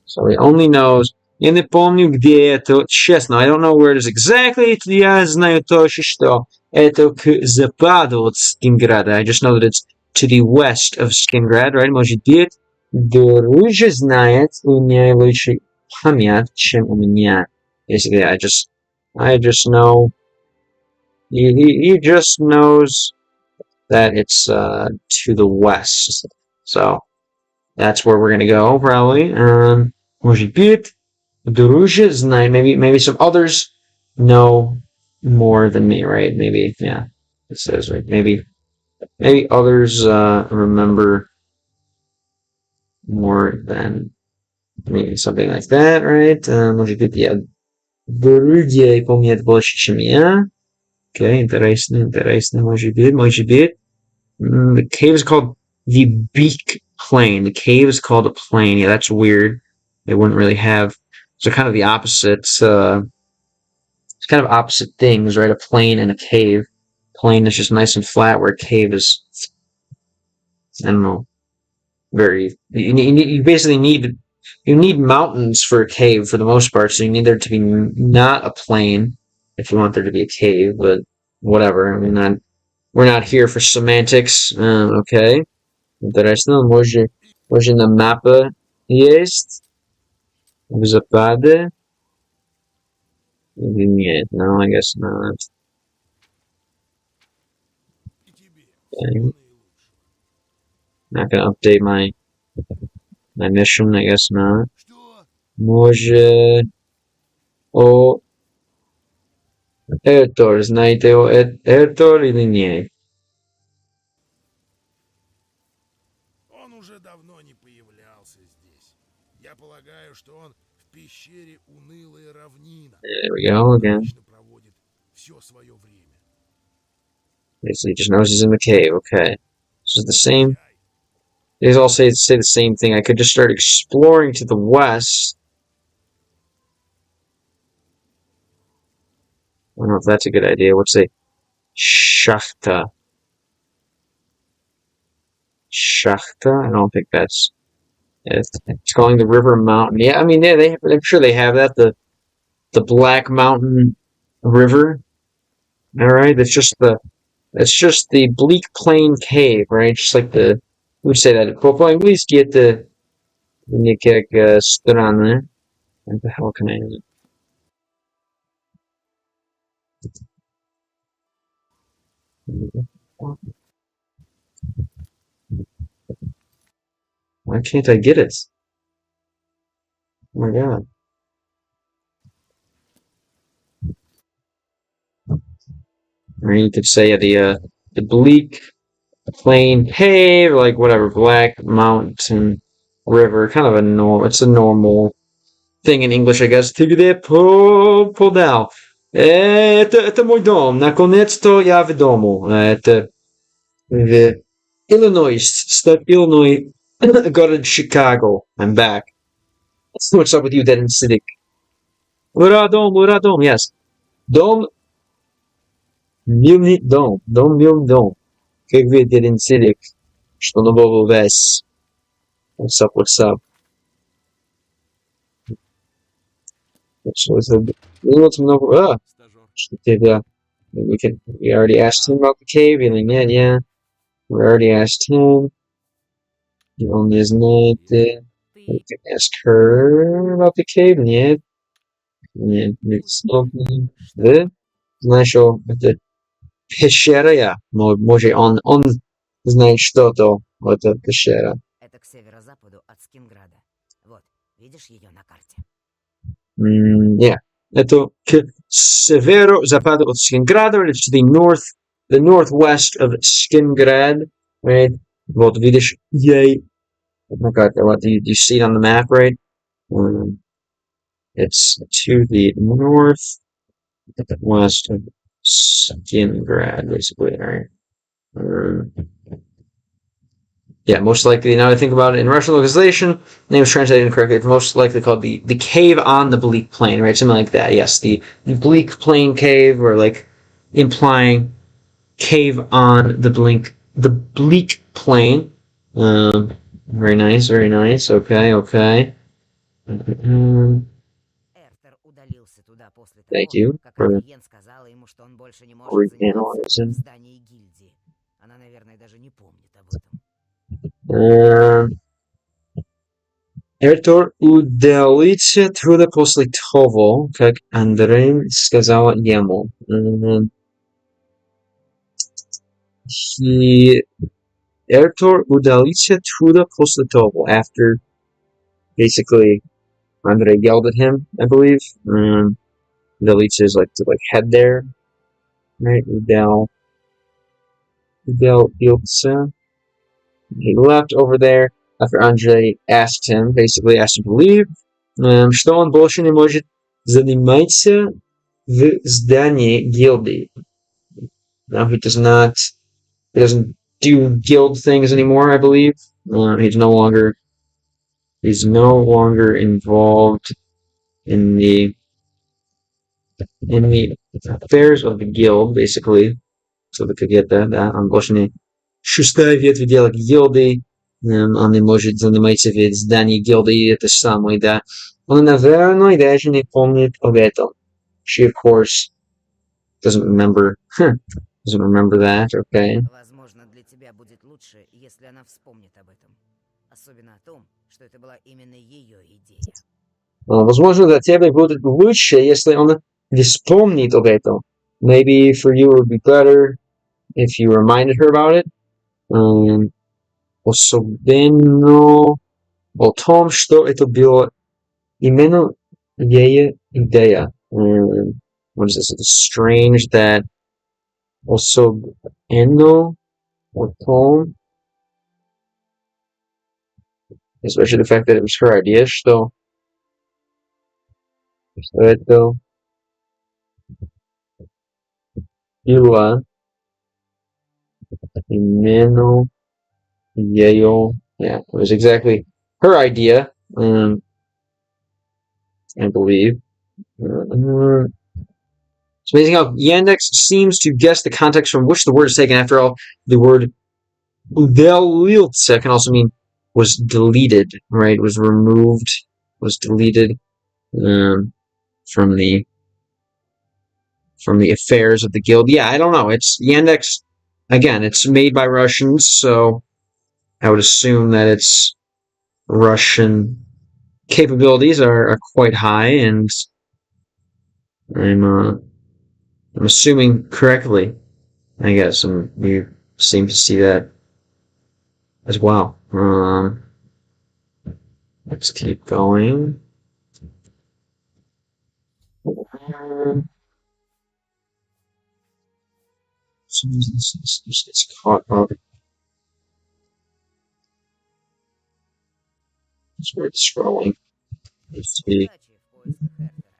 So he only knows. Я не помню, где это. Честно, I don't know where it is exactly. Я знаю точно, что это к западу от Скинграда. I just know that it's to the west of Skingrad, right? Может быть, Дружа знает, у меня лучше память, чем у меня. Basically, I just know. He just knows that it's to the west. So that's where we're gonna go probably. Может быть, Дружа знает. Maybe some others know more than me, right? Maybe, yeah. It says right. Maybe others remember more than me, something like that, right? Может быть, я Друзья помнят больше, чем я. Okay, интересно, может быть. The cave is called the Beak Plain. The cave is called a plain. Yeah, that's weird. They wouldn't really have. So kind of the opposites. It's kind of opposite things, right? A plain and a cave. Plain is just nice and flat, where a cave is, I don't know, very. You basically need. You need mountains for a cave for the most part, so you need there to be not a plain if you want there to be a cave, but whatever. I mean, we're not here for semantics. Okay. Интересно, может на мапе есть в западе? Или нет? No, I guess not. И тебе. Okay. Всего наилучшего. Not gonna update my mission, I guess not. Что? Может... О... Эртор, знаете о Эртор или нет? Он уже давно не появлялся здесь. Я полагаю, что он в пещере Унылая равнина. There we go again. Обычно проводит все свое время. Basically, he just knows he's in the cave. Okay. This is the same. These all say the same thing. I could just start exploring to the west. I don't know if that's a good idea. What's a Shachta? Shachta? I don't think that's it. It's calling the river mountain. Yeah, I mean, yeah, I'm sure they have that. The Black Mountain River. All right, it's just the Bleak Plain Cave, right? Just like the. Who would say that? По-английски это не как странно. What the hell can I use? Why can't I get it? Oh my god. Or you could say the Bleak Plain Cave, like whatever, Black Mountain River, kind of a it's a normal thing in English, I guess. Ты где? Pull down. Это мой дом. Наконец-то я в дому. Это в Illinois, штат Illinois, город Chicago. I'm back. What's up with you, Dead and Civic? Ура, дом, yes. Дом, милый дом, милый дом. Как вы, Dead and Civic? Что нового у вас? What's up? What's много. Что тебя? We already asked him about the cave, или нет, yeah. We already asked him. You only знает. We can ask her about the cave, нет. Нет, да? Знаешь, что это пещера, я. Может, он знает что-то, вот эта пещера. Это к северо-западу от Скинграда. Вот, видишь ее на карте? Yeah. Это к северо-западу от Скинграда, it's to the northwest of Skingrad, right? Вот, видишь, ей на карте, what, do you see it on the map, right? It's to the northwest of Skingrad, basically, right? Yeah, most likely, now that I think about it, in Russian localization, name is translated incorrectly. It's most likely called the cave on the bleak plain, right? Something like that. Yes, the bleak plain cave, or like implying cave on the bleak plain. Very nice, very nice. Okay, okay. Эртер удалился туда после Thank того, you как for Адриен сказала ему, что он больше не может заниматься в reanalyzing. здании гильдии. Она, наверное, даже не помнит об этом. Эртур удалится туда после того, как Андрей сказал ему. Ertor udalится tуда после того, after basically Andre yelled at him, I believe. Udalится is like to like head there, right? Udalится. He left over there after Andre asked him to leave. Что он больше не может заниматься в здании гильдии. Now he doesn't do guild things anymore, I believe. He's no longer involved in the affairs of the guild, basically. So we could get that. Он больше не шестая ветвь дела гилды. Он не может заниматься в здании гилды, это самое, да. Он, наверное, даже не помнит об этом. She, of course, doesn't remember that, okay. Возможно, для тебя будет лучше, если она вспомнит об этом. Особенно о том, что это была именно ее идея. Возможно, для тебя будет лучше, если он вспомнит об этом. Maybe for you it would be better if you reminded her about it. Особенно о том, что это было именно ее идея. What is this? It's strange that особенно о том, especially the fact that it was her idea, что это было именно ее, yeah, it was exactly her idea, I believe. It's amazing how Yandex seems to guess the context from which the word is taken. After all, the word udalился can also mean was deleted, right? Was removed, was deleted from the affairs of the guild. Yeah, I don't know. It's Yandex. Again, it's made by Russians, so I would assume that its Russian capabilities are quite high, and I'm assuming correctly, I guess, and you seem to see that as well. Let's keep going. It's caught up. It's worth scrolling. Удачи в поисках Эртера.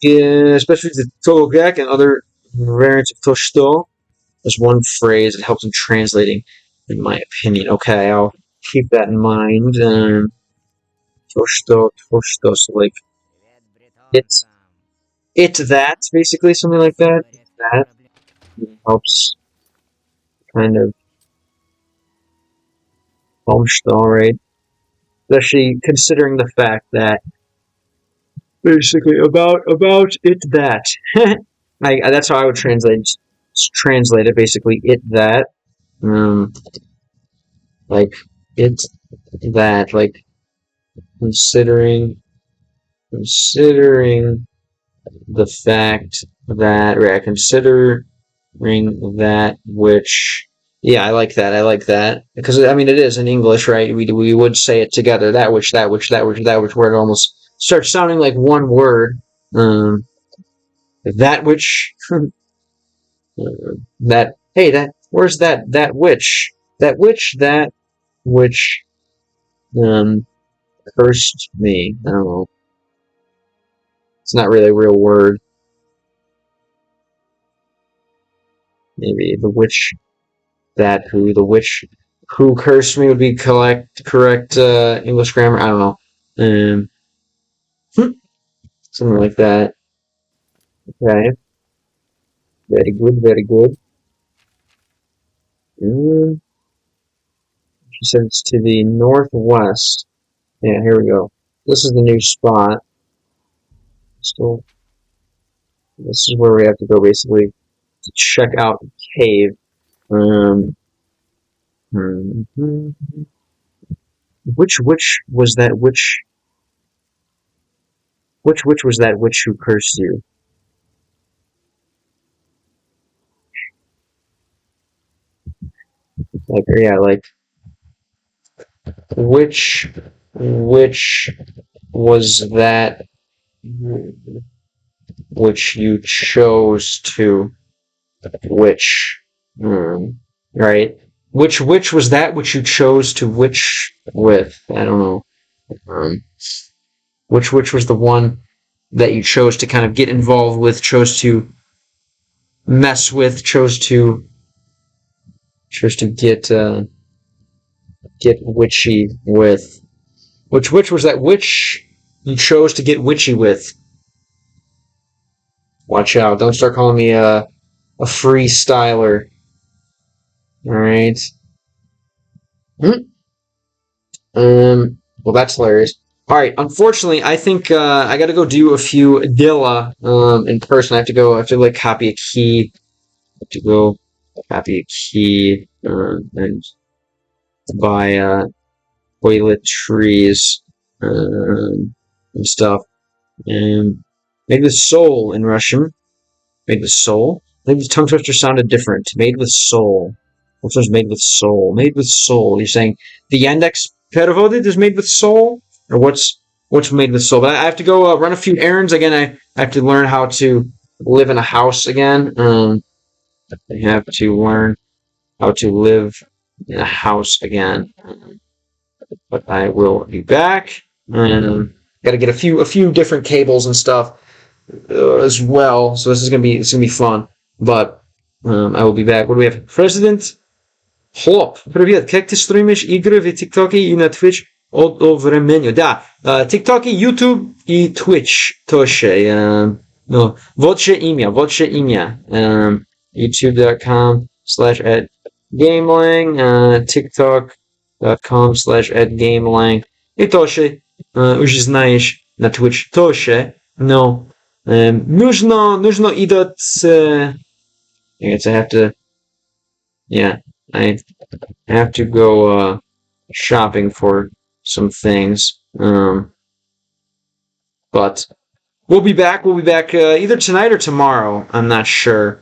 Yeah, especially the Togak and other variants of Toshito. There's one phrase that helps in translating, in my opinion. Okay, I'll keep that in mind. Toshito, so like, Привет, бретонцам. it that, basically, something like that. Говорят, That проблем- helps kind of right? Especially considering the fact that basically about it that. That's how I would translate it, basically it that. Like it that, like considering the fact that, right, considering that which, yeah, I like that because I mean it is in English, right? We would say it together, that which, where it almost starts sounding like one word. That which that, hey, that, where's that which cursed me. I don't know. It's not really a real word. Maybe the witch the witch who cursed me would be correct English grammar. I don't know. Something like that. Okay. Very good, very good. She said it's to the northwest. Yeah, here we go. This is the new spot. Still, this is where we have to go basically to check out the cave. Which was that witch? Which was that witch who cursed you? Like, yeah, like, which was that which you chose to witch? Right? Which was that which you chose to witch with? I don't know. Which was the one that you chose to kind of get involved with, chose to mess with, chose to get witchy with? Which was that witch you chose to get witchy with? Watch out! Don't start calling me a freestyler. All right. Well, that's hilarious. All right. Unfortunately, I think I got to go do a few Dilla in person. I have to like copy a key. I have to go copy a key and buy toiletries and stuff. And made with soul in Russian. Made with soul. I think the tongue twister sounded different. Made with soul. Which one's made with soul? Made with soul. You're saying the Yandex Pervodit is made with soul? Or what's made with soul? But I have to go run a few errands. Again, I have to learn how to live in a house again. I have to learn how to live in a house again. But I will be back. Got to get a few different cables and stuff as well. So this is gonna be fun. But I will be back. What do we have? President Хлоп, привет. Как ты стримишь игры в ТикТоке и на Twitch от времени? Да, ТикТоке, YouTube и Twitch тоже. Ну, вот же имя. youtube.com/@gamelang, tiktok.com/@gamelang. И тоже уже знаешь на Twitch тоже. Но нужно идти. I guess I have to. Yeah, I have to go shopping for some things. But we'll be back. We'll be back either tonight or tomorrow. I'm not sure.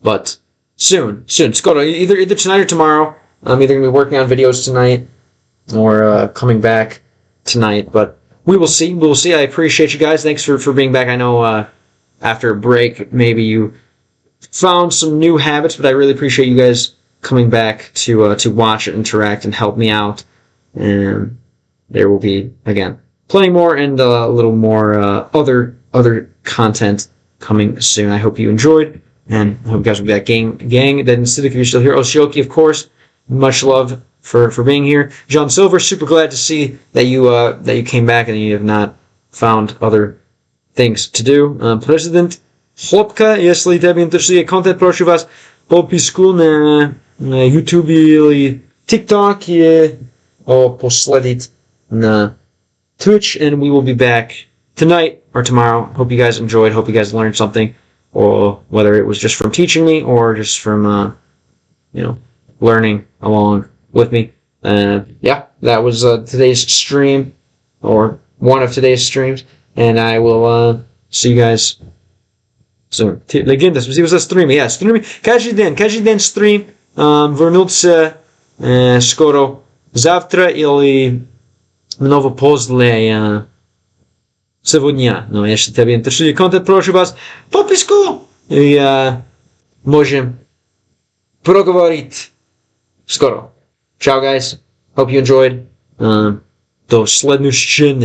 But soon. Skoro, either tonight or tomorrow. I'm either gonna be working on videos tonight or coming back tonight. But we will see. I appreciate you guys. Thanks for being back. I know after a break, maybe you found some new habits, but I really appreciate you guys coming back to watch and interact and help me out. And there will be, again, plenty more and a little more other content coming soon. I hope you enjoyed, and I hope you guys will be back. Gang, then Siddiq, if you're still here. Oshioki, of course. Much love for being here. John Silver, super glad to see that you came back and you have not found other things to do. President Хлопка, если тебя интересует контент, прошу вас подписку на YouTube или TikTok и последить на Twitch, and we will be back tonight or tomorrow. Hope you guys enjoyed. Hope you guys learned something, or whether it was just from teaching me or just from learning along with me. Yeah, that was today's stream, or one of today's streams, and I will see you guys soon. Легенда, спасибо за стримы. Я стримы каждый день стрим. Вернуться скоро завтра или много после сегодня. Но если тебе интересует контент, прошу вас подписку и можем проговорить скоро. Ciao, guys. Hope you enjoyed. До следующего.